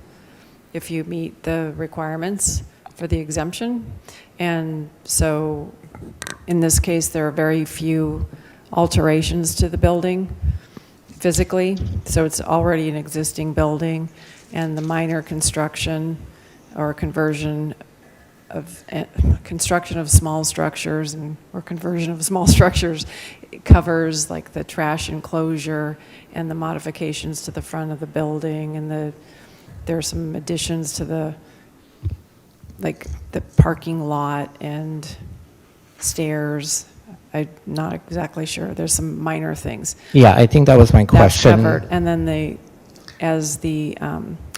if you meet the requirements for the exemption. And so in this case, there are very few alterations to the building physically. So it's already an existing building, and the minor construction or conversion of construction of small structures or conversion of small structures, it covers like the trash enclosure and the modifications to the front of the building, and there are some additions to the parking lot and stairs. I'm not exactly sure. There's some minor things. Yeah, I think that was my question. That's covered. And then as the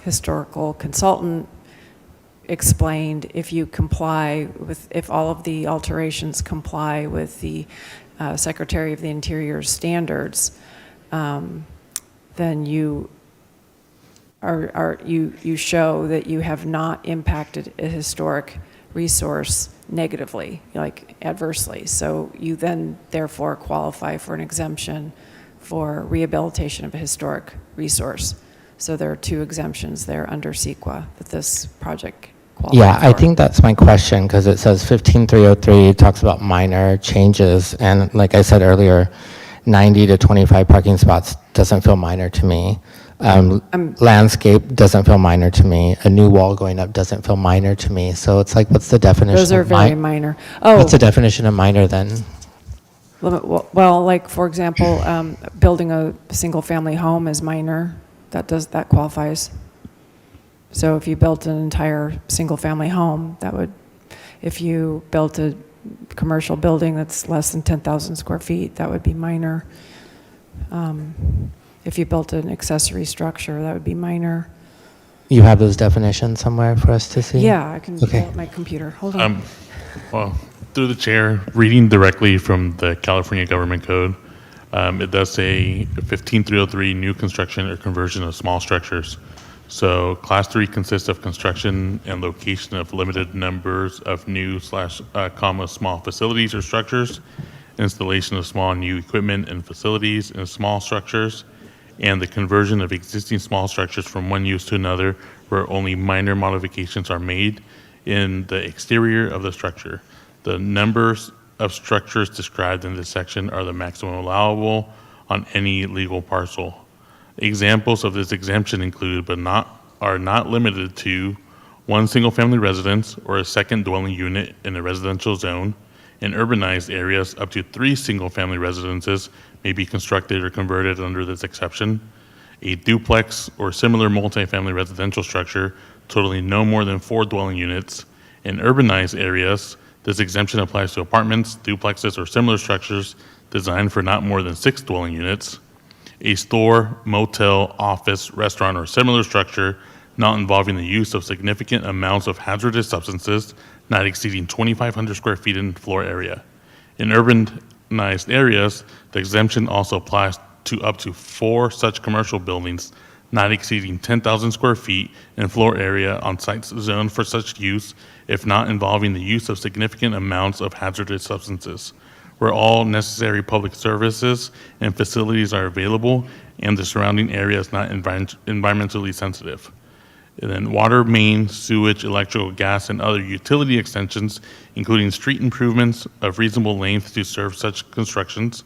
historical consultant explained, if all of the alterations comply with the Secretary of the Interior's standards, then you show that you have not impacted a historic resource negatively, like adversely. So you then therefore qualify for an exemption for rehabilitation of a historic resource. So there are two exemptions there under CEQA that this project qualifies Yeah, for. I think that's my question, because it says 15303 talks about minor changes, and like I said earlier, 90 to 25 parking spots doesn't feel minor to me. Landscape doesn't feel minor to me. A new wall going up doesn't feel minor to me. So it's like, what's the definition? Those are of very minor. Oh. What's the definition of minor then? Well, like for example, building a single-family home is minor. That qualifies. So if you built an entire single-family home, if you built a commercial building that's less than 10,000 square feet, that would be minor. If you built an accessory structure, that would be minor. you have those definitions somewhere for us to see? Yeah, I can pull Okay. up my computer. Hold on. Well, through the chair, reading directly from the California Government Code, it does say 15303, new construction or conversion of small structures. So class 3 consists of construction and location of limited numbers of new / small facilities or structures, installation of small new equipment and facilities in small structures, and the conversion of existing small structures from one use to another where only minor modifications are made in the exterior of the structure. The numbers of structures described in this section are the maximum allowable on any legal parcel. Examples of this exemption include, but are not limited to, one single-family residence or a second dwelling unit in a residential zone. In urbanized areas, up to 3 single-family residences may be constructed or converted under this exception. A duplex or similar multifamily residential structure totaling no more than 4 dwelling units. In urbanized areas, this exemption applies to apartments, duplexes, or similar structures designed for not more than 6 dwelling units. A store, motel, office, restaurant, or similar structure not involving the use of significant amounts of hazardous substances not exceeding 2,500 square feet in floor area. In urbanized areas, the exemption also applies to up to 4 such commercial buildings not exceeding 10,000 square feet in floor area on sites zoned for such use if not involving the use of significant amounts of hazardous substances, where all necessary public services and facilities are available and the surrounding area is not environmentally sensitive. And then water, main, sewage, electrical, gas, and other utility extensions, including street improvements of reasonable length to serve such constructions,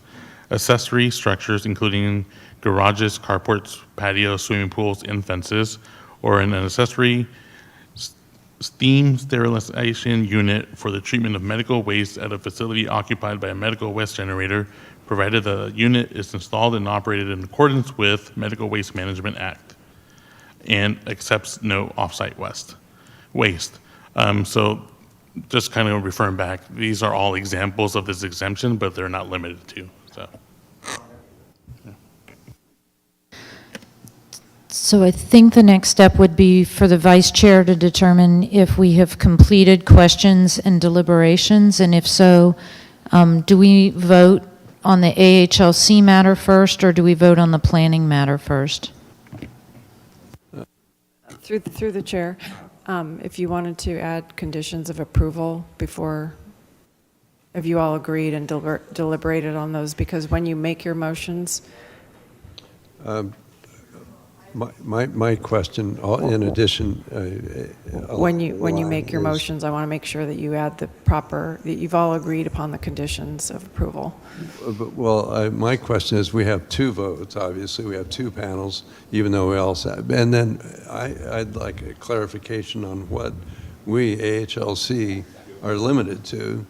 accessory structures, including garages, carports, patios, swimming pools, and fences, or an accessory steam sterilization unit for the treatment of medical waste at a facility occupied by a medical waste generator, provided the unit is installed and operated in accordance with Medical Waste Management Act and accepts no off-site waste. So just kind of referring back, these are all examples of this exemption, but they're not limited to. So I think the next step would be for the vice chair to determine if we have completed questions and deliberations, and if so, do we vote on the AHLC matter first, or do we vote on the planning matter first? Through the chair, if you wanted to add conditions of approval before, have you all agreed and deliberated on those? Because when you make your motions, My question, in addition. when you make your motions, I want to make sure that you add that you've all agreed upon the conditions of approval. Well, my question is, we have 2 votes, obviously, we have 2 panels, even though we also have, and then I'd like a clarification on what we, AHLC, are limited to.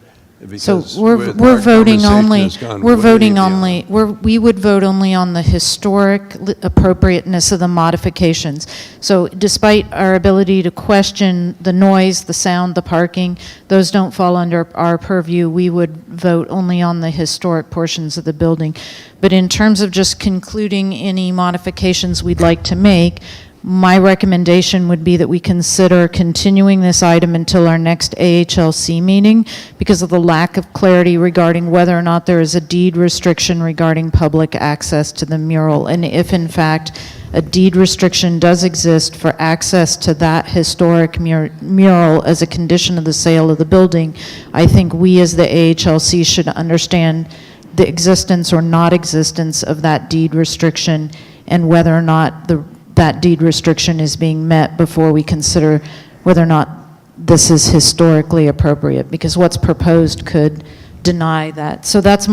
So Because we're voting conversation only, has gone we're way voting beyond. only, we would vote only on the historic appropriateness of the modifications. So despite our ability to question the noise, the sound, the parking, those don't fall under our purview. We would vote only on the historic portions of the building. But in terms of just concluding any modifications we'd like to make, my recommendation would be that we consider continuing this item until our next AHLC meeting because of the lack of clarity regarding whether or not there is a deed restriction regarding public access to the mural. And if in fact a deed restriction does exist for access to that historic mural as a condition of the sale of the building, I think we as the AHLC should understand the existence or not existence of that deed restriction and whether or not that deed restriction is being met before we consider whether or not this is historically appropriate, because what's proposed could deny that. So that's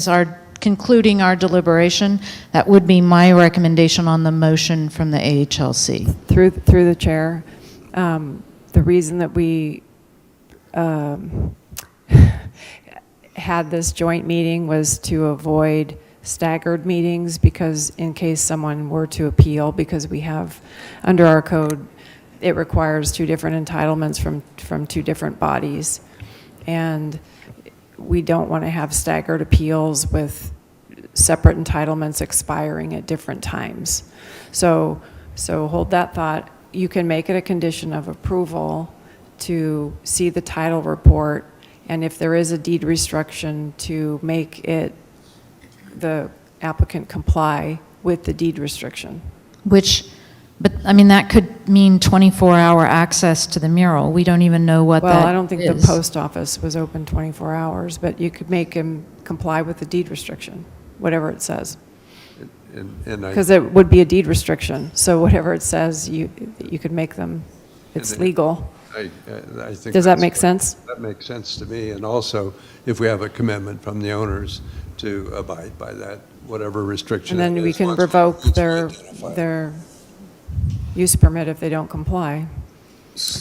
our concluding our deliberation. That would be my recommendation on the motion from the AHLC. Through the chair, the reason that we had this joint meeting was to avoid staggered meetings, because in case someone were to appeal, because we have, under our code, it requires 2 different entitlements from 2 different bodies. And we don't want to have staggered appeals with separate entitlements expiring at different times. So So hold that thought. You can make it a condition of approval to see the title report, and if there is a deed restriction, to make it, the applicant comply with the deed restriction. But I mean, that could mean 24-hour access to the mural. We don't even know what that is. Well, I don't think the post office was open 24 hours, but you could make him comply with the deed restriction, whatever it says. Because it would be a deed restriction, so whatever it says, you could make them, it's legal. I think Does that make sense? That makes sense to me. And also, if we have a commitment from the owners to abide by that, whatever restriction. And then it we is, can once revoke we their use permit if they don't comply.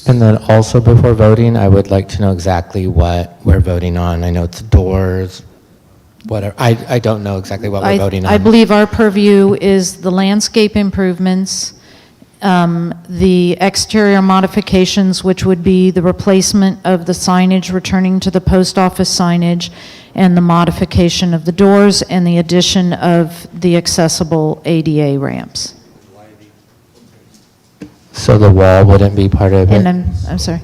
And then also before voting, I would like to know exactly what we're voting on. I know it's doors, whatever. I don't know exactly what we're voting on. I believe our purview is the landscape improvements, the exterior modifications, which would be the replacement of the signage returning to the post office signage, and the modification of the doors, and the addition of the accessible ADA ramps. So the wall wouldn't be part of it? And I'm sorry.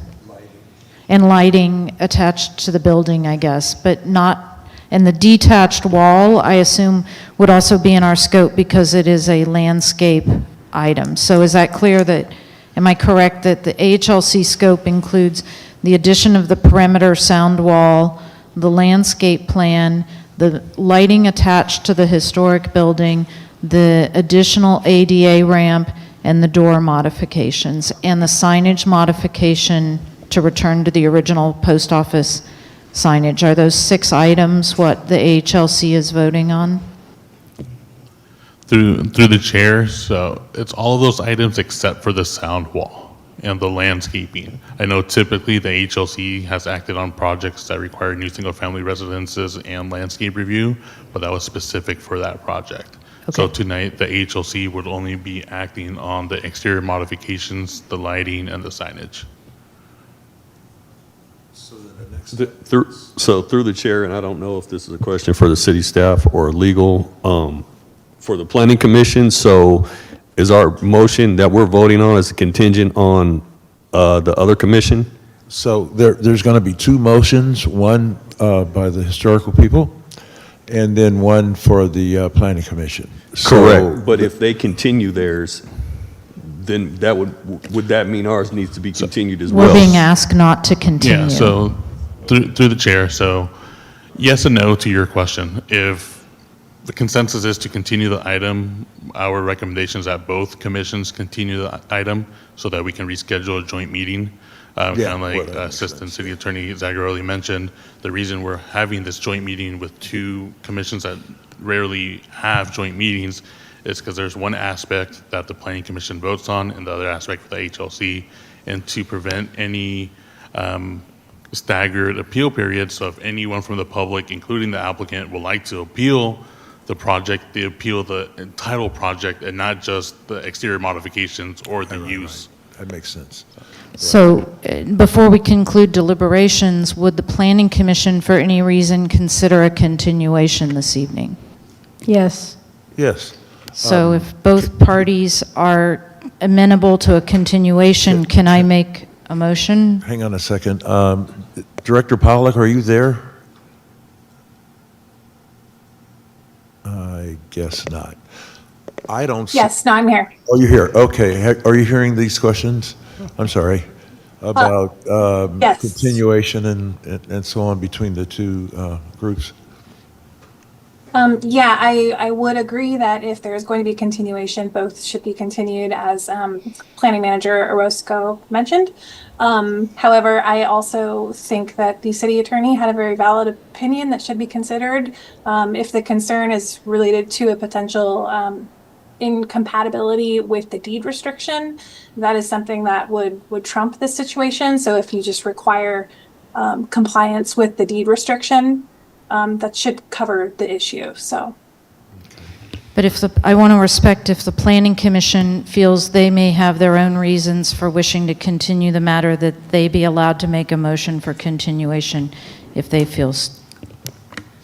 And lighting attached to the building, I guess, but not, and the detached wall, I assume, would also be in our scope because it is a landscape item. So is that clear that, am I correct that the AHLC scope includes the addition of the perimeter sound wall, the landscape plan, the lighting attached to the historic building, the additional ADA ramp, and the door modifications, and the signage modification to return to the original post office signage? Are those 6 items what the AHLC is voting on? Through the chair, so it's all of those items except for the sound wall and the landscaping. I know typically the HLC has acted on projects that require new single-family residences and landscape review, but that was specific for that project. So tonight, the HLC would only be acting on the exterior modifications, the lighting, and the signage. So through the chair, and I don't know if this is a question for the city staff or legal, for the planning commission, so is our motion that we're voting on as a contingent on the other commission? So there's going to be 2 motions, one by the historical people, and then one for the planning commission. Correct, but if they continue theirs, then that would that mean ours needs to be continued as well? We're being asked not to continue. Yeah, so through the chair, so yes and no to your question. If the consensus is to continue the item, our recommendation is that both commissions continue the item so that we can reschedule a joint meeting. Kind of like Assistant City Attorney Zagarelli mentioned, the reason we're having this joint meeting with 2 commissions that rarely have joint meetings is because there's one aspect that the Planning Commission votes on and the other aspect for the HLC, and to prevent any staggered appeal period. So if anyone from the public, including the applicant, would like to appeal the project, they appeal the entitled project and not just the exterior modifications or the use. That makes sense. So before we conclude deliberations, would the Planning Commission for any reason consider a continuation this evening? Yes. Yes. So if both parties are amenable to a continuation, can I make a motion? Hang on a second. Director Pollack, are you there? I guess not. I don't. Yes, no, I'm here. Oh, you're here. Okay. Are you hearing these questions? I'm sorry. About yes. continuation and so on between the 2 groups? Yeah, I would agree that if there's going to be continuation, both should be continued, as Planning Manager Orozco mentioned. However, I also think that the city attorney had a very valid opinion that should be considered. If the concern is related to a potential incompatibility with the deed restriction, that is something that would trump this situation. So if you just require compliance with the deed restriction, that should cover the issue. So, But I want to respect if the Planning Commission feels they may have their own reasons for wishing to continue the matter, that they be allowed to make a motion for continuation if they feel,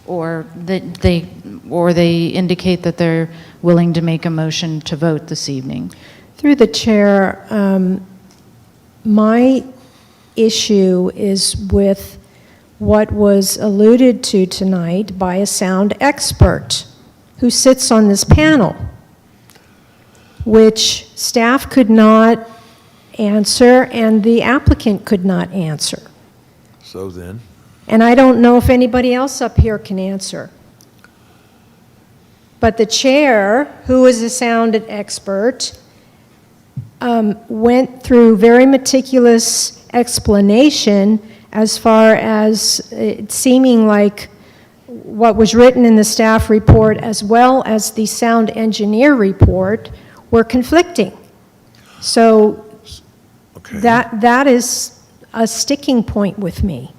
or they indicate that they're willing to make a motion to vote this evening. Through the chair, my issue is with what was alluded to tonight by a sound expert who sits on this panel, which staff could not answer and the applicant could not answer. So then, And I don't know if anybody else up here can answer. But the chair, who is a sound expert, went through very meticulous explanation as far as it seeming like what was written in the staff report as well as the sound engineer report were conflicting. So that is a sticking point with me.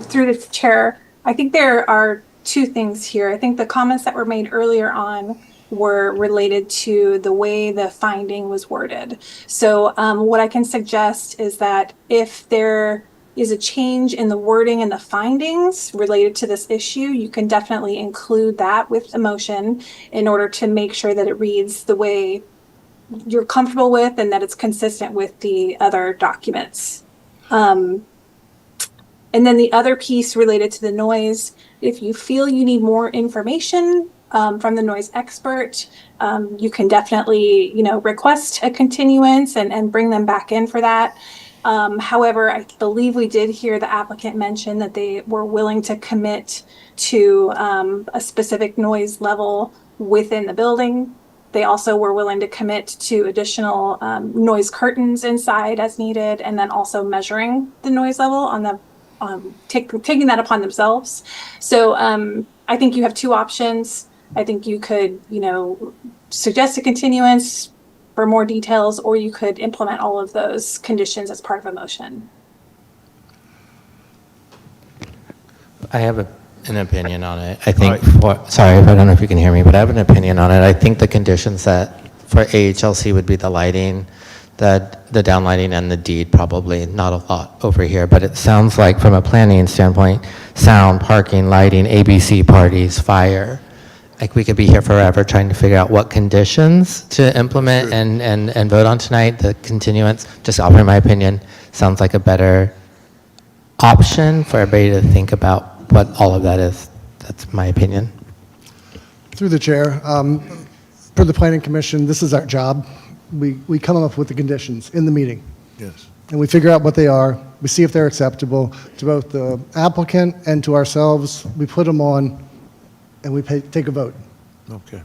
Through the chair, I think there are two things here. I think the comments that were made earlier on were related to the way the finding was worded. So what I can suggest is that if there is a change in the wording and the findings related to this issue, you can definitely include that with the motion in order to make sure that it reads the way you're comfortable with and that it's consistent with the other documents. And then the other piece related to the noise, if you feel you need more information from the noise expert, you can definitely, request a continuance and bring them back in for that. However, I believe we did hear the applicant mention that they were willing to commit to a specific noise level within the building. They also were willing to commit to additional noise curtains inside as needed, and then also measuring the noise level on the taking that upon themselves. So I think you have two options. I think you could, suggest a continuance for more details, or you could implement all of those conditions as part of a motion. I have an opinion on it. I think, sorry, I don't know if you can hear me, but I have an opinion on it. I think the conditions that for AHLC would be the lighting, the downlighting, and the deed, probably not a lot over here, but it sounds like from a planning standpoint, sound, parking, lighting, ABC parties, fire, like we could be here forever trying to figure out what conditions to implement and vote on tonight. The continuance, just offering my opinion, sounds like a better option for everybody to think about what all of that is. That's my opinion. Through the chair, for the planning commission, this is our job. We come up with the conditions in the meeting. yes. And we figure out what they are. We see if they're acceptable to both the applicant and to ourselves. We put them on, and we take a vote. Okay.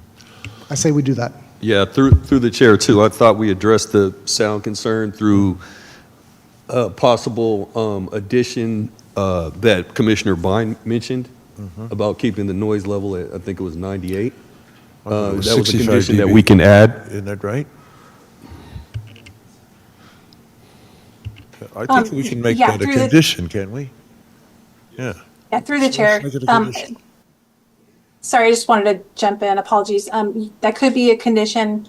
I say we do that. Yeah, through the chair too. I thought we addressed the sound concern through possible addition that Commissioner Bine mentioned about keeping the noise level at, I think it was 98. That was a 65 condition that dB. we can add. Isn't that right? I think we can make that a through the- condition, can't we? Yeah. Yeah, through the chair. Make it a condition. Sorry, I just wanted to jump in. Apologies. That could be a condition.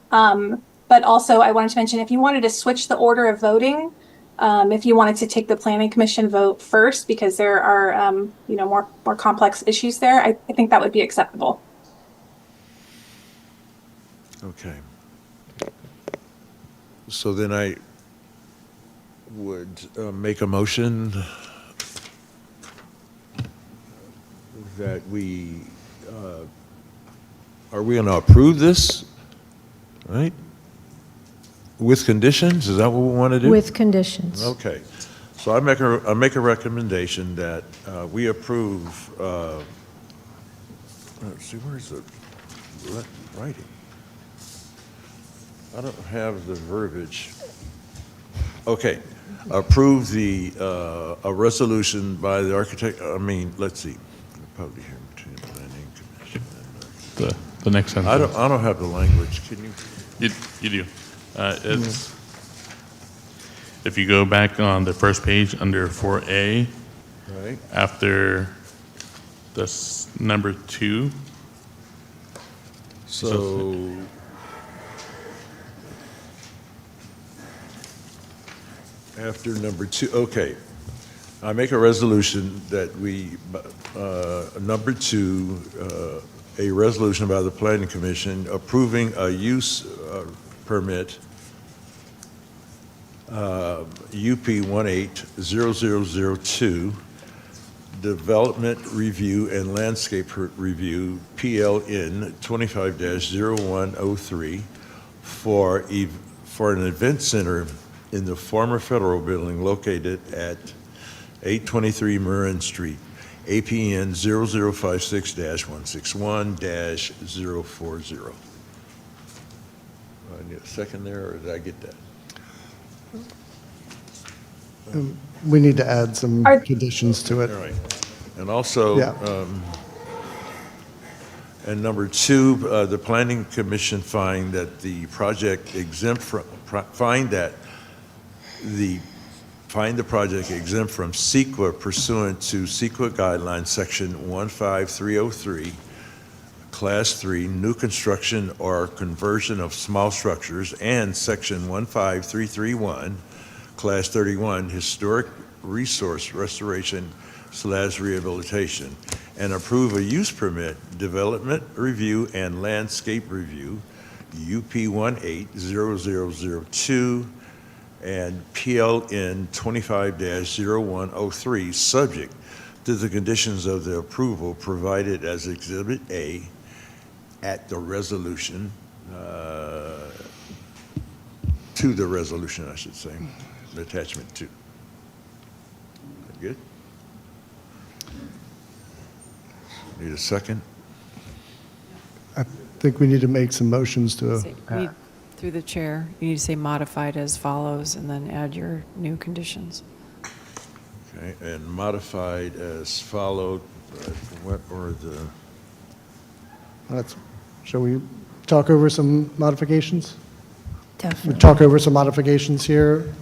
But also I wanted to mention, if you wanted to switch the order of voting, if you wanted to take the planning commission vote first, because there are, more complex issues there, I think that would be acceptable. Okay. So then I would make a motion that we, are we going to approve this, right? With conditions? Is that what we want to do? With conditions. Okay. So I make a recommendation that we approve, let's see, where's the writing? I don't have the verbiage. Okay. Approve a resolution by the architect, let's see. Public hearing between the planning commission and The next sentence. I don't have the language. Can you? You do. It's, if you go back on the first page under 4A, Right. after this number 2. So, after number 2, okay. I make a resolution that we, number 2, a resolution by the Planning Commission approving a use permit, UP 180002, Development Review and Landscape Review, PLN 25-0103, for an event center in the former Federal Building located at 823 Marin Street, APN 0056-161-040. I need a second there, or did I get that? We need to add some conditions to it. All right. And also, Yeah. and number two, the Planning Commission find that the project exempt from, find the project exempt from CEQA pursuant to CEQA guidelines, section 15303, class 3, new construction or conversion of small structures, and section 15331, class 31, historic resource restoration / rehabilitation, and approve a use permit, development review and landscape review, UP 180002 and PLN 25-0103, subject to the conditions of the approval provided as Exhibit A at the resolution, to the resolution, I should say, the attachment 2. Good? Need a second? I think we need to make some motions to. Through the chair, you need to say modified as follows and then add your new conditions. Okay, and modified as followed, what are the? Shall we talk over some modifications? Definitely. We talk over some modifications here.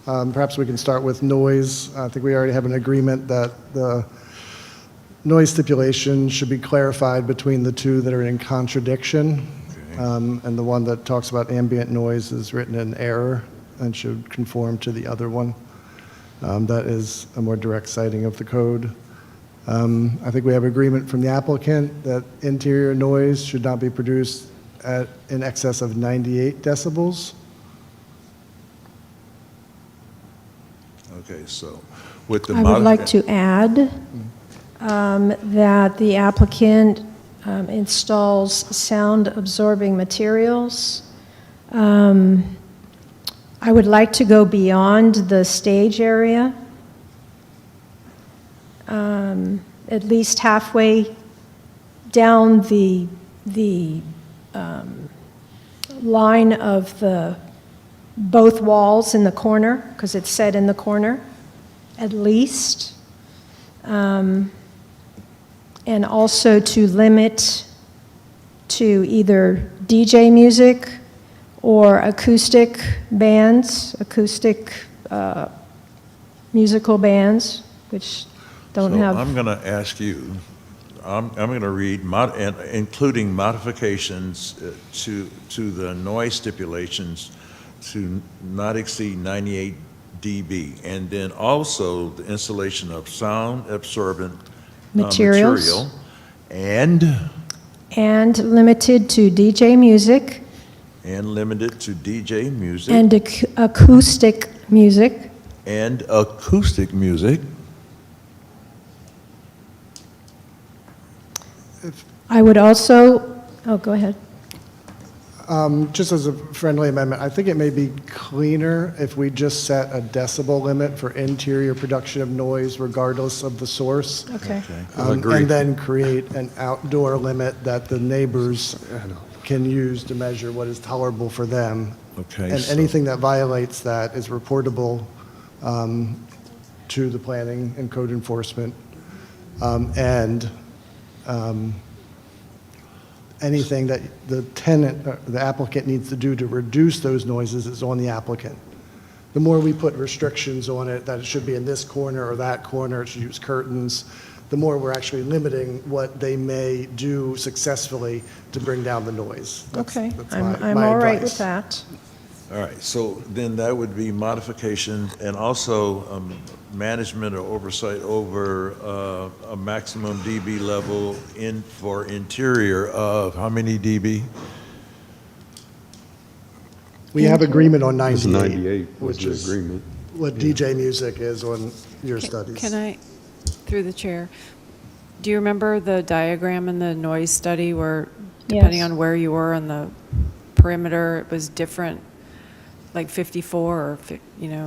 Perhaps we can start with noise. I think we already have an agreement that the noise stipulation should be clarified between the two that are in contradiction. And the one that talks about ambient noise is written in error and should conform to the other one. That is a more direct citing of the code. I think we have agreement from the applicant that interior noise should not be produced at in excess of 98 decibels. Okay, so with the I would like to add that the applicant installs sound-absorbing materials. I would like to go beyond the stage area, at least halfway down the line of the both walls in the corner, because it's set in the corner, at least. And also to limit to either DJ music or acoustic bands, acoustic musical bands, which don't So have. I'm going to ask you, I'm going to read, including modifications to the noise stipulations to not exceed 98 dB, and then also the installation of sound absorbent Materials. material and limited to DJ music limited to DJ music and acoustic music. and acoustic music. I would also, oh, go ahead. Just as a friendly amendment, I think it may be cleaner if we just set a decibel limit for interior production of noise regardless of the source. Okay. And then create an outdoor limit that the neighbors can use to measure what is tolerable for them. Okay. And so- anything that violates that is reportable to the planning and code enforcement. Anything that the tenant, the applicant needs to do to reduce those noises is on the applicant. The more we put restrictions on it, that it should be in this corner or that corner, it should use curtains, the more we're actually limiting what they may do successfully to bring down the noise. Okay, that's I'm my all right advice. with that. All right, so then that would be modification and also management or oversight over a maximum dB level for interior of how many dB? We have agreement on It's 98, 98 was which the is agreement. what DJ music is on your Can- studies. Can I, through the chair, do you remember the diagram in the noise study where, depending Yes. on where you were on the perimeter, it was different, like 54 or,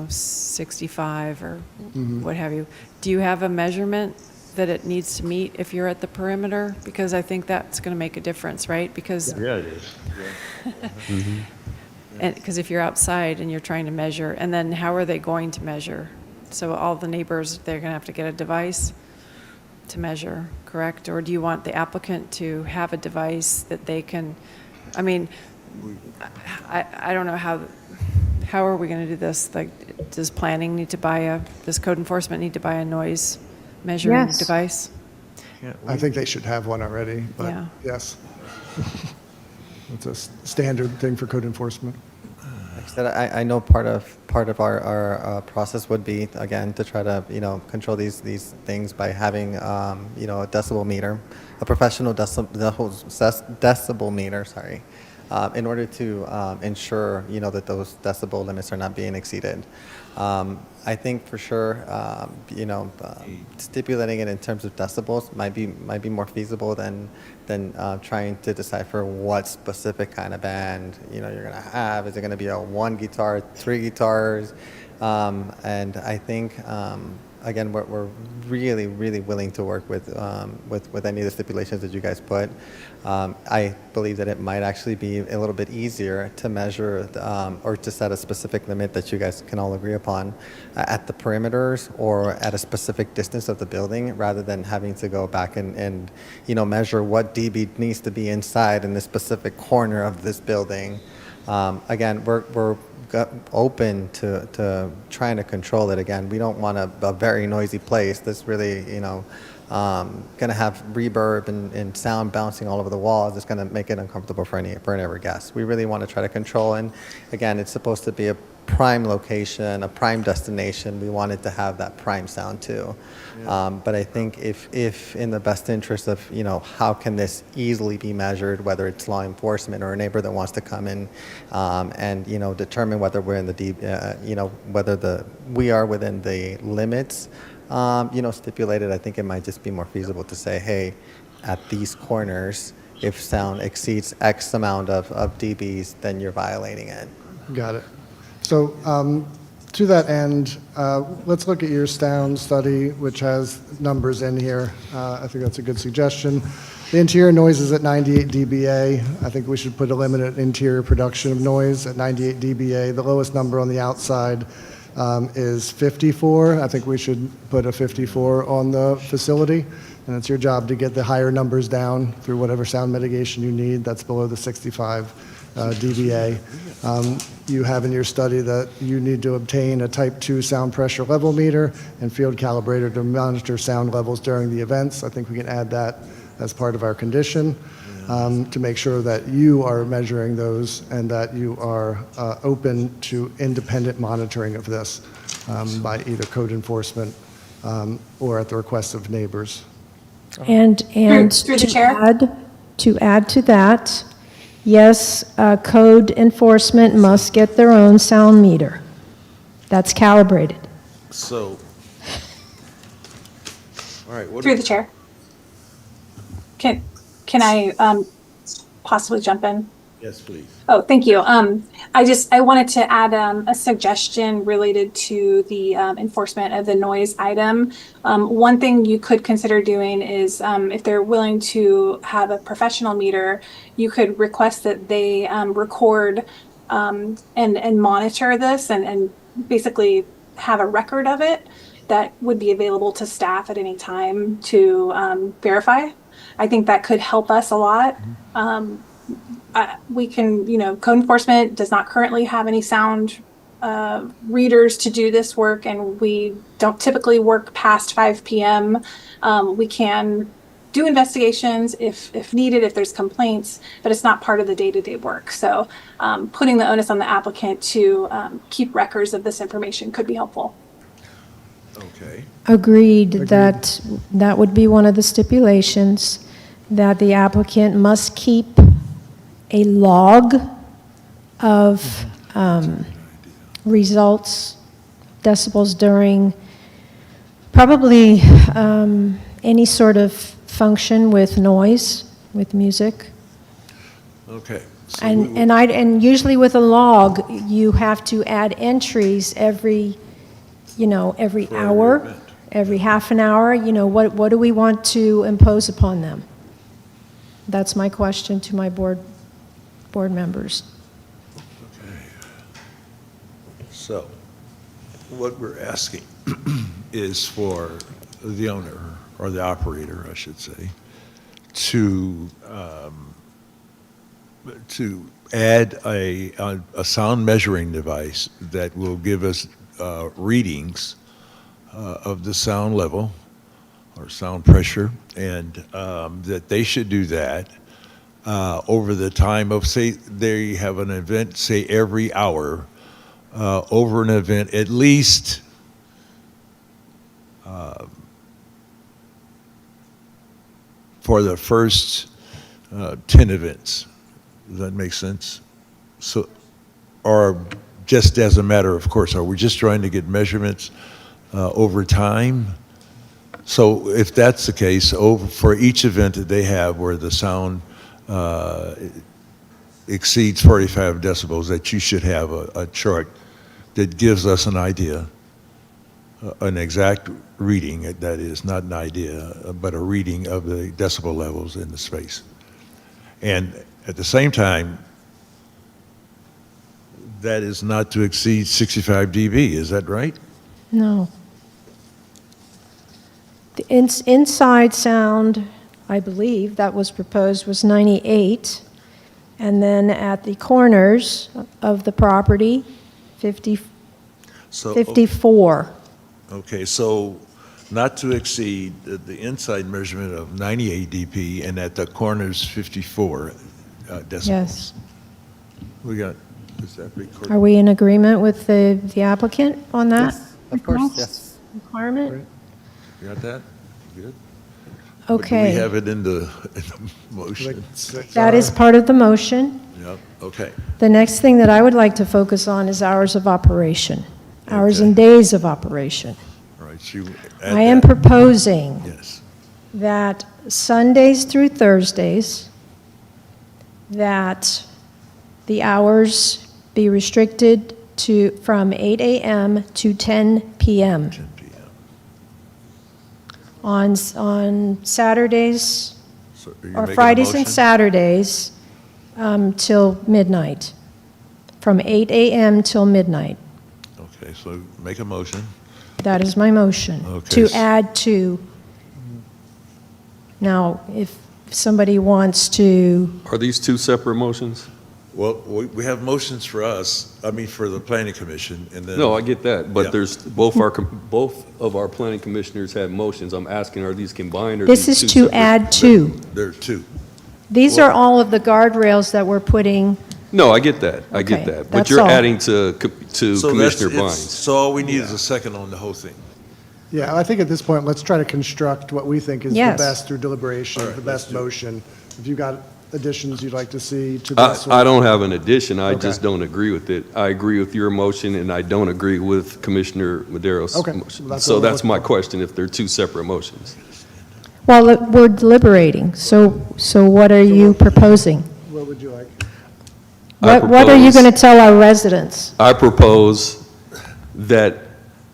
65 or Mhm. what have you? Do you have a measurement that it needs to meet if you're at the perimeter? Because I think that's going to make a difference, right? Because Yeah, it is. And, because if you're outside and you're trying to measure, and then how are they going to measure? So all the neighbors, they're going to have to get a device to measure, correct? Or do you want the applicant to have a device that they can, I mean, I don't know how are we going to do this? Like, does planning need to buy does code enforcement need to buy a noise measuring Yes. device? I think they should have one already, but Yeah. yes. It's a standard thing for code enforcement. Like I said, I know part of our process would be, again, to try to, control these things by having, a decibel meter, a professional decibel meter, sorry, in order to ensure, that those decibel limits are not being exceeded. I think for sure, stipulating it in terms of decibels might be more feasible than trying to decipher what specific kind of band you're going to have. Is it going to be a one guitar, three guitars? And I think again, we're really willing to work with any of the stipulations that you guys put. I believe that it might actually be a little bit easier to measure or to set a specific limit that you guys can all agree upon at the perimeters or at a specific distance of the building, rather than having to go back and measure what dB needs to be inside in this specific corner of this building. Again, we're open to trying to control it. Again, we don't want a very noisy place that's really, going to have reverb and sound bouncing all over the walls. It's going to make it uncomfortable for every guest. We really want to try to control. And again, it's supposed to be a prime location, a prime destination. We want it to have that prime sound too. But I think if in the best interest of, how can this easily be measured, whether it's law enforcement or a neighbor that wants to come in and, determine whether we're in the whether we are within the limits, stipulated, I think it might just be more feasible to say, hey, at these corners, if sound exceeds X amount of dBs, then you're violating it. Got it. So to that end, let's look at your sound study, which has numbers in here. I think that's a good suggestion. The interior noise is at 98 dBA. I think we should put a limit at interior production of noise at 98 dBA. The lowest number on the outside is 54. I think we should put a 54 on the facility, and it's your job to get the higher numbers down through whatever sound mitigation you need that's below the 65 dBA. You have in your study that you need to obtain a type 2 sound pressure level meter and field calibrator to monitor sound levels during the events. I think we can add that as part of our condition to make sure that you are measuring those and that you are open to independent monitoring of this by either code enforcement or at the request of neighbors. And Through the chair? to add to that, yes, code enforcement must get their own sound meter that's calibrated. So, all right. Through the chair. Can I possibly jump in? Yes, please. Oh, thank you. I wanted to add a suggestion related to the enforcement of the noise item. One thing you could consider doing is if they're willing to have a professional meter, you could request that they record and monitor this and basically have a record of it that would be available to staff at any time to verify. I think that could help us a lot. We can, code enforcement does not currently have any sound readers to do this work, and we don't typically work past 5 p.m. We can do investigations if needed, if there's complaints, but it's not part of the day-to-day work. So putting the onus on the applicant to keep records of this information could be helpful. Okay. Agreed that that would be one of the stipulations, that the applicant must keep a log of results, decibels during probably any sort of function with noise, with music. Okay. So we will- And usually with a log, you have to add entries every hour, every half an hour. What do we want to impose upon them? That's my question to my board members. So, what we're asking is for the owner, or the operator, I should say, to add a sound measuring device that will give us readings of the sound level or sound pressure, and that they should do that over the time of, say, they have an event, say, every hour, over an event, at least for the first 10 events. Does that make sense? So, or just as a matter of course, are we just trying to get measurements over time? So if that's the case, for each event that they have where the sound exceeds 45 decibels, that you should have a chart that gives us an idea, an exact reading, that is, not an idea, but a reading of the decibel levels in the space. And at the same time, that is not to exceed 65 dB, is that right? No. The inside sound, I believe, that was proposed was 98, and then at the corners of the property, 54. Okay, so not to exceed the inside measurement of 98 dB, and at the corners 54 decibels. Yes. We got, is that recorded? Are we in agreement with the applicant on that? Yes, of course, yes. Requirement? You got that? Good. Okay. But do we have it in the motion? That is part of the motion. Yep, okay. The next thing that I would like to focus on is hours of operation, hours and days of operation. All right, you I am proposing Yes. that Sundays through Thursdays, that the hours be restricted from 8 a.m. to 10 p.m. 10 p.m. On Saturdays, So are you or making a Fridays and motion? Saturdays till midnight, from 8 a.m. till midnight. Okay, so make a motion. That is my motion. Okay. To add to. Now, if somebody wants to, Are these two separate motions? Well, we have motions for us, I mean, for the planning commission, and then. No, I get that, Yeah. but there's, both of our planning commissioners have motions. I'm asking, are these combined or this these is two to separate? add to. There are two. These are all of the guardrails that we're putting. No, I get that, I get Okay, that. But that's you're all. adding to So that's- Commissioner it's- Bynes. So all we need is a second on the whole thing. Yeah, I think at this point, let's try to construct what we think is the Yes. best through deliberation, All right, the let's best do it. motion. If you've got additions you'd like to see to this. I don't have an addition, I Okay. just don't agree with it. I agree with your motion, and I don't agree with Commissioner Madero's Okay, motion. that's So what we're that's my looking for. question, if they're two separate motions. Well, we're deliberating, so what are you proposing? What would you like? What are you going to tell our residents? I propose that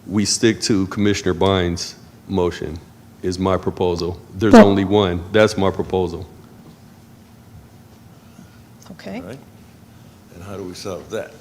we stick to Commissioner Bynes' motion, is my proposal. There's But- only one, that's my proposal. Okay. Right? And how do we solve that?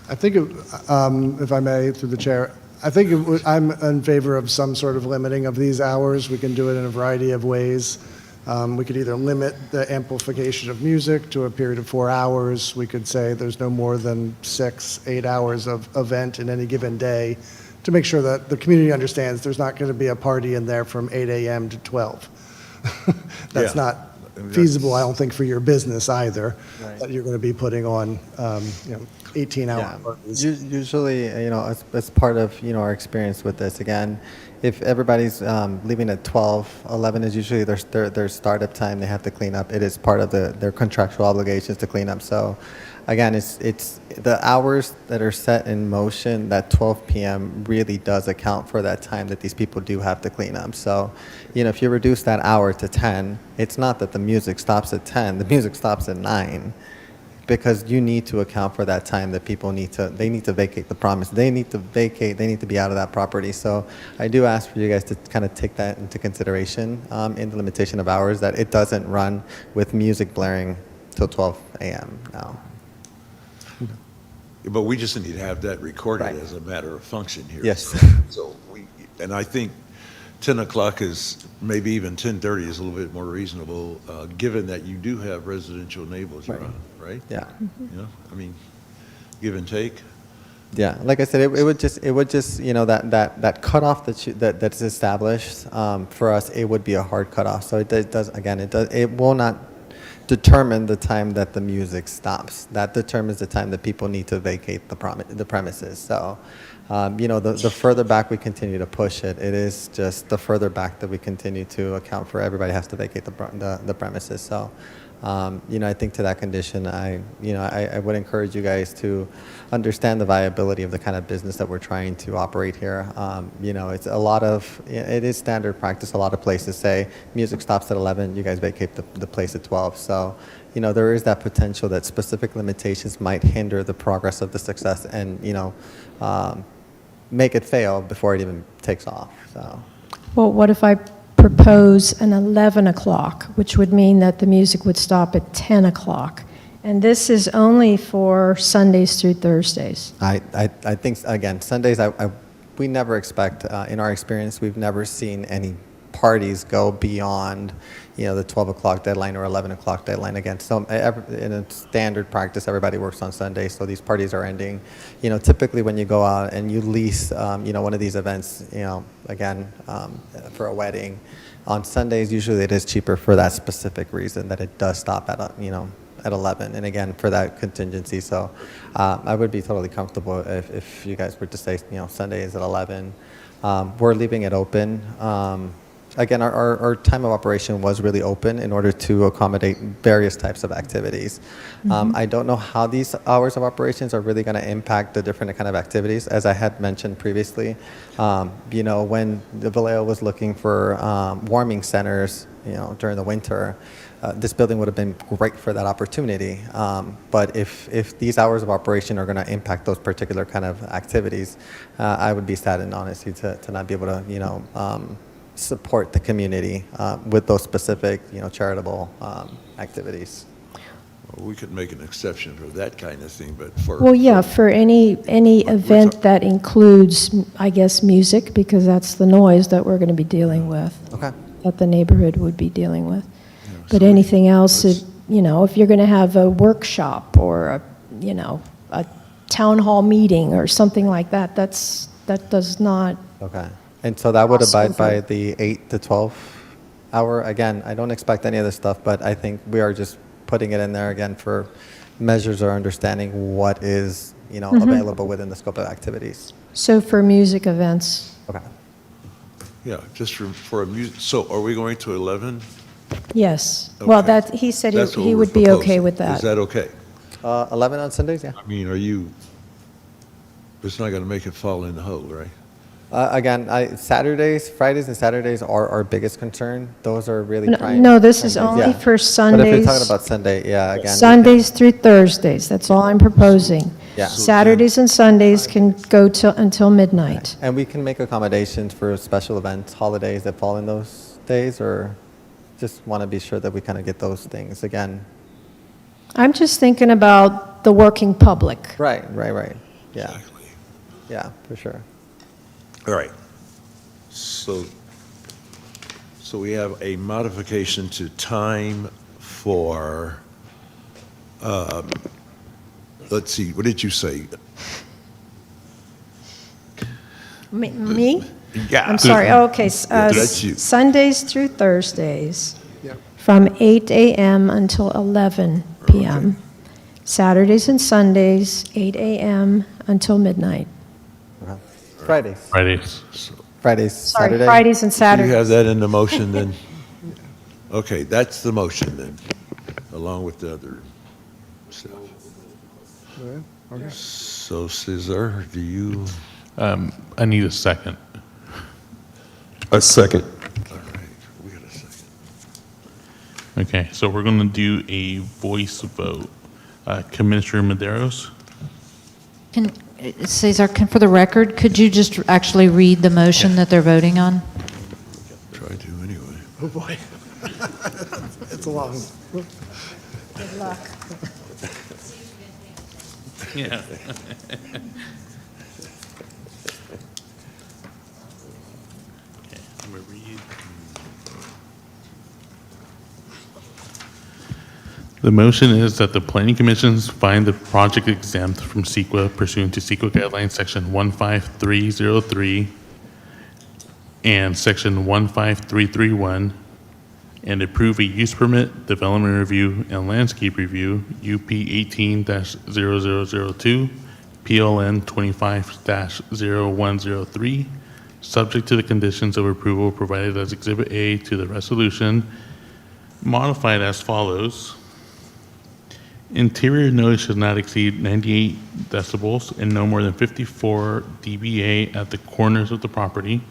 I think, if I may, through the chair, I think I'm in favor of some sort of limiting of these hours. We can do it in a variety of ways. We could either limit the amplification of music to a period of 4 hours. We could say there's no more than 6, 8 hours of event in any given day. to make sure that the community understands there's not going to be a party in there from 8 a.m. to 12. That's Yeah. not I mean, feasible, I don't think, for your business either, Right. that you're going to be putting on, 18-hour Yeah. parties. Usually, as part of, our experience with this, again, if everybody's leaving at 12, 11 is usually their startup time, they have to clean up. It is part of their contractual obligations to clean up. So, again, it's the hours that are set in motion, that 12 p.m. really does account for that time that these people do have to clean up. So, if you reduce that hour to 10, it's not that the music stops at 10, the music stops at 9. Because you need to account for that time that people need to vacate the promise. They need to vacate, they need to be out of that property. So I do ask for you guys to kind of take that into consideration in the limitation of hours, that it doesn't run with music blaring till 12 a.m. now. But we just need to have that recorded Right. as a matter of function here. Yes. And I think 10 o'clock is, maybe even 10:30 is a little bit more reasonable, given that you do have residential neighbors Right. around, right? Yeah. I mean, give and take. Yeah, like I said, it would just that cutoff that's established for us, it would be a hard cutoff. So it will not determine the time that the music stops. That determines the time that people need to vacate the premises. So, the further back we continue to push it, it is just the further back that we continue to account for everybody has to vacate the premises. So, I think to that condition, I would encourage you guys to understand the viability of the kind of business that we're trying to operate here. It's it is standard practice. A lot of places say music stops at 11, you guys vacate the place at 12. So, there is that potential that specific limitations might hinder the progress of the success and, make it fail before it even takes off. So. Well, what if I propose an 11 o'clock, which would mean that the music would stop at 10 o'clock? And this is only for Sundays through Thursdays. I think, again, Sundays, we never expect, in our experience, we've never seen any parties go beyond, the 12 o'clock deadline or 11 o'clock deadline. Again, so in a standard practice, everybody works on Sundays, so these parties are ending. Typically when you go out and you lease, one of these events, again, for a wedding, on Sundays, usually it is cheaper for that specific reason, that it does stop at, at 11, and again, for that contingency. So I would be totally comfortable if you guys were to say, Sunday is at 11. We're leaving it open. Again, our time of operation was really open in order to accommodate various types of activities. I don't know how these hours of operations are really going to impact the different kind of activities. As I had mentioned previously, when the Vallejo was looking for warming centers, during the winter, this building would have been great for that opportunity. But if these hours of operation are going to impact those particular kind of activities, I would be saddened, honestly, to not be able to, support the community with those specific, charitable activities. Well, we could make an exception for that kind of thing, but for. Well, yeah, for any event that includes, I guess, music, because that's the noise that we're going to be dealing with. Okay. That the neighborhood would be dealing with. But anything else, if you're going to have a workshop or a town hall meeting or something like that, that does not. Okay. And so that would abide by the 8 to 12 hour. Again, I don't expect any of this stuff, but I think we are just putting it in there again for measures or understanding what is, available within the scope of activities. So for music events. Okay. Yeah, just for a music, so are we going to 11? Yes. Well, Okay. he said That's what he we're would be okay proposing. with that. Is that okay? 11 on Sundays, yeah. I mean, it's not going to make it fall in the hole, right? Again, Fridays and Saturdays are our biggest concern. Those are really prime. No, this is prime days, only yeah. for But if Sundays. you're talking about Sunday, yeah, again. Sundays through Thursdays, that's all I'm proposing. Yeah. Saturdays and Sundays can go until midnight. And we can make accommodations for special events, holidays that fall in those days, or just want to be sure that we kind of get those things again. I'm just thinking about the working public. Right. Yeah. Exactly. Yeah, for sure. All right. So we have a modification to time for, let's see, what did you say? Me? Yeah. I'm sorry, oh, okay. That's you. Sundays through Thursdays, Yep. from 8 a.m. until 11 p.m. Saturdays and Sundays, 8 a.m. until midnight. Fridays. Fridays. Fridays, Sorry, Saturday. Fridays and So you Saturdays. have that in the motion then? Okay, that's the motion then, along with the other stuff. So Cesar, do you? I need a second. A second. All right, we got a second. Okay, so we're going to do a voice vote. Commissioner Maderos? Cesar, for the record, could you just actually read the motion that they're voting on? Try to anyway. Oh, boy. It's a long. Good luck. Yeah. Okay, I'm going to read. The motion is that the planning commissions find the project exempt from CEQA pursuant to CEQA guidelines section 15303 and section 15331, and approve a use permit, development review, and landscape review, UP 18-0002, PLN 25-0103, subject to the conditions of approval provided as Exhibit A to the resolution, modified as follows. Interior noise should not exceed 98 decibels and no more than 54 dBA at the corners of the property.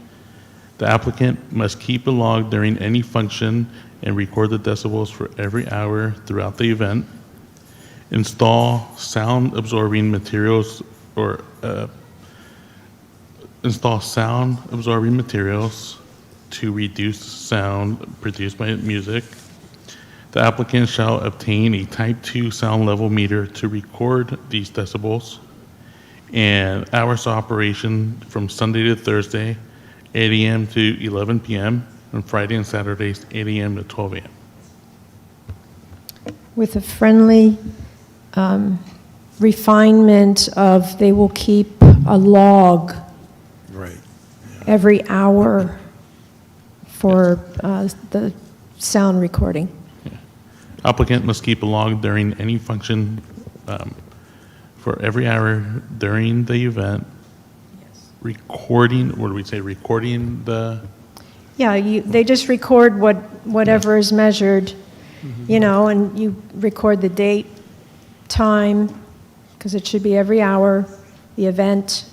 The applicant must keep a log during any function and record the decibels for every hour throughout the event. Install sound absorbing materials to reduce sound produced by music. The applicant shall obtain a Type 2 sound level meter to record these decibels. And hours of operation from Sunday to Thursday, 8 a.m. to 11 p.m., and Friday and Saturdays, 8 a.m. to 12 a.m. With a friendly refinement of they will keep a log Right. every hour for the sound recording. Applicant must keep a log during any function for every hour during the event. Recording, what do we say, recording the, Yeah, they just record whatever is measured, and you record the date, time, because it should be every hour, the event.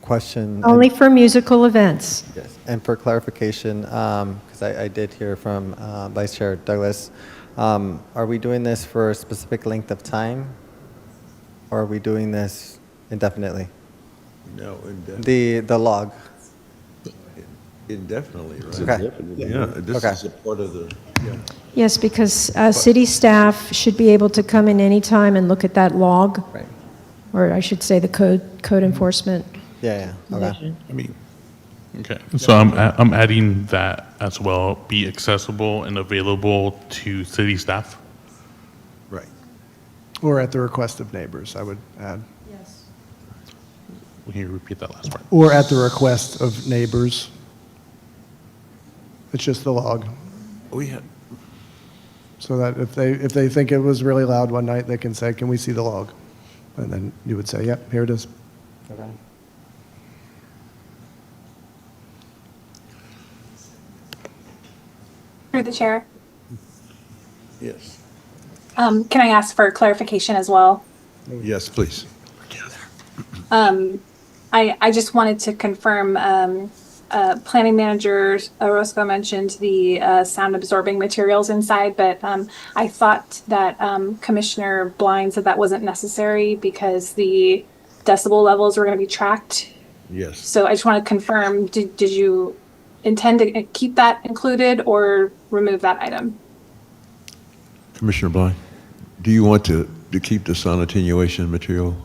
Question. Only for musical events. Yes, and for clarification, because I did hear from Vice Chair Douglas, are we doing this for a specific length of time? Or are we doing this indefinitely? No, indefinitely. The log? Indefinitely, right? Okay. Yeah, this Okay. is a part of the, yeah. Yes, because city staff should be able to come in anytime and look at that log. Right. Or I should say the code enforcement. Yeah, okay. I mean, okay. So I'm adding that as well, be accessible and available to city staff. Right. Or at the request of neighbors, I would add. Yes. Will you repeat that last part? Or at the request of neighbors. It's just the log. We had, So that if they think it was really loud one night, they can say, can we see the log? And then you would say, yep, here it is. Okay. Through the chair. yes. Can I ask for clarification as well? Yes, please. I just wanted to confirm, planning manager Orozco mentioned the sound absorbing materials inside, but I thought that Commissioner Blind said that wasn't necessary because the decibel levels were going to be tracked. Yes. So I just want to confirm, did you intend to keep that included or remove that item? Commissioner Blind, do you want to keep the sound attenuation material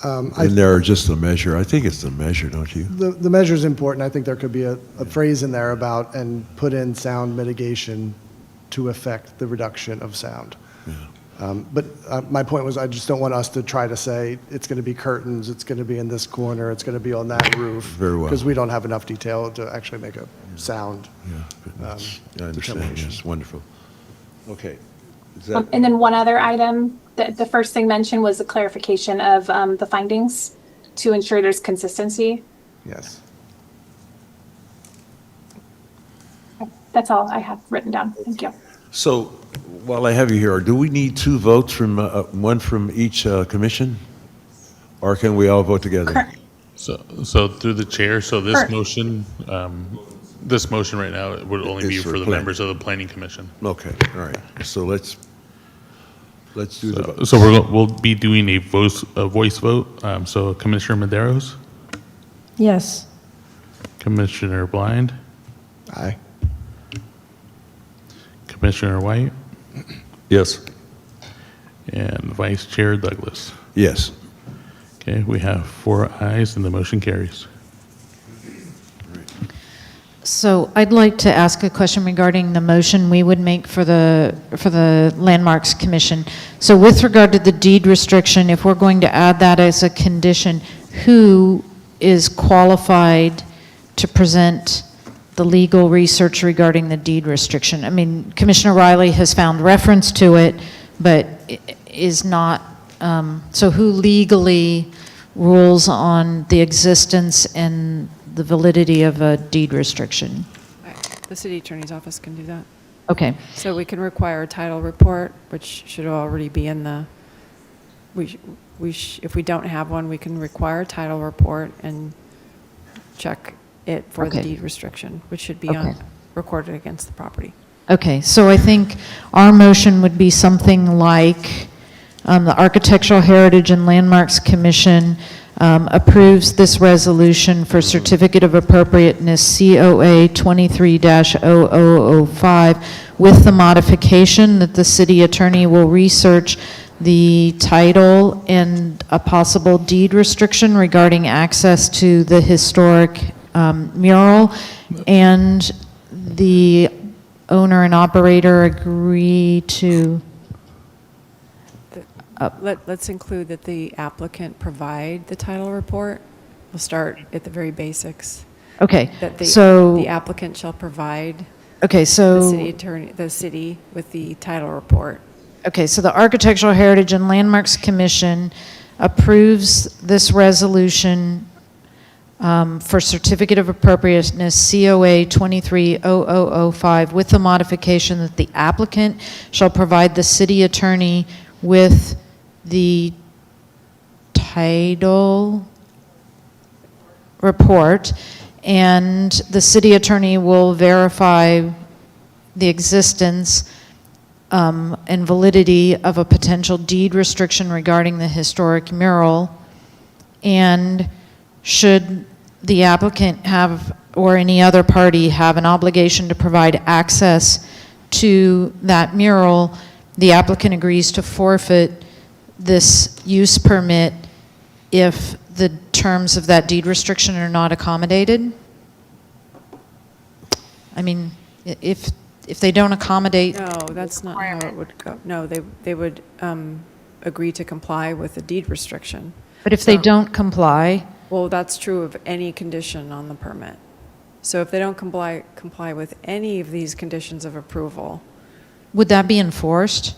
I- in there or just the measure? I think it's the measure, don't you? The measure is important. I think there could be a phrase in there about, and put in sound mitigation to affect the reduction of sound. But my point was, I just don't want us to try to say, it's going to be curtains, it's going to be in this corner, it's going to be on that roof. Very well. Because we don't have enough detail to actually make a sound I understand, determination. yes, wonderful. Okay. Is that, And then one other item, the first thing mentioned was the clarification of the findings to ensure there's consistency. Yes. That's all I have written down. Thank you. so, while I have you here, do we need 2 votes from, one from each commission? Or can we all vote together? So through the chair, so this Correct. motion, right now it would only be It's for for the plan- members of the planning commission. Okay, all right. So let's do the vote. So we'll be doing a voice vote. So Commissioner Maderos, Yes. Commissioner Blind, Aye. Commissioner White, Yes. and Vice Chair Douglas. Yes. Okay, we have 4 ayes and the motion carries. So I'd like to ask a question regarding the motion we would make for the Landmarks Commission. So with regard to the deed restriction, if we're going to add that as a condition, who is qualified to present the legal research regarding the deed restriction? I mean, Commissioner Riley has found reference to it, but is not, so who legally rules on the existence and the validity of a deed restriction? The city attorney's office can do that. Okay. So we can require a title report, which should already be in the, if we don't have one, we can require a title report and check it for the Okay. deed restriction, which should be Okay. recorded against the property. Okay, so I think our motion would be something like, the Architectural Heritage and Landmarks Commission approves this resolution for Certificate of Appropriateness COA 23-0005 with the modification that the city attorney will research the title and a possible deed restriction regarding access to the historic mural, and the owner and operator agree to... Let's include that the applicant provide the title report. We'll start at the very basics. Okay, That so... the applicant shall provide Okay, so... the city attorney, the city with the title report. Okay, so the Architectural Heritage and Landmarks Commission approves this resolution for Certificate of Appropriateness COA 23-0005 with the modification that the applicant shall provide the city attorney with the title report, and the city attorney will verify the existence and validity of a potential deed restriction regarding the historic mural. And should the applicant have, or any other party have, an obligation to provide access to that mural, the applicant agrees to forfeit this use permit if the terms of that deed restriction are not accommodated. I mean, if they don't accommodate... No, that's not how it would go. No, they would agree to comply with the deed restriction. But if they don't comply... Well, that's true of any condition on the permit. So if they don't comply with any of these conditions of approval... Would that be enforced?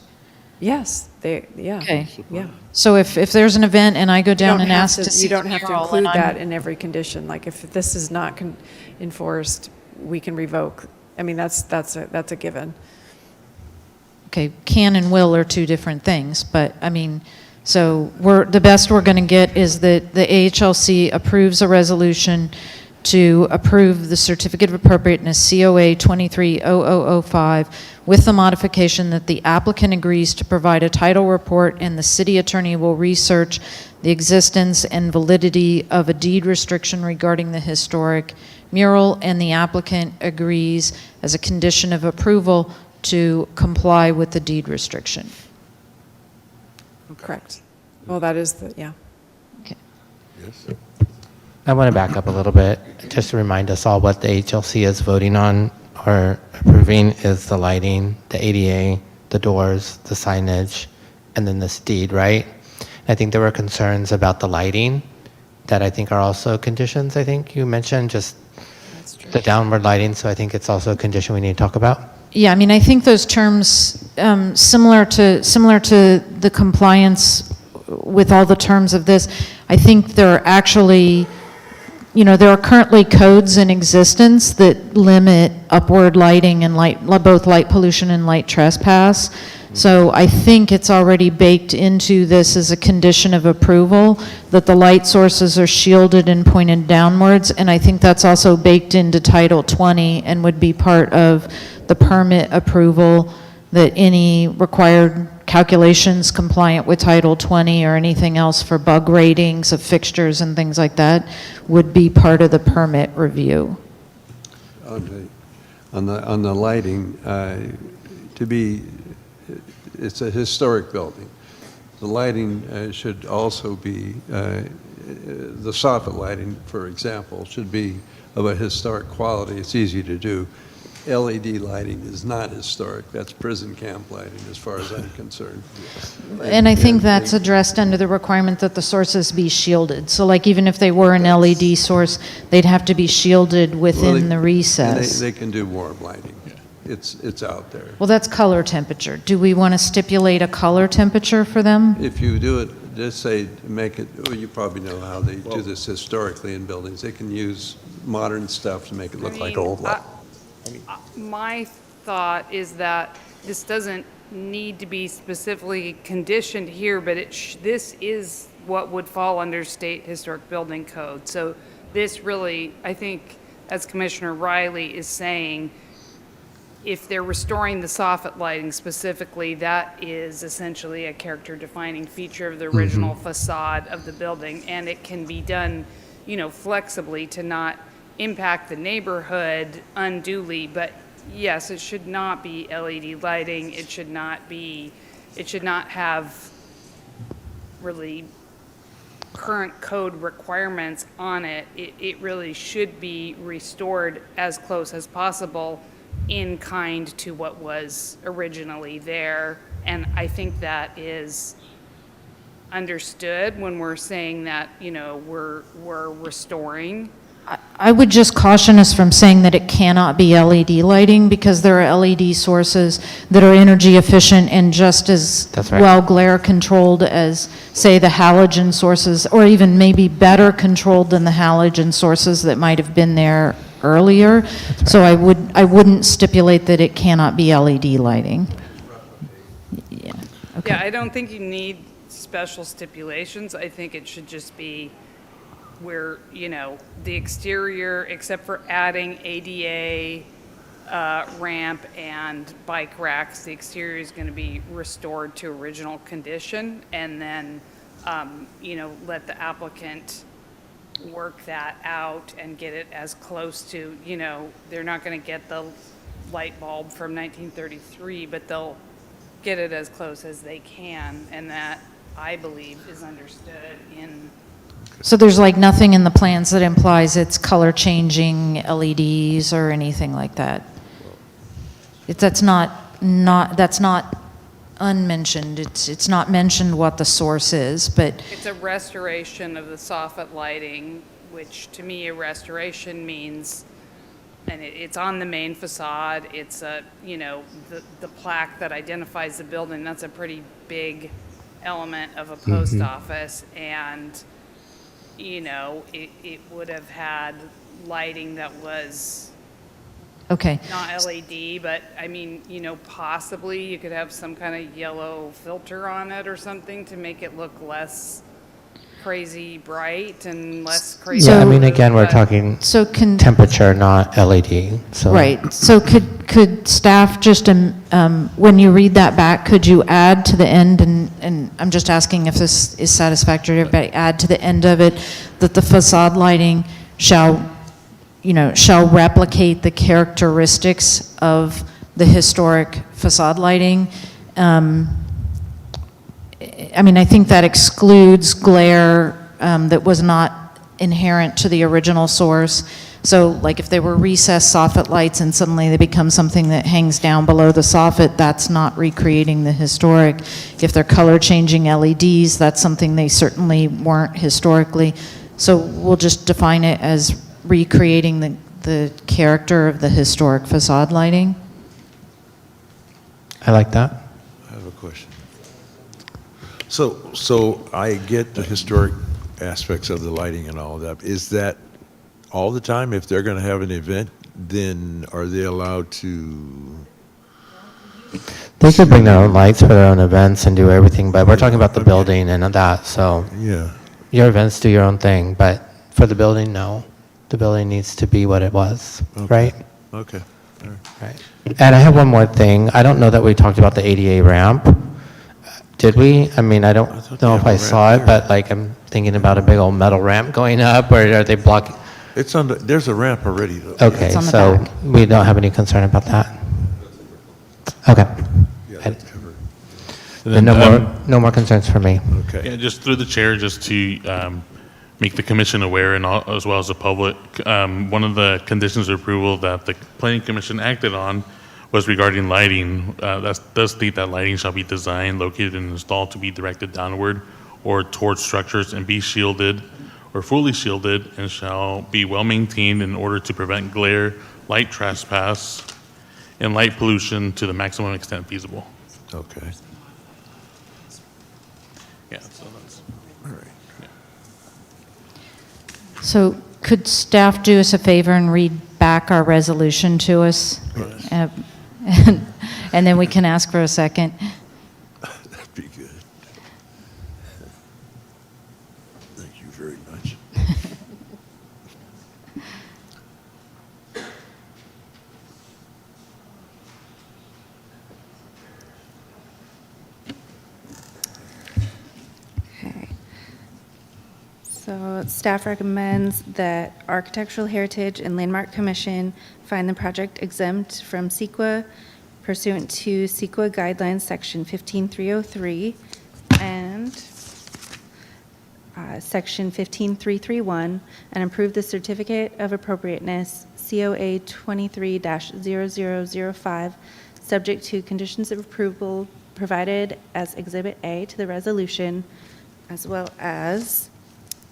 Yes, yeah. Okay. Yeah. So if there's an event and I go down and ask to see You don't the have to mural include and I'm- that in every condition. Like, if this is not enforced, we can revoke. I mean, that's a given. Okay, can and will are 2 different things, but I mean, so the best we're going to get is that the AHLC approves a resolution to approve the Certificate of Appropriateness COA 23-0005 with the modification that the applicant agrees to provide a title report and the city attorney will research the existence and validity of a deed restriction regarding the historic mural, and the applicant agrees as a condition of approval to comply with the deed restriction. Correct. Well, that is yeah. Okay. Yes. I want to back up a little bit, just to remind us all what the HLC is voting on or approving is the lighting, the ADA, the doors, the signage, and then this deed, right? I think there were concerns about the lighting that I think are also conditions, I think you mentioned, just the downward lighting, so I think it's also a condition we need to talk about. Yeah, I mean, I think those terms, similar to the compliance with all the terms of this, I think there are actually, there are currently codes in existence that limit upward lighting and both light pollution and light trespass. So I think it's already baked into this as a condition of approval that the light sources are shielded and pointed downwards, and I think that's also baked into Title 20 and would be part of the permit approval, that any required calculations compliant with Title 20 or anything else for bug ratings of fixtures and things like that would be part of the permit review. On the lighting, it's a historic building. The lighting should also be, the soffit lighting, for example, should be of a historic quality. It's easy to do. LED lighting is not historic. That's prison camp lighting, as far as I'm concerned. And I think that's addressed under the requirement that the sources be shielded. So like even if they were an LED source, they'd have to be shielded within the recess. They can do warm lighting. It's out there. Well, that's color temperature. Do we want to stipulate a color temperature for them? If you do it, just say, make it, well, you probably know how they do this historically in buildings. They can use modern stuff to make it look like old light. My thought is that this doesn't need to be specifically conditioned here, but this is what would fall under state historic building code. So this really, I think, as Commissioner Riley is saying, if they're restoring the soffit lighting specifically, that is essentially a character-defining feature of the original facade of the building, and it can be done, flexibly to not impact the neighborhood unduly. But yes, it should not be LED lighting. It should not have really current code requirements on it. It really should be restored as close as possible in kind to what was originally there. And I think that is understood when we're saying that, we're restoring. I would just caution us from saying that it cannot be LED lighting, because there are LED sources that are energy efficient and just as well glare controlled as, say, the halogen sources, or even maybe better controlled than the halogen sources that might have been there earlier. So I wouldn't stipulate that it cannot be LED lighting. Yeah. Okay. Yeah, I don't think you need special stipulations. I think it should just be where, the exterior, except for adding ADA ramp and bike racks, the exterior is going to be restored to original condition, and then, let the applicant work that out and get it as close to, they're not going to get the light bulb from 1933, but they'll get it as close as they can, and that, I believe, is understood in. So there's like nothing in the plans that implies it's color changing LEDs or anything like that? That's not unmentioned. It's not mentioned what the source is, but. It's a restoration of the soffit lighting, which to me a restoration means, and it's on the main facade, it's the plaque that identifies the building, that's a pretty big element of a post office, and it would have had lighting that was okay. not LED, but I mean, possibly you could have some kind of yellow filter on it or something to make it look less crazy bright and less crazy. Yeah, I mean, again, we're talking So temperature, not LED. So. Right. So could staff just, when you read that back, could you add to the end, and I'm just asking if this is satisfactory to everybody, add to the end of it that the facade lighting shall replicate the characteristics of the historic facade lighting. I think that excludes glare that was not inherent to the original source. So like if they were recessed soffit lights and suddenly they become something that hangs down below the soffit, that's not recreating the historic. If they're color changing LEDs, that's something they certainly weren't historically. So we'll just define it as recreating the character of the historic facade lighting. I like that. I have a question. So I get the historic aspects of the lighting and all of that. Is that all the time? If they're going to have an event, then are they allowed to? They could bring their own lights for their own events and do everything, but we're talking about the building and that, so. Yeah. Your events do your own thing, but for the building, no. The building needs to be what it was, right? Okay. All right. And I have one more thing. I don't know that we talked about the ADA ramp. Did we? I mean, I don't know if I saw it, but like I'm thinking about a big old metal ramp going up, or are they blocking? It's on there's a ramp already, though. Okay, so we don't have any concern about that. Okay. Then, No more concerns for me. Okay. Yeah, just through the chair, just to make the commission aware and as well as the public, one of the conditions of approval that the planning commission acted on was regarding lighting. That does state that lighting shall be designed, located, and installed to be directed downward or towards structures and be shielded or fully shielded, and shall be well maintained in order to prevent glare, light trespass, and light pollution to the maximum extent feasible. Okay. Yeah, so that's all right. So could staff do us a favor and read back our resolution to us? And then we can ask for a second. That'd be good. Thank you very much. Okay. So staff recommends that Architectural Heritage and Landmark Commission find the project exempt from CEQA pursuant to CEQA Guidelines Section 15303 and Section 15331, and approve the Certificate of Appropriateness, COA 23-0005, subject to conditions of approval provided as Exhibit A to the resolution, as well as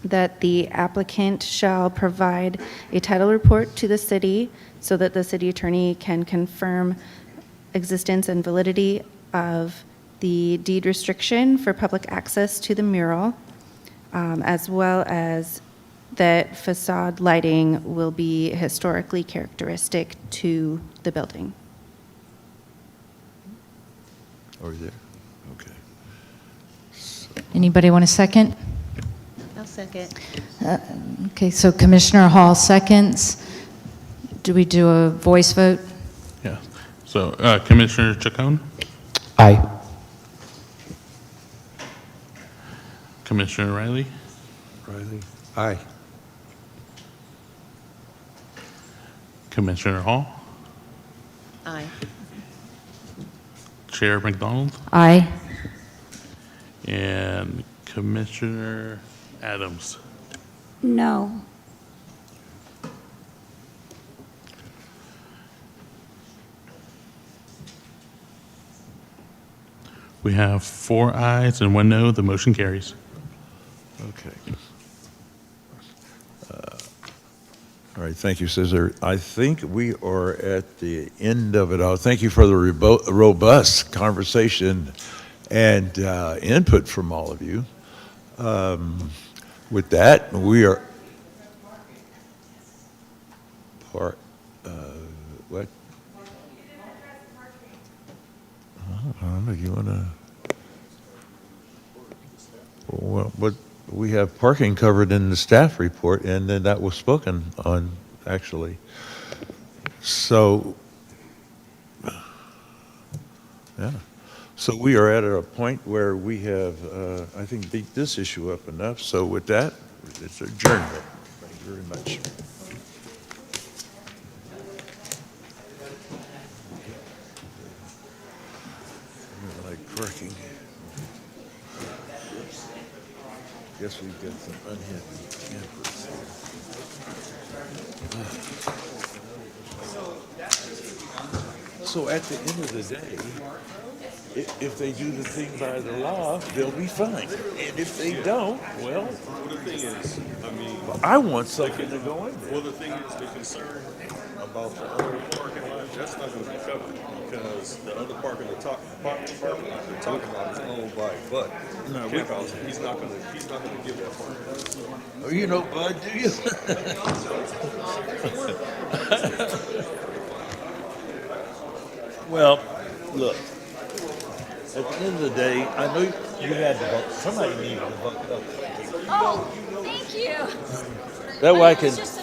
that the applicant shall provide a title report to the city so that the city attorney can confirm existence and validity of the deed restriction for public access to the mural, as well as that facade lighting will be historically characteristic to the building. Are you there? Okay. Anybody want a second? I'll second. Okay, so Commissioner Hall seconds. Do we do a voice vote? Yeah. So Commissioner Chacon, Aye. Commissioner Riley, Aye. Commissioner Hall, Aye. Chair McDonald, Aye. and Commissioner Adams. No. We have 4 ayes and 1 no. The motion carries. Okay. All right, thank you, Cesar. I think we are at the end of it all. Thank you for the robust conversation and input from all of you. With that, we are... What? I don't know, you want to... Well, what, we have parking covered in the staff report, and then that was spoken on, actually. So, yeah. So we are at a point where we have, I think, beat this issue up enough. So with that, it's adjournment. Thank you very much. I like parking. Guess we've got some unhappy campers. So at the end of the day, if they do the thing by the law, they'll be fine. And if they don't, well, The thing is, I mean. I want something to go in there. Well, the thing is, the concern about the other parking lot, that's not gonna be covered, because the other parking lot they're talking about is owned by Bud. No, Camp House, he's not gonna give that parking. Oh, you know Bud, do you? Well, look, at the end of the day, I know you had to vote. Somebody needed to vote. Oh, thank you. That way I It's can. just